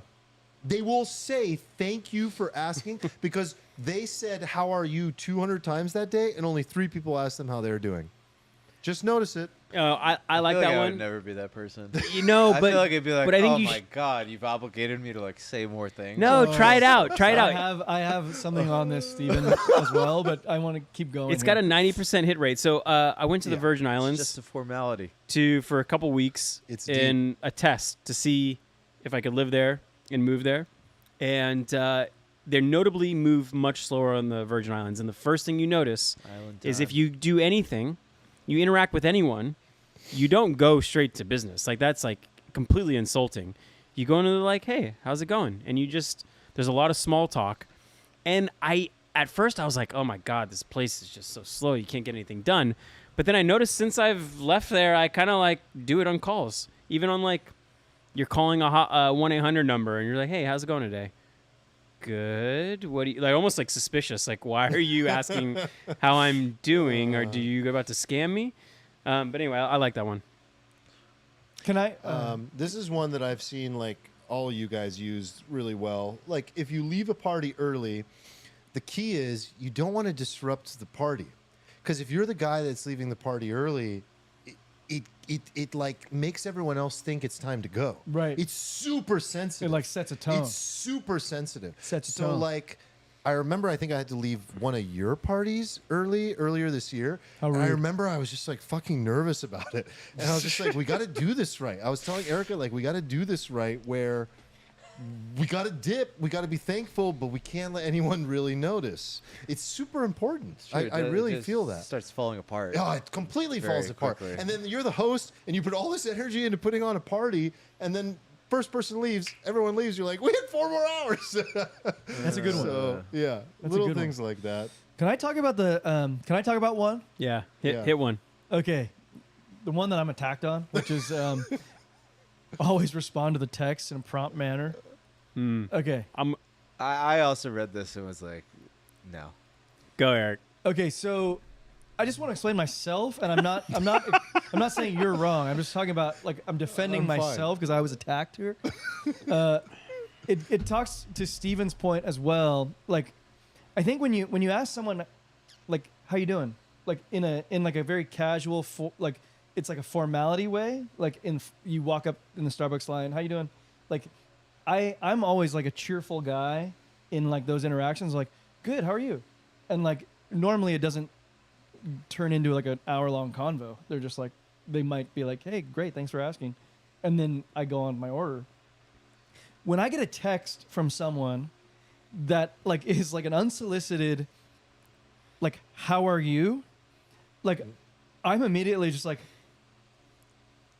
They will say thank you for asking because they said how are you 200 times that day and only 3 people asked them how they're doing. Just notice it. I like feel that I one. would never be that person. You know, I but feel like it'd be like, but I think oh you my god, you've obligated me to like say more things. no, try it out. Try it I out. have something on this, Stephen, as well, but I want to keep going. It's got a 90% hit rate. So I went to the Yeah, Virgin It's Islands just a formality. for a couple weeks It's in a test to see if I could live there and move there. And they notably move much slower on the Virgin Islands. And the first thing you notice Island is time. if you do anything, you interact with anyone, you don't go straight to business. Like that's like completely insulting. You go into like, hey, how's it going? And you just, there's a lot of small talk. And at first I was like, oh my God, this place is just so slow. You can't get anything done. But then I noticed since I've left there, I kind of like do it on calls, even on like, you're calling a 1-800 number and you're like, hey, how's it going today? Good. What do you like? Almost like suspicious. Like, why are you asking how I'm doing? Or do you about to scam me? But anyway, I like that one. Can I? This is one that I've seen like all you guys use really well. Like if you leave a party early, the key is you don't want to disrupt the party. Because if you're the guy that's leaving the party early, it like makes everyone else think it's time to go. Right. It's super it sensitive. like sets a tone. It's super sensitive. Sets a so tone. like I remember I think I had to leave one of your parties earlier this year. How And I rude. remember I was just like fucking nervous about it. And I was just like, we got to do this right. I was telling Erica, like, we got to do this right where we got to dip. We got to be thankful, but we can't let anyone really notice. It's super important. Sure, I it really just feel that. starts falling apart. Oh, it completely Very falls apart. quickly. And then you're the host and you put all this energy into putting on a party and then first person leaves, everyone leaves, you're like, we had 4 more hours. That's a good one. So, yeah, That's a little good one. things like that. Can I talk about the? Can I talk about one? Yeah. Yeah. Hit one. Okay, the one that I'm attacked on, which is always respond to the text in a prompt manner. Okay. I also read this and was like, no. Go, Eric. Okay, so I just want to explain myself, and I'm not saying you're wrong. I'm just talking about like I'm defending I'm fine. myself because I was attacked here. It talks to Steven's point as well. Like, I think when you ask someone, like, how you doing, like in like a very casual, like it's like a formality way. Like you walk up in the Starbucks line, how you doing? Like, I'm always like a cheerful guy in like those interactions. Like, good, how are you? And like normally it doesn't turn into like an hour-long convo. They're just like, they might be like, hey, great, thanks for asking. And then I go on my order. When I get a text from someone that like is like an unsolicited, like, how are you? Like, I'm immediately just like,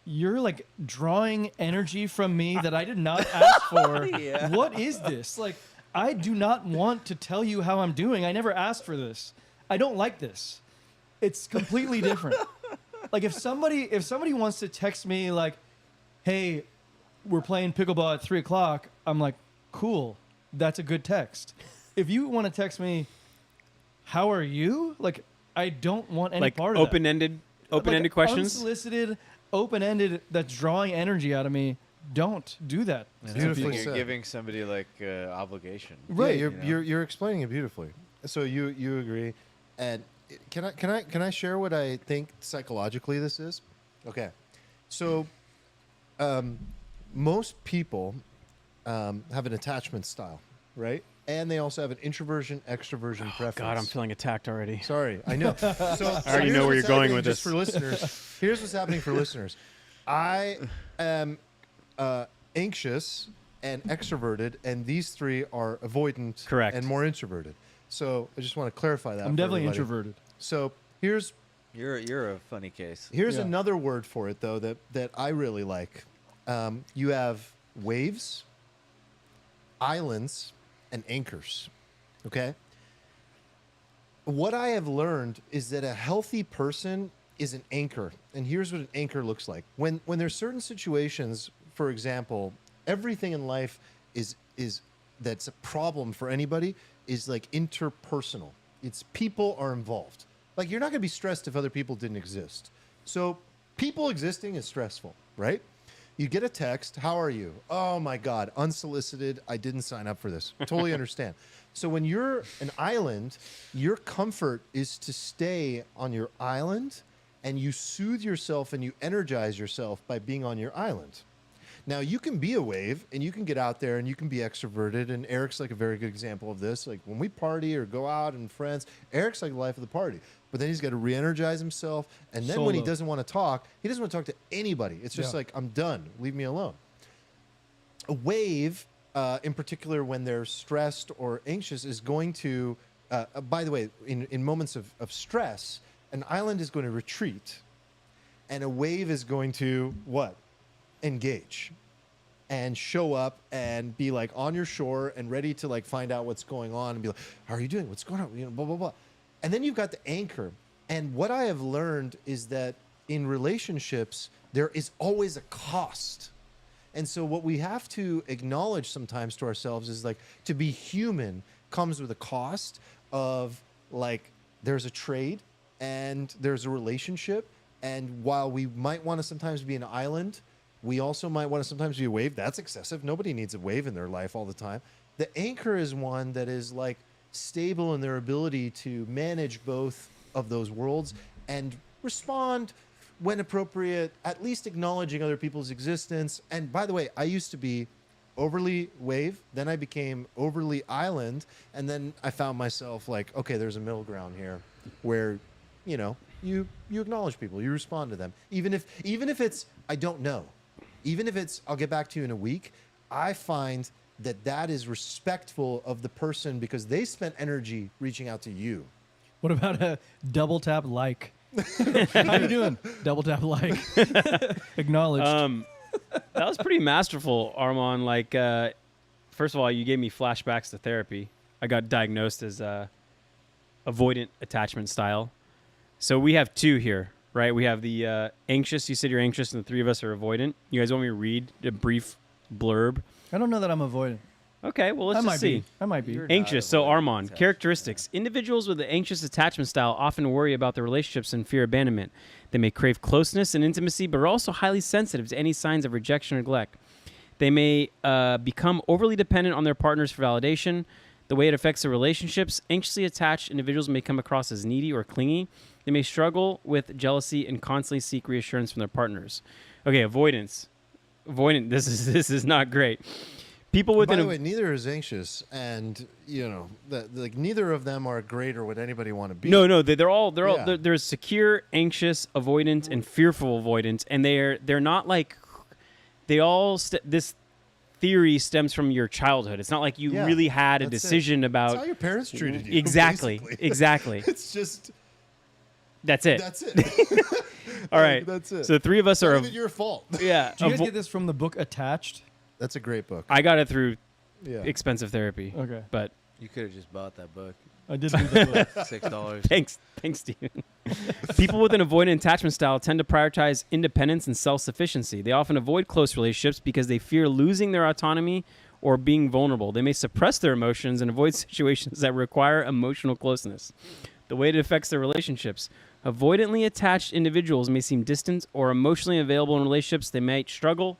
you're like drawing energy from me that I did not ask for. Yeah. What is this? Like, I do not want to tell you how I'm doing. I never asked for this. I don't like this. It's completely different. Like if somebody wants to text me like, "Hey, we're playing pickleball at 3:00," I'm like, "Cool, that's a good text." If you want to text me, "How are you?" Like I don't want any Like part of that. open-ended Like, questions. unsolicited, open-ended. That's drawing energy out of me. Don't do that. Beautifully You're said. giving somebody like obligation. Right. Yeah, you know? you're explaining it beautifully. So you agree, and can I share what I think psychologically this is? Okay, so most people have an attachment style, right? And they also have an introversion extroversion preference. God, I'm feeling attacked already. Sorry, I know. So I already know where you're going with just this. for listeners. Here's what's happening for listeners. I am anxious and extroverted, and these three are avoidant Correct. and more introverted. So I just want to clarify that. I'm for definitely everybody. introverted. So here's You're a funny case. Here's Yeah. another word for it, though, that I really like. You have waves, islands, and anchors. Okay? What I have learned is that a healthy person is an anchor. And here's what an anchor looks like. When there's certain situations, for example, everything in life is that's a problem for anybody is like interpersonal. It's people are involved. Like you're not going to be stressed if other people didn't exist. So people existing is stressful, right? You get a text, "How are you?" "Oh my God, unsolicited. I didn't sign up for this." Totally understand. So when you're an island, your comfort is to stay on your island and you soothe yourself and you energize yourself by being on your island. Now you can be a wave and you can get out there and you can be extroverted. And Eric's like a very good example of this. Like when we party or go out and friends, Eric's like the life of the party. But then he's got to re-energize himself. And then when he Solo. doesn't want to talk, he doesn't want to talk to anybody. It's just Yeah. like, I'm done. Leave me alone. A wave, in particular when they're stressed or anxious, is going to, by the way, in moments of stress, an island is going to retreat. And a wave is going to, what? Engage. And show up and be like on your shore and ready to like find out what's going on and be like, "How are you doing? What's going on?" You know, blah, blah, blah. And then you've got the anchor. And what I have learned is that in relationships, there is always a cost. And so what we have to acknowledge sometimes to ourselves is like to be human comes with a cost of like there's a trade and there's a relationship. And while we might want to sometimes be an island, we also might want to sometimes be a wave. That's excessive. Nobody needs a wave in their life all the time. The anchor is one that is like stable in their ability to manage both of those worlds and respond when appropriate, at least acknowledging other people's existence. And by the way, I used to be overly wave, then I became overly island, and then I found myself like, okay, there's a middle ground here where, you know, you acknowledge people, you respond to them. Even if it's I don't know. Even if it's I'll get back to you in a week, I find that is respectful of the person because they spent energy reaching out to you. What about a double tap like? How you doing? Double tap like. Acknowledged. That was pretty masterful, Armand. Like, first of all, you gave me flashbacks to therapy. I got diagnosed as avoidant attachment style. So we have two here, right? We have the anxious. You said you're anxious, and the three of us are avoidant. You guys want me to read a brief blurb? I don't know that I'm avoiding. Okay, well, let's I just might see. be. I might be. You're- Anxious. Not So avoidant Armand, attachment characteristics. Individuals with the anxious attachment style often worry about their relationships and fear abandonment. They may crave closeness and intimacy, but are also highly sensitive to any signs of rejection or neglect. They may become overly dependent on their partners for validation. The way it affects their relationships, anxiously attached individuals may come across as needy or clingy. They may struggle with jealousy and constantly seek reassurance from their partners. Okay, avoidance. Avoidant. This is not great. People with By an the way, neither is anxious, and you know, like neither of them are great or what anybody want to be. No, they're all Yeah. there's secure, anxious, avoidant, and fearful avoidance, and they're not like they all this theory stems from your childhood. It's not like you Yeah, really had a that's it. decision That's about how your parents treated you. exactly, basically. exactly. It's just That's it. that's it. All right, that's it. So the three of us It's are not even your fault. yeah. Do you guys get this from the book Attached? That's a great book. I got it through Yeah. expensive therapy. Okay. But You could have just bought that book. I did read the book. $6. thanks, Steven. People with an avoidant attachment style tend to prioritize independence and self-sufficiency. They often avoid close relationships because they fear losing their autonomy or being vulnerable. They may suppress their emotions and avoid situations that require emotional closeness. The way it affects their relationships. Avoidantly attached individuals may seem distant or emotionally available in relationships. They might struggle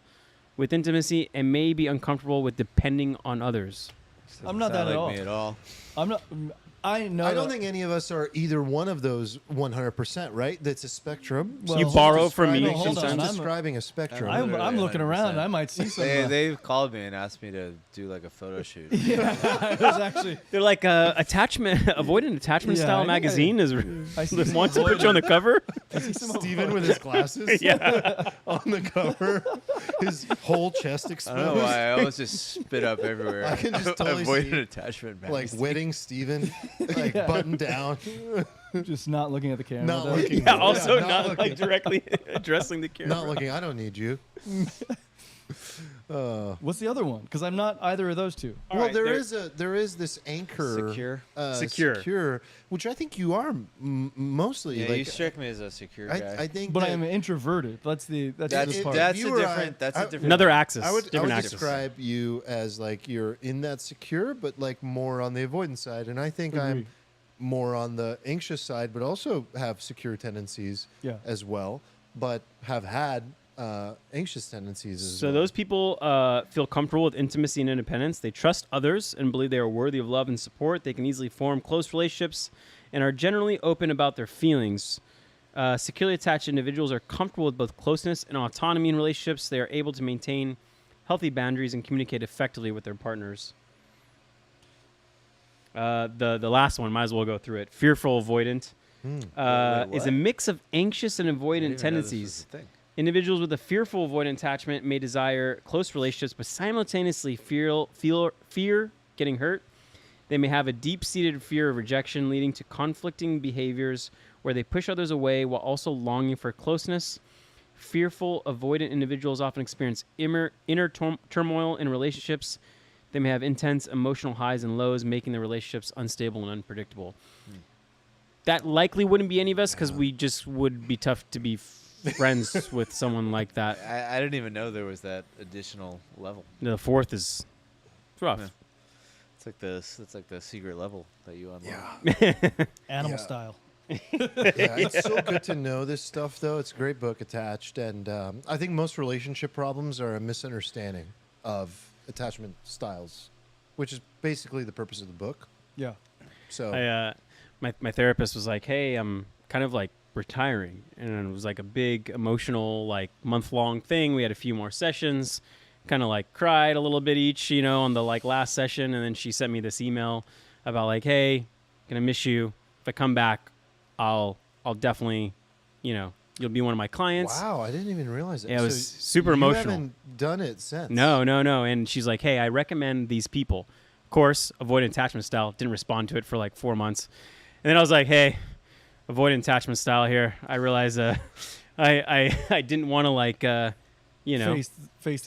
with intimacy and may be uncomfortable with depending on others. I'm not Sound that at like all. me at all. I'm not. I know. I don't that- think any of us are either one of those 100%, right? That's a spectrum. Well, You borrow from describing- me No, hold on, sometimes. I'm- describing a spectrum. I'm Literally looking around. 100%. I might see some. They've called me and asked me to do like a photo shoot. yeah, I was actually. They're like avoidant attachment Yeah, I style think magazine I see some wants to put you on the cover. Steven with his glasses on the cover, his whole chest I exposed. don't know why I always just spit up everywhere. I can just totally Avoid see, an attachment like magazine. wedding Steven, like Yeah. buttoned down, Just not looking at the camera. not though. looking. Yeah, also not not looking. like directly addressing the camera. Not looking. I don't need you. What's the other one? Because I'm not either of those two. All Well, right, there is this anchor, Secure? Secure. which I think you are mostly. Yeah, like, you strike me as a secure guy. I think, But I that am introverted. That's the that's part. that's You a or different. I- That's I- a different. Another axis. I would different axis. describe you as like you're in that secure, but like more on the avoidance side, and I think I'm Agree. more on the anxious side, but also have secure tendencies Yeah. as well, but have had anxious tendencies as So well. those people feel comfortable with intimacy and independence. They trust others and believe they are worthy of love and support. They can easily form close relationships and are generally open about their feelings. Securely attached individuals are comfortable with both closeness and autonomy in relationships. They are able to maintain healthy boundaries and communicate effectively with their partners. The last one, might as well go through it. Fearful avoidant Wait, is a what? mix of anxious and I didn't avoidant even know this was tendencies. a thing. Individuals with a fearful avoidant attachment may desire close relationships, but simultaneously fear getting hurt. They may have a deep-seated fear of rejection, leading to conflicting behaviors where they push others away while also longing for closeness. Fearful avoidant individuals often experience inner turmoil in relationships. They may have intense emotional highs and lows, making their relationships unstable and unpredictable. That likely wouldn't be any of us because we just would be tough to be friends with someone like that. I didn't even know there was that additional level. The fourth is rough. Yeah. It's like the secret level that you unlock. Animal Yeah. style. Yeah, it's so good to know this stuff, though. It's a great book attached, and I think most relationship problems are a misunderstanding of attachment styles, which is basically the purpose of the book. Yeah. So My therapist was like, "Hey, I'm kind of like retiring," and it was like a big emotional, like month-long thing. We had a few more sessions, kind of like cried a little bit each, on the like last session, and then she sent me this email about like, "Hey, gonna miss you. If I come back, I'll definitely, you'll be one of my clients." wow, I didn't even realize that. Yeah, it So was super you emotional. haven't done it since. No. And she's like, "Hey, I recommend these people." Of course, avoidant attachment style. Didn't respond to it for like 4 months. And then I was like, "Hey, avoidant attachment style here. I realize I didn't want to like, Face the Deal music. with face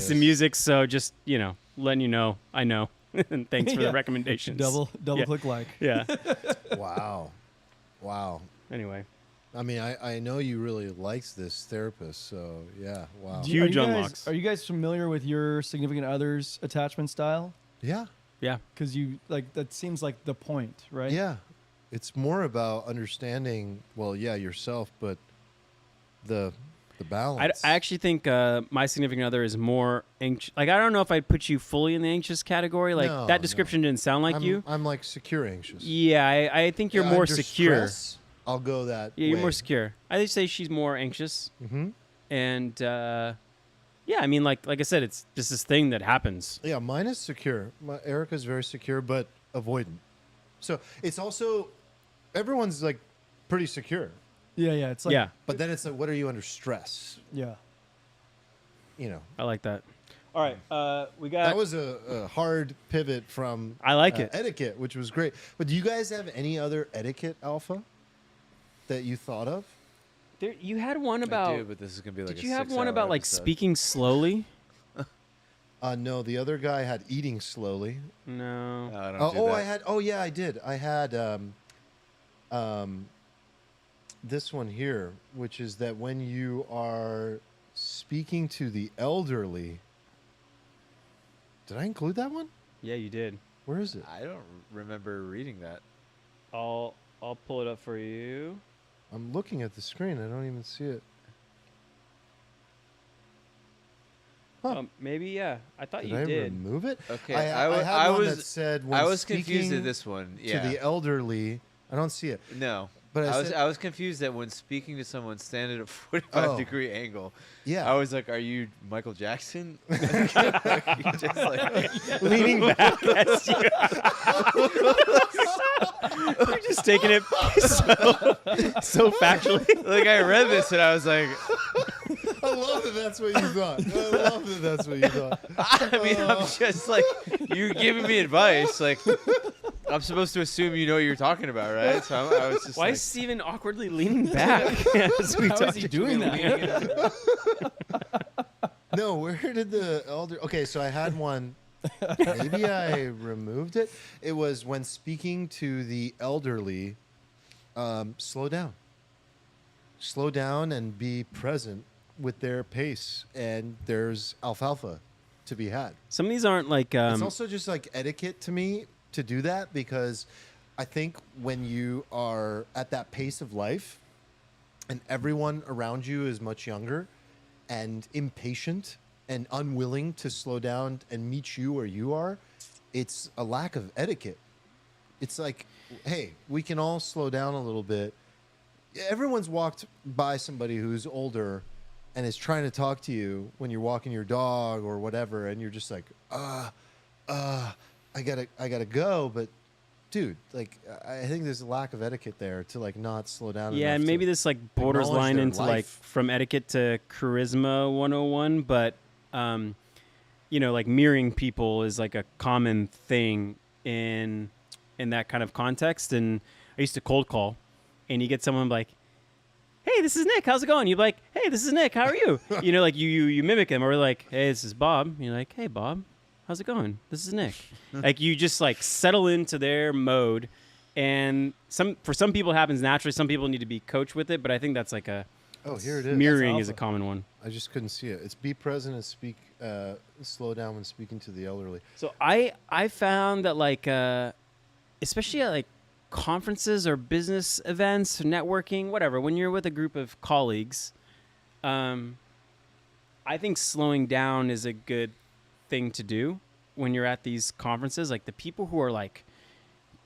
the this. music. So just, letting you know, I know. And thanks for Yeah. the recommendations. Double Yeah. click like. Yeah. Wow. Anyway. I mean, I know you really liked this therapist, so yeah. Wow. Do you- Huge Are you guys- unlocks. Are you guys familiar with your significant other's attachment style? Yeah. Yeah. Because that seems like the point, right? Yeah. It's more about understanding, well, yeah, yourself, but the balance. I actually think my significant other is more anxious. Like, I don't know if I'd put you fully in the anxious category. Like, No, that description didn't sound like you. I'm like secure anxious. Yeah, I think you're Yeah, more under secure. stress, I'll go that. Yeah, you're way. more secure. I would say she's more anxious. Mm-hmm. And, yeah, I mean, like I said, it's just this thing that happens. Yeah, mine is secure. Erica's very secure, but avoidant. So it's also, everyone's like pretty secure. Yeah. It's like, yeah, But then it's like, what are you under stress? Yeah. I like that. All right, we got. That was a hard pivot from I like it. etiquette, which was great. But do you guys have any other etiquette alpha that you thought of? You had one I about. do, but this is gonna be like. Did a you have one 6-hour about like episode. speaking slowly? No, the other guy had eating slowly. No. I don't Oh, do oh, that. I had. Oh, yeah, I did. I had this one here, which is that when you are speaking to the elderly. Did I include that one? Yeah, you did. Where is it? I don't remember reading that. I'll pull it up for you. I'm looking at the screen. I don't even see it. Huh. Maybe yeah. I thought Did you I did. remove it? Okay, I I had one was that said when I was confused speaking at this one. to Yeah. the elderly. I don't see it. No. But I I was said- I was confused that when speaking to someone standing at a 45-degree angle, Yeah. I was like, "Are you Michael Jackson?" You just like Leaning back as you. You're just taking it so factually. like I read this and I was like, I love that that's what you thought. I love that that's what you thought. I mean, I'm just like, you're giving me advice. Like, I'm supposed to assume you know what you're talking about, right? So I was just Why like, is Steven awkwardly leaning back as we How talk is he to doing that? No, where did the elder? Okay, so I had one. Maybe I removed it. It was when speaking to the elderly. Slow down. Slow down and be present with their pace. And there's alfalfa to be had. Some of these aren't like. It's also just like etiquette to me to do that because I think when you are at that pace of life and everyone around you is much younger and impatient and unwilling to slow down and meet you where you are, it's a lack of etiquette. It's like, hey, we can all slow down a little bit. Everyone's walked by somebody who's older and is trying to talk to you when you're walking your dog or whatever, and you're just like, I gotta go. But dude, like, I think there's a lack of etiquette there to like not slow down. yeah, enough and maybe to this like borders acknowledge line their into like life. from etiquette to charisma 101, but you know, like mirroring people is like a common thing in that kind of context. And I used to cold call, and you get someone like, "Hey, this is Nick. How's it going?" You're like, "Hey, this is Nick. How are you?" You know, like you mimic them, or like, "Hey, this is Bob." You're like, "Hey, Bob. How's it going? This is Nick." Like you just like settle into their mode, and for some people it happens naturally. Some people need to be coached with it, but I think that's like a Oh, here it is. mirroring That's is a alpha. common one. I just couldn't see it. It's be present and speak. Slow down when speaking to the elderly. So I found that like especially at like conferences or business events, networking, whatever, when you're with a group of colleagues, I think slowing down is a good thing to do when you're at these conferences. Like the people who are like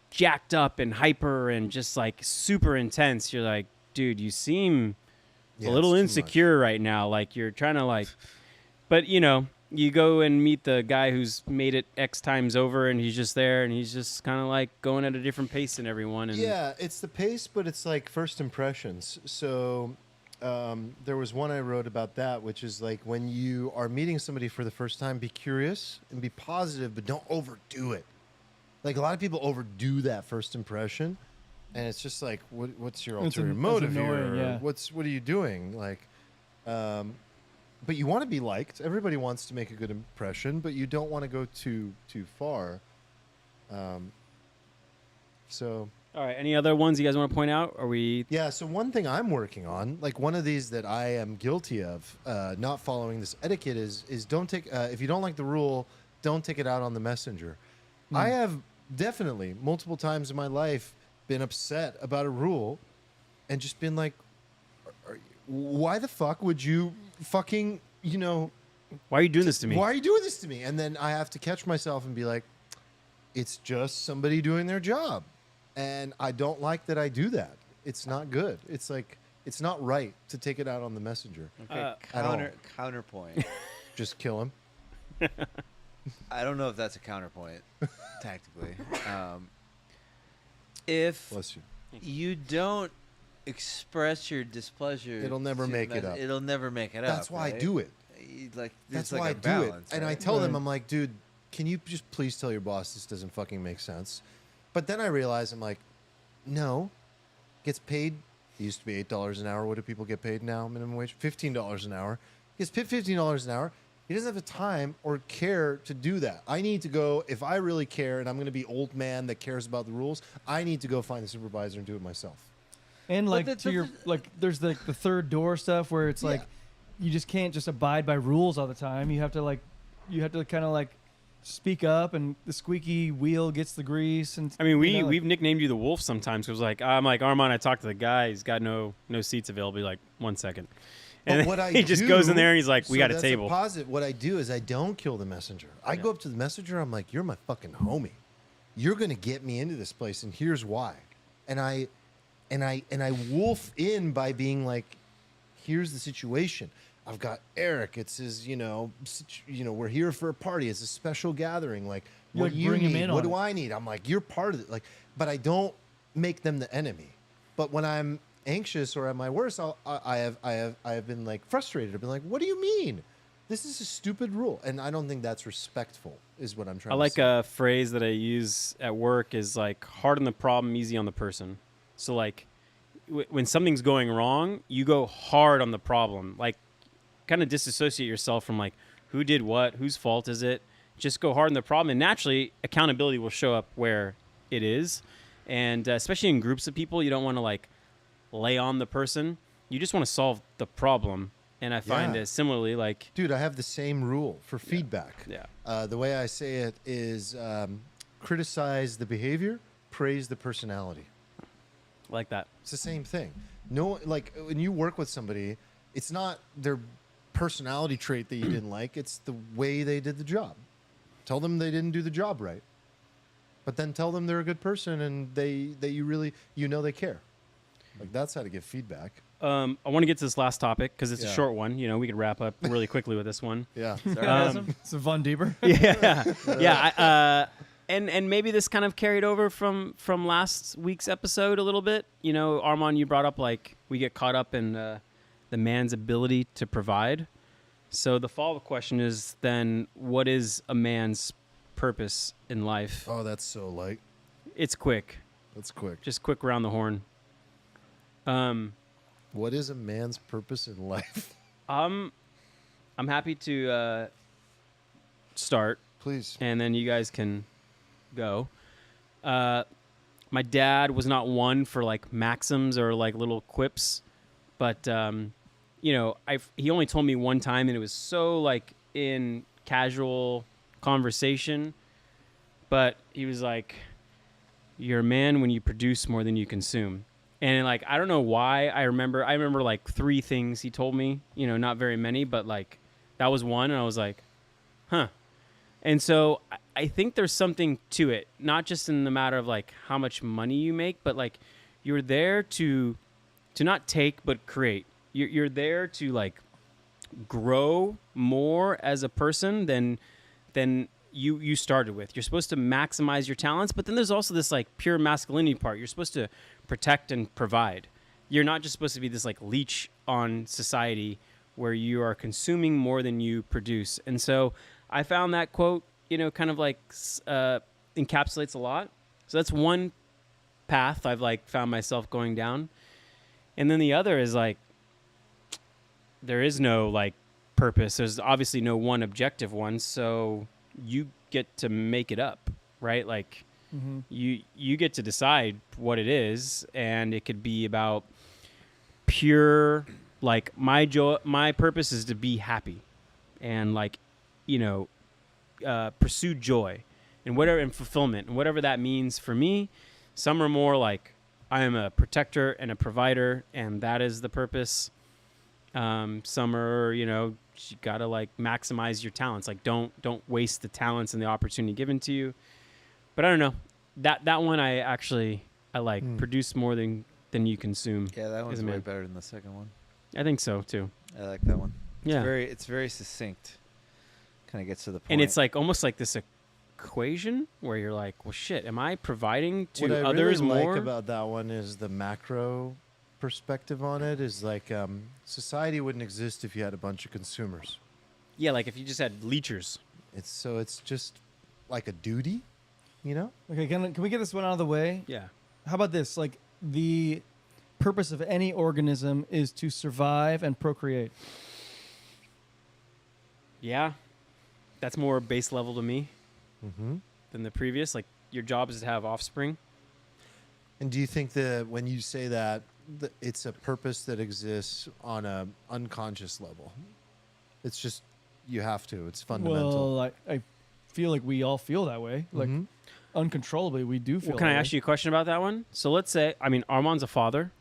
jacked up and hyper and just like super intense, you're like, dude, you seem Yeah, a little it's too much. insecure right now. Like you're trying to like, but you know, you go and meet the guy who's made it X times over and he's just there and he's just kind of like going at a different pace than everyone. And Yeah, it's the pace, but it's like first impressions. So there was one I wrote about that, which is like when you are meeting somebody for the first time, be curious and be positive, but don't overdo it. Like a lot of people overdo that first impression, and it's just like, what's your It's ulterior it's motive annoying, here? yeah. What are you doing? Like, but you want to be liked. Everybody wants to make a good impression, but you don't want to go too far. So. all right, any other ones you guys want to point out? Are we? Yeah, so one thing I'm working on, like one of these that I am guilty of not following this etiquette is don't take, if you don't like the rule, don't take it out on the messenger. I have definitely multiple times in my life been upset about a rule and just been like, why the fuck would you fucking, Why are you doing this to me? why are you doing this to me? And then I have to catch myself and be like, it's just somebody doing their job. And I don't like that I do that. It's not good. It's like, it's not right to take it out on the messenger. okay, at all. counterpoint. Just kill him. I don't know if that's a counterpoint tactically. If Bless you. you don't express your displeasure, It'll never to make it up. It'll never make it up. That's why I right? do it. Like That's there's why like I a do it. balance, And I right? tell them, Right. I'm like, dude, can you just please tell your boss this doesn't fucking make sense? But then I realize, I'm like, no, gets paid. It used to be $8 an hour. What do people get paid now? Minimum wage? $15 an hour. Gets paid $15 an hour. He doesn't have the time or care to do that. I need to go, if I really care and I'm going to be old man that cares about the rules, I need to go find the supervisor and do it myself. And like the- there's the third door stuff where it's like you just can't just abide by rules all the time. You have to kind of like speak up, and the squeaky wheel gets the grease. And I mean, you know, we've nicknamed you the Wolf sometimes because I'm like Armand. I talked to the guy. He's got no seats available. He's like 1 second, and But what he just goes in there and he's like, "We got a that's table." Positive. What I do is I don't kill the messenger. I go up to the messenger. I'm like, "You're my fucking homie. You're gonna get me into this place, and here's why." And I wolf in by being like, "Here's the situation. I've got Eric. It's his, we're here for a party. It's a special gathering. Like, You, what like, do you bring him need? in What on do it. I need?" I'm like, "You're part of it." Like, but I don't make them the enemy. But when I'm anxious or at my worst, I have been like frustrated. I've been like, "What do you mean? This is a stupid rule," and I don't think that's respectful. Is what I'm trying. I to like say. a phrase that I use at work is like hard on the problem, easy on the person. So like when something's going wrong, you go hard on the problem. Like kind of disassociate yourself from like who did what, whose fault is it. Just go hard on the problem, and naturally accountability will show up where it is. And especially in groups of people, you don't want to like lay on the person. You just want to solve the problem. And I find Yeah. it similarly like Dude, I have the same rule for feedback. yeah. The way I say it is criticize the behavior, praise the personality. like that. It's the same thing. No, like when you work with somebody, it's not their personality trait that you didn't like. It's the way they did the job. Tell them they didn't do the job right, but then tell them they're a good person and that you really they care. Like that's how to give feedback. I want to get to this last topic because it's a Yeah. short one. We could wrap up really quickly with this one. Yeah. It's a Von Deeper. Yeah. And maybe this kind of carried over from last week's episode a little bit. Armand, you brought up like we get caught up in the man's ability to provide. So the follow-up question is then, what is a man's purpose in life? Oh, that's so light. It's quick, That's quick. just quick around the horn. What is a man's purpose in life? I'm happy to start. Please. And then you guys can go. My dad was not one for like maxims or like little quips, but he only told me one time, and it was so like in casual conversation. But he was like, "You're a man when you produce more than you consume." And like I don't know why I remember like 3 things he told me. Not very many, but like that was one, and I was like, "Huh." And so I think there's something to it, not just in the matter of like how much money you make, but like you're there to not take but create. You're there to like grow more as a person than you started with. You're supposed to maximize your talents, but then there's also this like pure masculinity part. You're supposed to protect and provide. You're not just supposed to be this like leech on society where you are consuming more than you produce. And so I found that quote, kind of like encapsulates a lot. So that's one path I've like found myself going down. And then the other is like, there is no like purpose. There's obviously no one objective one. So you get to make it up, right? Like you get to decide what it is. And it could be about pure, like my purpose is to be happy and like, pursue joy and fulfillment and whatever that means for me. Some are more like I am a protector and a provider, and that is the purpose. Some are, you gotta like maximize your talents. Like don't waste the talents and the opportunity given to you. But I don't know, that one I like produce more than you consume. Yeah, that one's is a way man. better than the second one. I think so too. I like that one. Yeah. It's very succinct. Kind of gets to the point. And it's like almost like this equation where you're like, well, shit, am I providing to What I others really more? like about that one is the macro perspective on it is like society wouldn't exist if you had a bunch of consumers. Yeah, like if you just had leechers. It's just like a duty, Okay, can we get this one out of the way? Yeah. How about this? Like the purpose of any organism is to survive and procreate. Yeah, that's more base level to me Mm-hmm. than the previous. Like, your job is to have offspring. And do you think that when you say that, it's a purpose that exists on a unconscious level? It's just you have to. It's fundamental. Well, I feel like we all feel that way. Like Mhm. uncontrollably, we do feel. Well, can I that ask way. you a question about that one? So let's say, I mean, Armand's a father.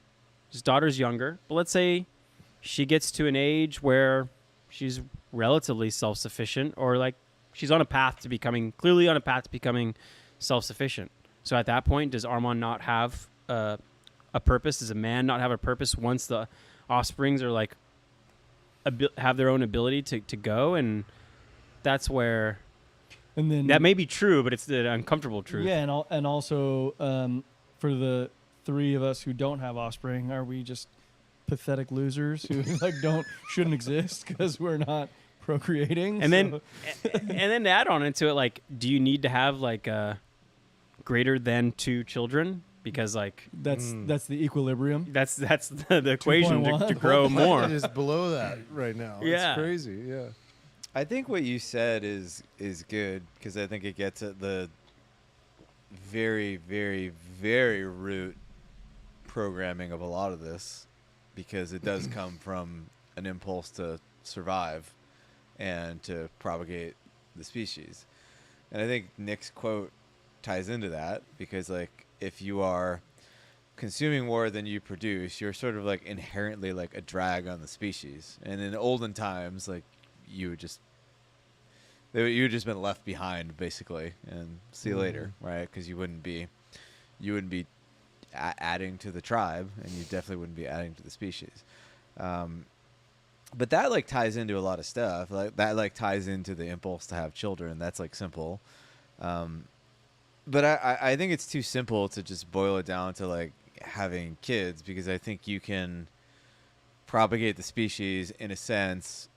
His daughter's younger. But let's say she gets to an age where she's relatively self-sufficient, or like she's on a path to becoming, clearly on a path to becoming self-sufficient. So at that point, does Armand not have a purpose? Does a man not have a purpose once the offsprings are like have their own ability to go? And that's where And then that may be true, but it's the uncomfortable truth. Yeah, and also for the three of us who don't have offspring, are we just pathetic losers who like shouldn't exist because we're not procreating? And then and then to add on into it, like, do you need to have like greater than 2 children? Because like that's the equilibrium. that's the equation to 2.1. grow It more. is below that right now. Yeah. It's crazy. Yeah. I think what you said is good because I think it gets at the very, very, very root programming of a lot of this, because it does come from an impulse to survive and to propagate the species. And I think Nick's quote ties into that, because like if you are consuming more than you produce, you're sort of like inherently like a drag on the species. And in olden times, like you would just been left behind basically, and see you later, right? Because you wouldn't be adding to the tribe, and you definitely wouldn't be adding to the species. But that like ties into a lot of stuff. Like that like ties into the impulse to have children. That's like simple. But I think it's too simple to just boil it down to like having kids, because I think you can propagate the species in a sense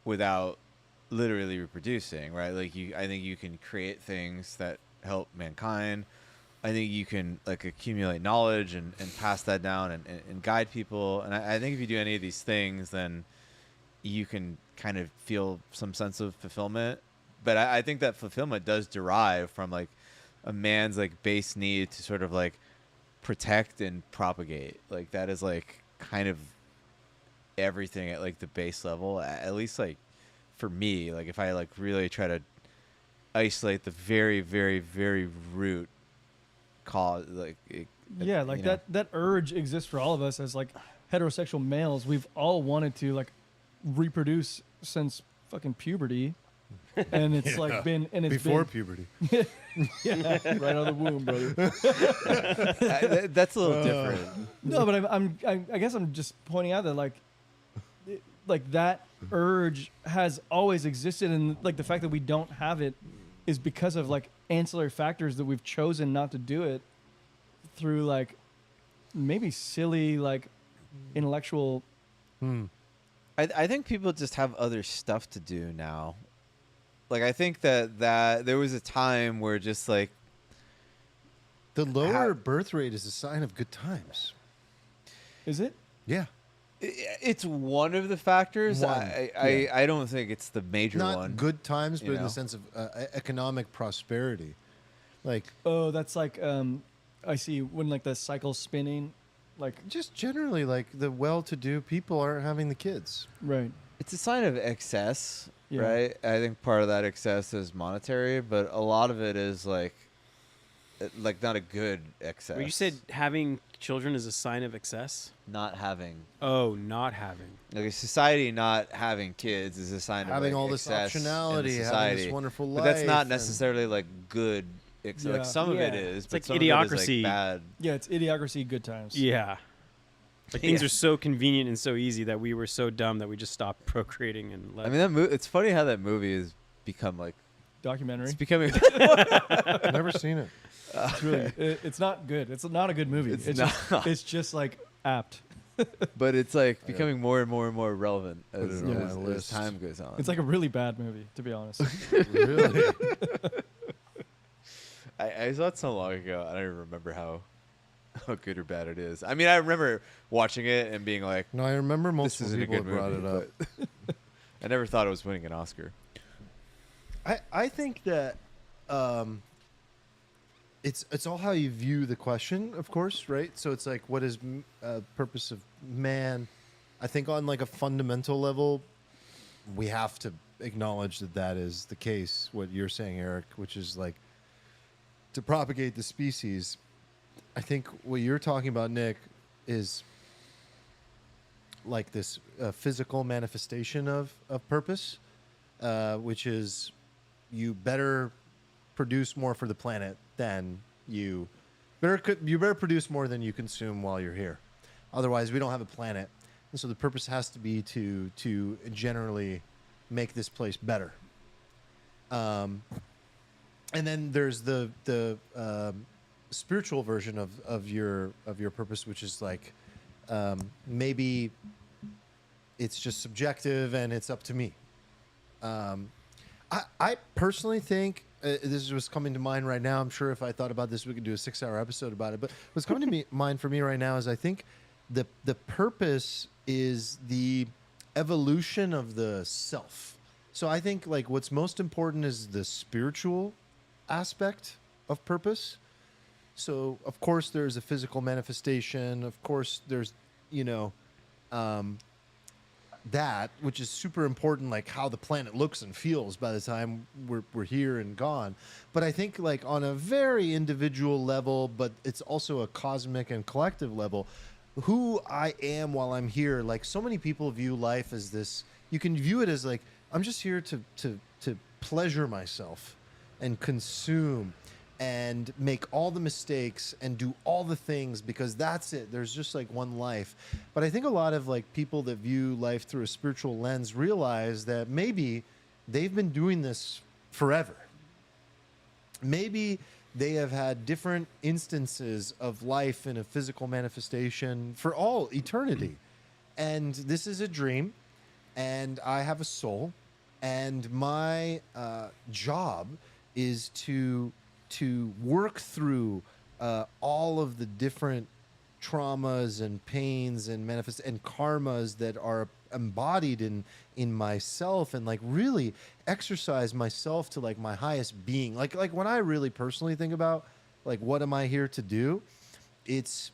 without literally reproducing, right? Like I think you can create things that help mankind. I think you can like accumulate knowledge and pass that down and guide people. And I think if you do any of these things, then you can kind of feel some sense of fulfillment. But I think that fulfillment does derive from like a man's like base need to sort of like protect and propagate. Like that is like kind of everything at like the base level, at least like for me. Like if I like really try to isolate the very, very, very root cause, like Yeah, like that urge exists for all of us as like heterosexual males. We've all wanted to like reproduce since fucking puberty, and it's like been and it's Before been, puberty. yeah, right out of the womb, brother. that's a little different. No, but I guess I'm just pointing out that like that urge has always existed, and like the fact that we don't have it is because of like ancillary factors that we've chosen not to do it through like maybe silly like intellectual. I think people just have other stuff to do now. Like I think that there was a time where just like The lower birth rate is a sign of good times. Is it? Yeah. it's one of the factors. One, I don't think it's the major Not one. good times, but you in know? the sense of economic prosperity. Like, Oh, that's like I see when like the cycle's spinning, like just generally, like the well-to-do people aren't having the kids. right. It's a sign of excess, Yeah. right? I think part of that excess is monetary, but a lot of it is like not a good excess. Well, you said having children is a sign of excess. not having, Oh, not having. like a society not having kids is a sign Having of like all this excess in the optionality, having society. this wonderful But that's life not and- necessarily like good. Yeah. Like some of it Yeah. is, It's but like some of it is idiocracy. like bad. Yeah, it's idiocracy, good times. Yeah. Like things Yeah. are so convenient and so easy that we were so dumb that we just stopped procreating and let. I mean, that it's funny how that movie has become like Documentary. it's becoming. I've never seen it. It's really, it's not good. It's not a good movie. It's Just, not. it's just like apt. But it's like becoming more and more and more relevant Put as, it on my as list. time goes on. It's like a really bad movie, to be honest. Really? I saw it so long ago. I don't even remember how good or bad it is. I mean, I remember watching it and being like, No, I remember "This multiple isn't a people good have brought movie." it up. But I never thought it was winning an Oscar. I think that it's all how you view the question, of course, right? So it's like, what is purpose of man? I think on like a fundamental level, we have to acknowledge that that is the case. What you're saying, Eric, which is like to propagate the species. I think what you're talking about, Nick, is like this physical manifestation of purpose, which is you better produce more for the planet than you better produce more than you consume while you're here. Otherwise, we don't have a planet, and so the purpose has to be to generally make this place better. And then there's the spiritual version of your purpose, which is like maybe it's just subjective and it's up to me. I personally think this is what's coming to mind right now. I'm sure if I thought about this, we could do a 6-hour episode about it. But what's coming to mind for me right now is I think the purpose is the evolution of the self. So I think like what's most important is the spiritual aspect of purpose. So of course there's a physical manifestation. Of course there's, that, which is super important, like how the planet looks and feels by the time we're here and gone. But I think like on a very individual level, but it's also a cosmic and collective level, who I am while I'm here. Like so many people view life as this, you can view it as like, I'm just here to pleasure myself and consume and make all the mistakes and do all the things because that's it. There's just like one life. But I think a lot of like people that view life through a spiritual lens realize that maybe they've been doing this forever. Maybe they have had different instances of life in a physical manifestation for all eternity. And this is a dream, and I have a soul, and my job is to work through all of the different traumas and pains and and karmas that are embodied in myself, and like really exercise myself to like my highest being. Like when I really personally think about like what am I here to do, it's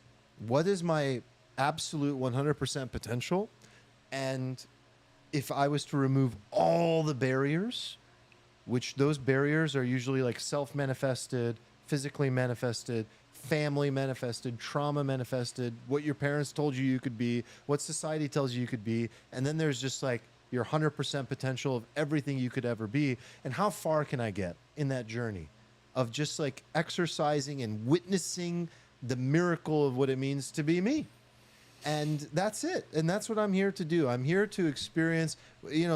what is my absolute 100% potential, and if I was to remove all the barriers, which those barriers are usually like self-manifested, physically manifested, family manifested, trauma manifested, what your parents told you could be, what society tells you could be, and then there's just like your 100% potential of everything you could ever be. And how far can I get in that journey of just like exercising and witnessing the miracle of what it means to be me? And that's it. And that's what I'm here to do. I'm here to experience,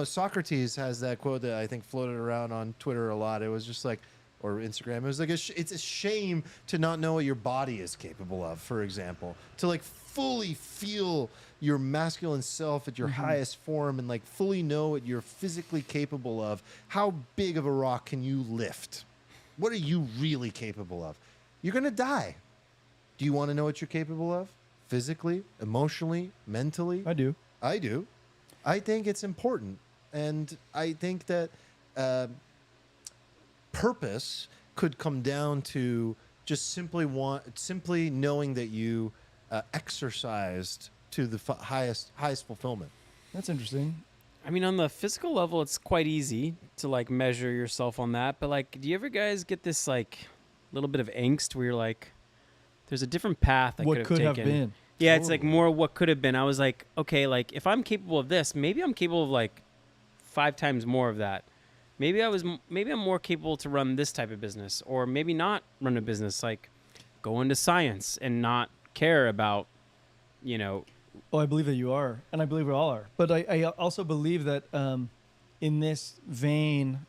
Socrates has that quote that I think floated around on Twitter a lot. It was just like, or Instagram. It was like, it's a shame to not know what your body is capable of, for example. To like fully feel your masculine self at your highest form and like fully know what you're physically capable of. How big of a rock can you lift? What are you really capable of? You're going to die. Do you want to know what you're capable of? Physically, emotionally, mentally? I do. I think it's important. And I think that purpose could come down to just simply knowing that you exercised to the highest fulfillment. That's interesting. I mean, on the physical level, it's quite easy to like measure yourself on that. But like, do you ever guys get this like little bit of angst where you're like, there's a different path I What could have taken. been? Yeah, it's like more what could have been. I was like, okay, like if I'm capable of this, maybe I'm capable of like 5 times more of that. Maybe I'm more capable to run this type of business, or maybe not run a business, like go into science and not care about, Oh, I believe that you are, and I believe we all are. But I also believe that in this vein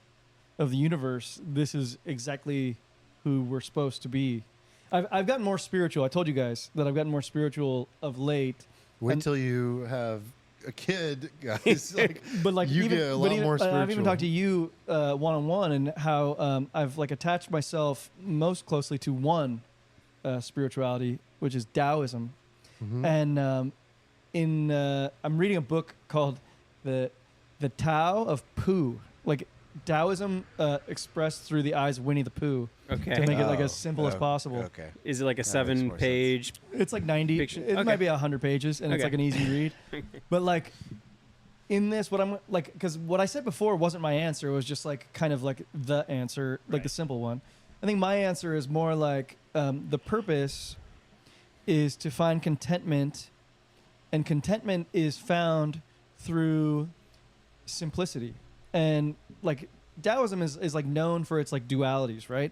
of the universe, this is exactly who we're supposed to be. I've gotten more spiritual. I told you guys that I've gotten more spiritual of late. Wait till you have a kid, guys. Like, But like, you get a lot more spiritual. I've even talked to you one-on-one, and how I've like attached myself most closely to one spirituality, which is Taoism. Mhm. And I'm reading a book called the Tao of Pooh. Like Taoism expressed through the eyes of Winnie the Pooh Okay. to make it like Oh, as simple as possible. Okay. Is it like a That makes more 7-page? It's like 90. Fiction. It Okay. might be 100 pages, and it's Okay. like an easy read. But like in this, what I'm like, because what I said before wasn't my answer. It was just like kind of like the answer, like Right. the simple one. I think my answer is more like the purpose is to find contentment, and contentment is found through simplicity. And like Taoism is like known for its like dualities, right?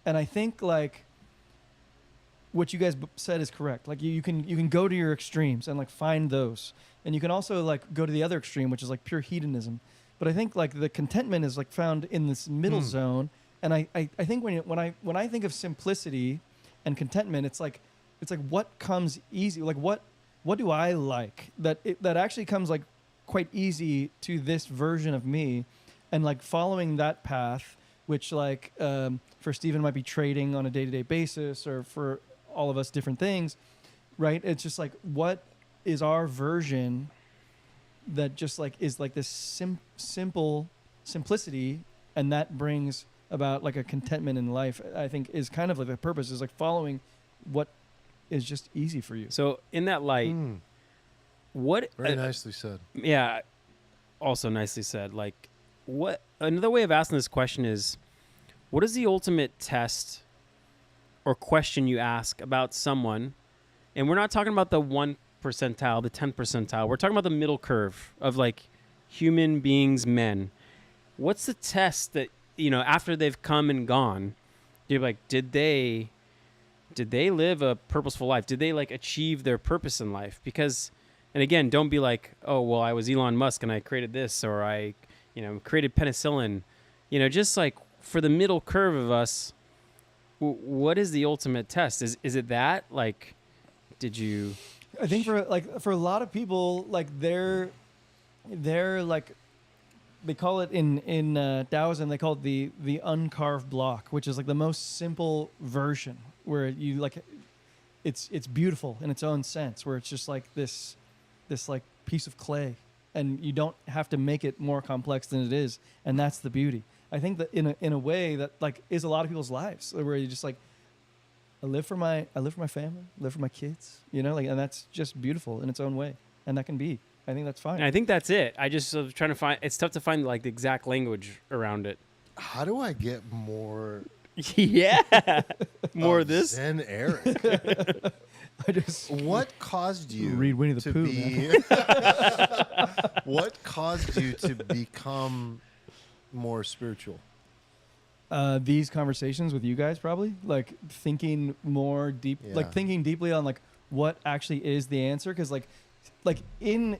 And I think like what you guys said is correct. Like you can go to your extremes and like find those, and you can also like go to the other extreme, which is like pure hedonism. But I think like the contentment is like found in this middle zone. And I think when I think of simplicity and contentment, it's like what comes easy. Like what do I like that actually comes like quite easy to this version of me, and like following that path, which like for Stephen might be trading on a day-to-day basis, or for all of us different things, right? It's just like what is our version that just like is like this simple simplicity, and that brings about like a contentment in life. I think is kind of like the purpose is like following what is just easy for you. So in that light, what? Very nicely said. Yeah. Also nicely said. Like, what? Another way of asking this question is, what is the ultimate test or question you ask about someone? And we're not talking about the 1 percentile, the 10 percentile. We're talking about the middle curve of like human beings, men. What's the test that, after they've come and gone, you're like, did they live a purposeful life? Did they like achieve their purpose in life? Because, and again, don't be like, oh, well, I was Elon Musk and I created this, or I, created penicillin. Just like for the middle curve of us, what is the ultimate test? Is it that? Like, did you? I think for a lot of people, like they're like, they call it in Taoism, they call it the uncarved block, which is like the most simple version, where you like it's beautiful in its own sense, where it's just like this like piece of clay, and you don't have to make it more complex than it is, and that's the beauty. I think that in a way that like is a lot of people's lives, where you just like I live for my family, live for my kids, like, and that's just beautiful in its own way, and that can be. I think that's fine. And I think that's it. I just was trying to find. It's tough to find like the exact language around it. How do I get more Yeah, more of this. Zen Eric? I just What caused you read Winnie the to Pooh, be What caused you to become more spiritual? these conversations with you guys, probably like thinking more deep, Yeah. like thinking deeply on like what actually is the answer, because like in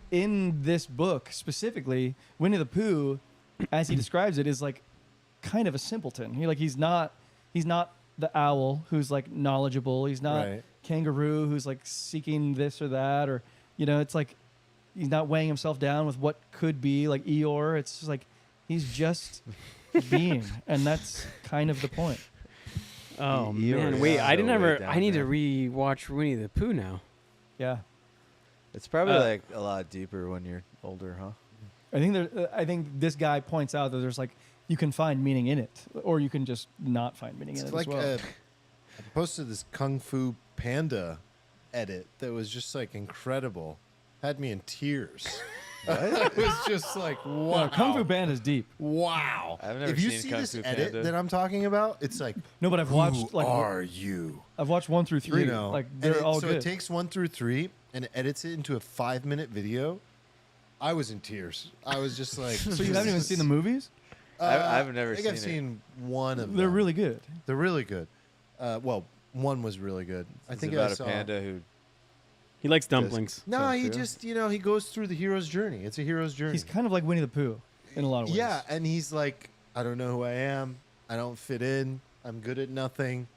this book specifically, Winnie the Pooh, as he describes it, is like kind of a simpleton. He's not the owl who's like knowledgeable. He's not Right. kangaroo who's like seeking this or that, or it's like he's not weighing himself down with what could be like Eeyore. It's just like he's just being, and that's kind of the point. Oh You man, are wait! I so didn't way ever. down I need there. to re-watch Winnie the Pooh now. Yeah. It's probably Uh, like a lot deeper when you're older, huh? I think this guy points out that there's like you can find meaning in it, or you can just not find meaning in It's it like as well. I posted this Kung Fu Panda edit that was just like incredible. Had me in tears. It was just like, wow. No, Kung Fu Panda is deep. Wow. I've never if you seen see Kung this Fu edit Panda. that I'm talking about, it's like, No, but I've who watched like are you? I've watched 1 through 3. Like they're all so good. it takes 1 through 3 and edits it into a 5-minute video. I was in tears. I was just like, So you haven't even seen the movies? I've never I think I've seen it. seen one of them. They're really good. They're really good. Well, one was really good. I It's think about I a saw. panda who. He likes dumplings. No, Kung he Fu? just he goes through the hero's journey. It's a hero's journey. He's kind of like Winnie the Pooh in a lot of ways. Yeah, and he's like, I don't know who I am. I don't fit in. I'm good at nothing.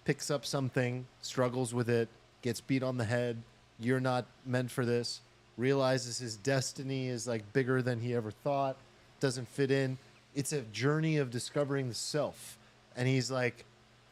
Picks up something, struggles with it, gets beat on the head. You're not meant for this. Realizes his destiny is like bigger than he ever thought. Doesn't fit in. It's a journey of discovering the self. And he's like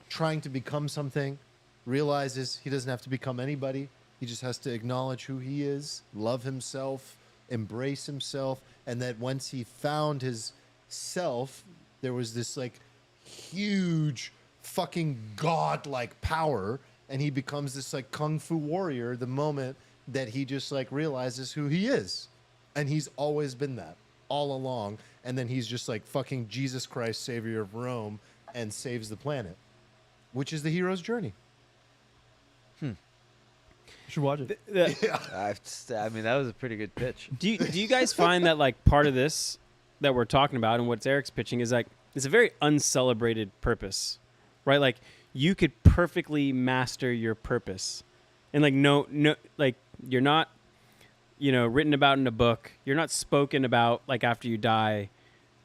trying to become something. Realizes he doesn't have to become anybody. He just has to acknowledge who he is, love himself, embrace himself, and that once he found his self, there was this like huge fucking godlike power, and he becomes this like kung fu warrior the moment that he just like realizes who he is. And he's always been that all along. And then he's just like fucking Jesus Christ, savior of Rome, and saves the planet, which is the hero's journey. You should watch it. I mean, that was a pretty good pitch. Do you guys find that like part of this that we're talking about and what Eric's pitching is like it's a very uncelebrated purpose, right? Like you could perfectly master your purpose, and like no like you're not, written about in a book. You're not spoken about like after you die,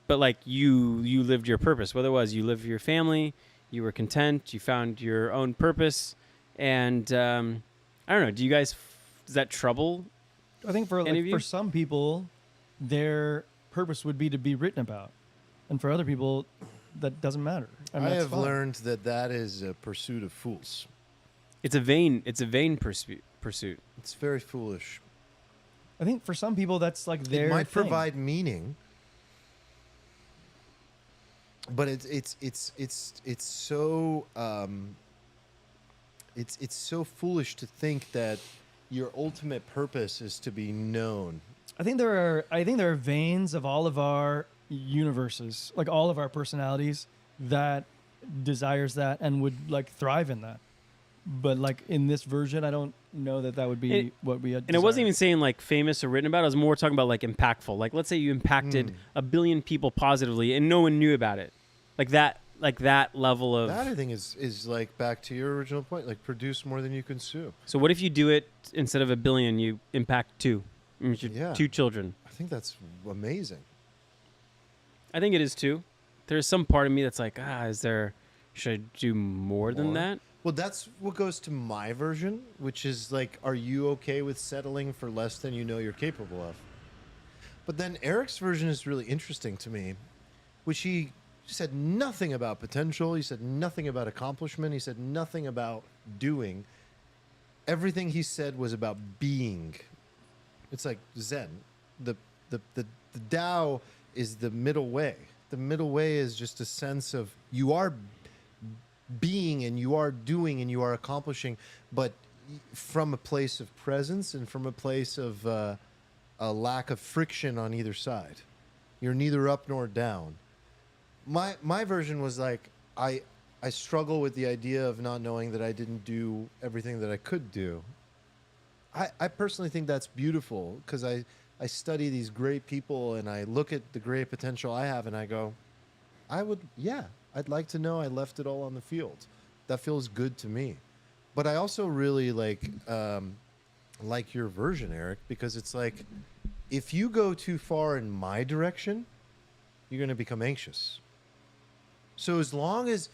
but like you lived your purpose. Whether it was you lived for your family, you were content, you found your own purpose, and I don't know. Do you guys? Does that trouble? I think for Any of you? for some people, their purpose would be to be written about, and for other people, that doesn't matter. I mean, that's have fine. learned that is a pursuit of fools. It's a vain pursuit. It's very foolish. I think for some people, that's like their It might thing. provide meaning, but it's so it's so foolish to think that your ultimate purpose is to be known. I think there are veins of all of our universes, like all of our personalities, that desires that and would like thrive in that. But like in this version, I don't know that would be what we had. And it wasn't even saying like famous or written about. I was more talking about like impactful. Like let's say you impacted a billion people positively and no one knew about it. Like that level of. That I think is like back to your original point, like produce more than you consume. So what if you do it instead of a billion, you impact two? Yeah. Two children. I think that's amazing. I think it is too. There's some part of me that's like, should I do more than that? Well, that's what goes to my version, which is like, are you okay with settling for less than you know you're capable of? But then Eric's version is really interesting to me, which he said nothing about potential. He said nothing about accomplishment. He said nothing about doing. Everything he said was about being. It's like Zen. The Tao is the middle way. The middle way is just a sense of you are being and you are doing and you are accomplishing, but from a place of presence and from a place of a lack of friction on either side. You're neither up nor down. My version was like I struggle with the idea of not knowing that I didn't do everything that I could do. I personally think that's beautiful because I study these great people and I look at the great potential I have and I go, I'd like to know I left it all on the field. That feels good to me. But I also really like your version, Eric, because it's like if you go too far in my direction, you're going to become anxious. So as long as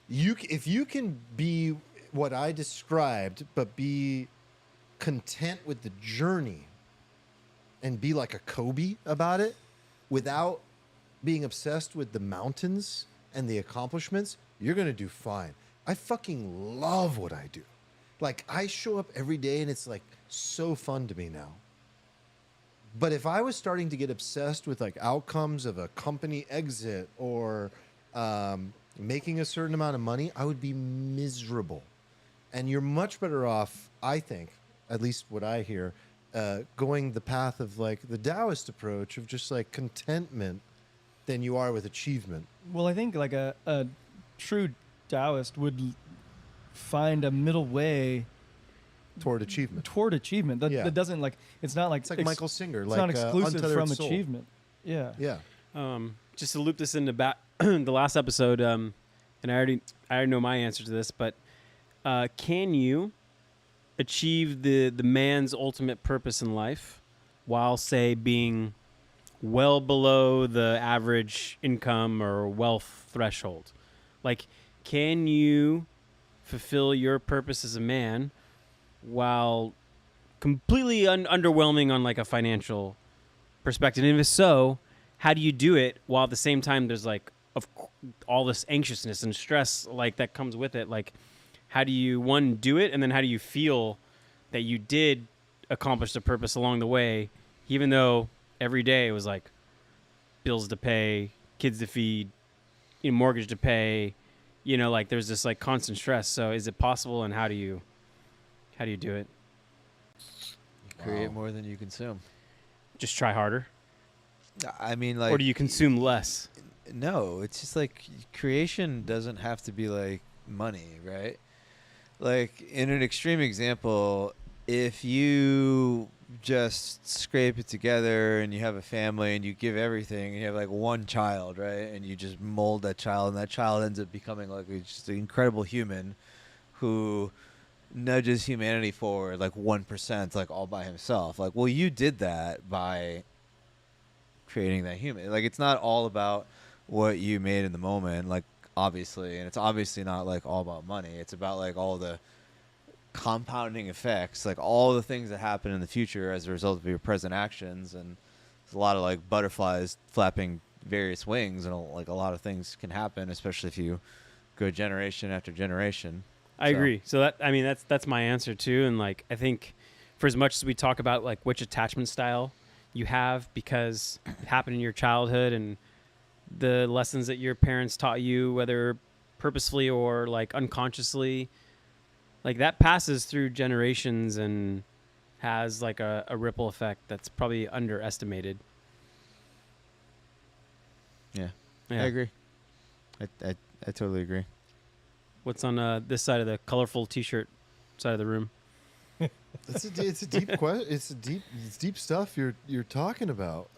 if you can be what I described, but be content with the journey and be like a Kobe about it without being obsessed with the mountains and the accomplishments, you're going to do fine. I fucking love what I do. Like I show up every day and it's like so fun to me now. But if I was starting to get obsessed with like outcomes of a company exit or making a certain amount of money, I would be miserable. And you're much better off, I think, at least what I hear, going the path of like the Taoist approach of just like contentment than you are with achievement. Well, I think like a true Taoist would find a middle way Toward achievement. That doesn't like it's not like It's like Michael Singer. It's like, not exclusive Untethered from Soul. achievement. Yeah. Yeah. Just to loop this into the last episode, and I already know my answer to this, but can you achieve the man's ultimate purpose in life while, say, being well below the average income or wealth threshold? Like, can you fulfill your purpose as a man while completely underwhelming on like a financial perspective? And if so, how do you do it while at the same time there's like all this anxiousness and stress like that comes with it? Like, how do you do it, and then how do you feel that you did accomplish the purpose along the way, even though every day it was like bills to pay, kids to feed, mortgage to pay. Like there's this like constant stress. So is it possible, and how do you do it? Create more than you consume. Just try harder, I mean, like, or do you consume less? no, it's just like creation doesn't have to be like money, right? Like in an extreme example, if you just scrape it together and you have a family and you give everything and you have like one child, right? And you just mold that child, and that child ends up becoming like just an incredible human who nudges humanity forward like 1%, like all by himself. Like, well, you did that by creating that human. Like, it's not all about what you made in the moment, like, obviously, and it's obviously not like all about money. It's about like all the compounding effects, like all the things that happen in the future as a result of your present actions. And there's a lot of like butterflies flapping various wings, and like a lot of things can happen, especially if you go generation after generation. I agree. So that's my answer too. And like, I think for as much as we talk about like which attachment style you have because it happened in your childhood and the lessons that your parents taught you, whether purposefully or like unconsciously, like that passes through generations and has like a ripple effect that's probably underestimated. Yeah. Yeah. I agree. I totally agree. What's on this side of the colorful T-shirt side of the room? It's a deep question. It's deep stuff you're talking about.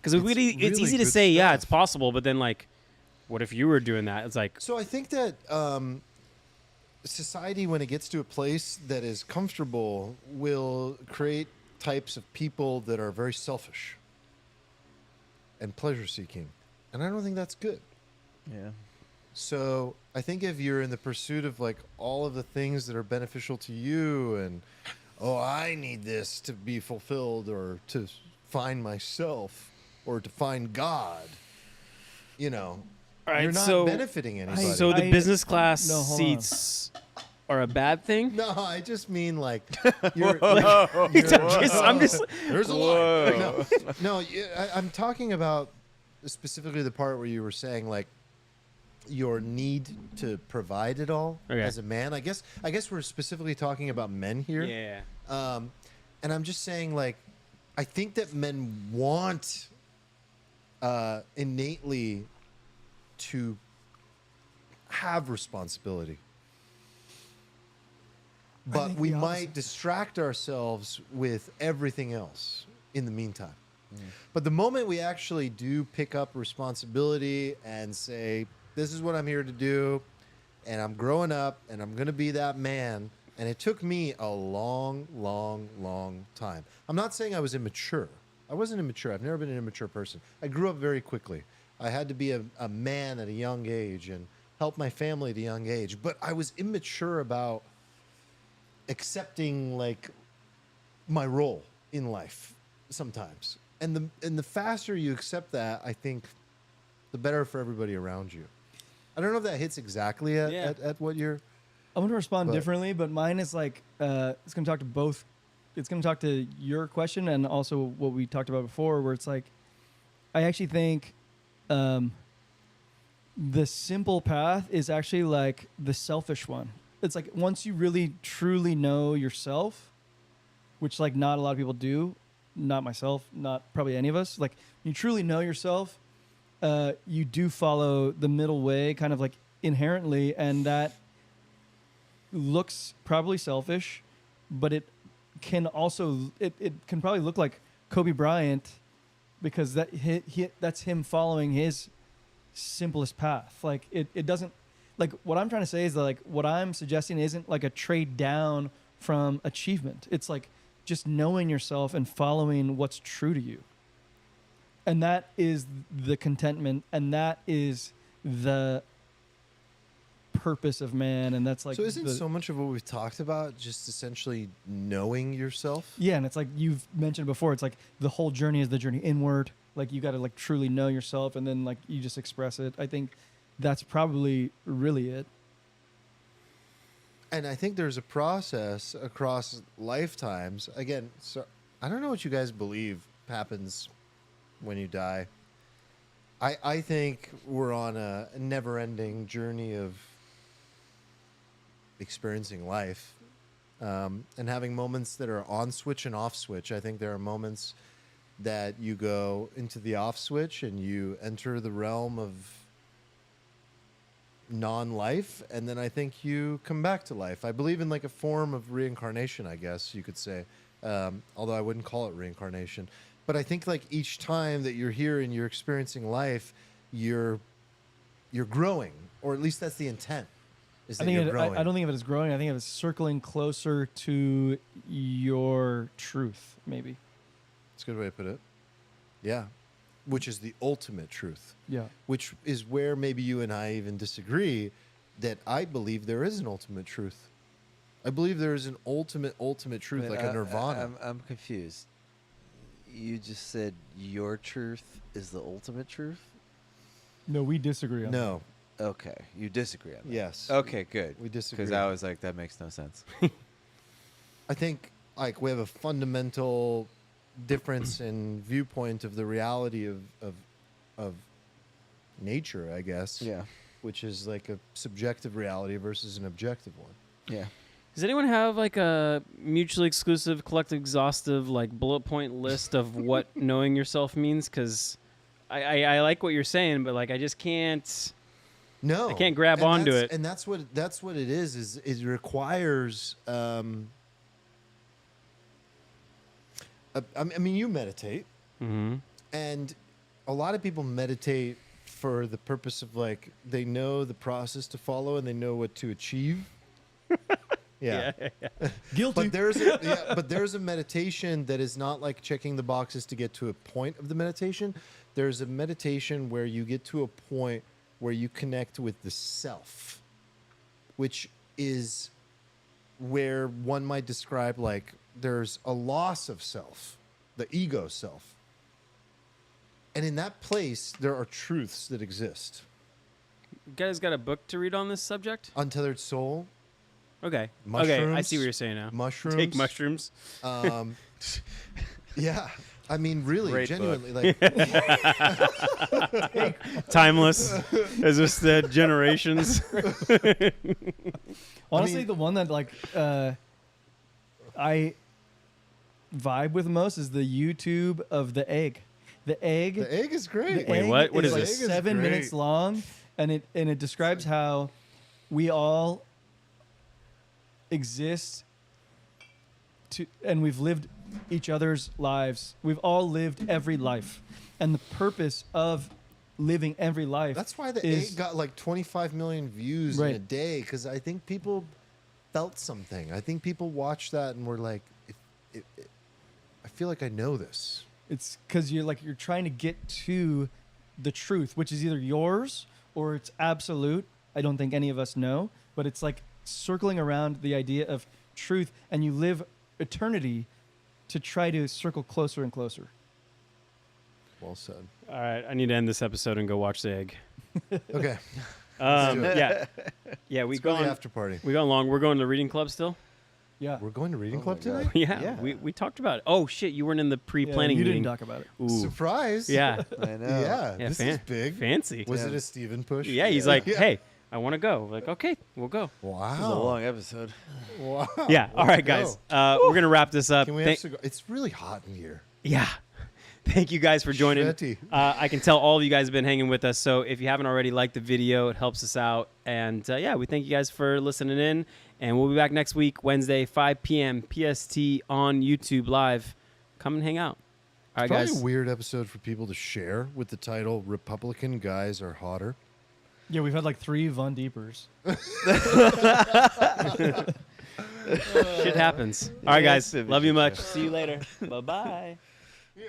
Because it's really easy to good say, yeah, stuff. it's possible, but then like, what if you were doing that? It's like, So I think that society, when it gets to a place that is comfortable, will create types of people that are very selfish and pleasure-seeking, and I don't think that's good. Yeah. So I think if you're in the pursuit of like all of the things that are beneficial to you, and I need this to be fulfilled, or to find myself, or to find God, all right, you're not so benefiting anybody. so the business class No, hold seats are a bad thing. No, I just mean like you're. I'm just There's a line. No, I'm talking about specifically the part where you were saying like your need to provide it all as a man. I guess we're specifically talking about men here. yeah. And I'm just saying, like, I think that men want innately to have responsibility. But we might distract ourselves with everything else in the meantime. But the moment we actually do pick up responsibility and say, this is what I'm here to do, and I'm growing up, and I'm going to be that man. And it took me a long, long, long time. I'm not saying I was immature. I wasn't immature. I've never been an immature person. I grew up very quickly. I had to be a man at a young age and help my family at a young age. But I was immature about accepting like my role in life sometimes. And the faster you accept that, I think the better for everybody around you. I don't know if that hits exactly at what you're... I'm going to respond differently, but mine is like, it's going to talk to both. It's going to talk to your question and also what we talked about before, where it's like, I actually think the simple path is actually like the selfish one. It's like once you really truly know yourself, which like not a lot of people do, not myself, not probably any of us, like you truly know yourself, you do follow the middle way kind of like inherently, and that looks probably selfish, but it can also it can probably look like Kobe Bryant, because that's him following his simplest path. Like it doesn't, like what I'm trying to say is that like what I'm suggesting isn't like a trade down from achievement. It's like just knowing yourself and following what's true to you. And that is the contentment, and that is the purpose of man, and that's like So isn't so much of what we've talked about just essentially knowing yourself? Yeah, and it's like you've mentioned before, it's like the whole journey is the journey inward. Like you got to like truly know yourself, and then like you just express it. I think that's probably really it. And I think there's a process across lifetimes. Again, so I don't know what you guys believe happens when you die. I think we're on a never-ending journey of experiencing life and having moments that are on switch and off switch. I think there are moments that you go into the off switch and you enter the realm of non-life, and then I think you come back to life. I believe in like a form of reincarnation, I guess you could say, although I wouldn't call it reincarnation. But I think like each time that you're here and you're experiencing life, you're growing, or at least that's the intent. Is I that think you're growing. I don't think of it as growing. I think of it as circling closer to your truth, maybe. That's a good way to put it. Yeah, which is the ultimate truth. Yeah. Which is where maybe you and I even disagree. That I believe there is an ultimate truth. I believe there is an ultimate truth, Wait, like a nirvana. I'm confused. You just said your truth is the ultimate truth? No, we disagree on that. No. Okay, you disagree on that. Yes. Okay, good. We disagree. Because I was like, that makes no sense. I think like we have a fundamental difference in viewpoint of the reality of nature, I guess. Yeah. Which is like a subjective reality versus an objective one. Yeah. Does anyone have like a mutually exclusive, collective, exhaustive, like bullet point list of what knowing yourself means? Because I like what you're saying, but like I just can't. No, I can't grab onto it. And that's what it is. Is it requires. I mean, you meditate, Mm-hmm. and a lot of people meditate for the purpose of like they know the process to follow and they know what to achieve. Yeah. Guilty. But there's a meditation that is not like checking the boxes to get to a point of the meditation. There's a meditation where you get to a point where you connect with the self, which is where one might describe like there's a loss of self, the ego self. And in that place, there are truths that exist. You guys got a book to read on this subject? Untethered soul, Okay. Okay, I Mushrooms. see what you're saying now. mushrooms. Take mushrooms. Yeah. I mean, really, Great genuinely, like, Timeless. As just generations. Honestly, the one that like I vibe with the most is the YouTube of the egg. The egg. the egg is great. The Wait, egg what? What is like this? 7 minutes great. long, and it describes how we all exist and we've lived each other's lives. We've all lived every life, and the purpose of living every life. That's why the is egg got like 25 million views in Right. a day, because I think people felt something. I think people watched that and were like, I feel like I know this. It's because you're trying to get to the truth, which is either yours or it's absolute. I don't think any of us know, but it's like circling around the idea of truth, and you live eternity to try to circle closer and closer. Well said. All right, I need to end this episode and go watch The Egg. Okay. do it. Yeah. Yeah, Let's go to the after party. we going long. We're going to the reading club still? Yeah. We're going to reading Oh club my God. today? Yeah, Yeah. We talked about it. Oh, shit, you weren't in the pre-planning you meeting. didn't talk about it. Ooh. Surprise. Yeah. I know. Yeah. Yeah, This is big. Fancy. Was Yeah. it a Steven push? Yeah, he's like, hey, I want to go. Like, okay, we'll go. This is a Wow. long episode. Wow. Yeah, all right, guys. We're going to wrap this up. Can we have cigar? It's really hot in here. Yeah. Thank you guys for joining. Sweaty. I can tell all of you guys have been hanging with us. So if you haven't already liked the video, it helps us out. And yeah, we thank you guys for listening in. And we'll be back next week, Wednesday, 5 p.m. PST on YouTube Live. Come and hang out. All right, Probably guys. a weird episode for people to share with the title "Republican Guys Are Hotter." Yeah, we've had like 3 Von Deepers. Shit happens. All right, guys. Yeah, Love you much. yeah. See you later. Bye-bye. Yeah,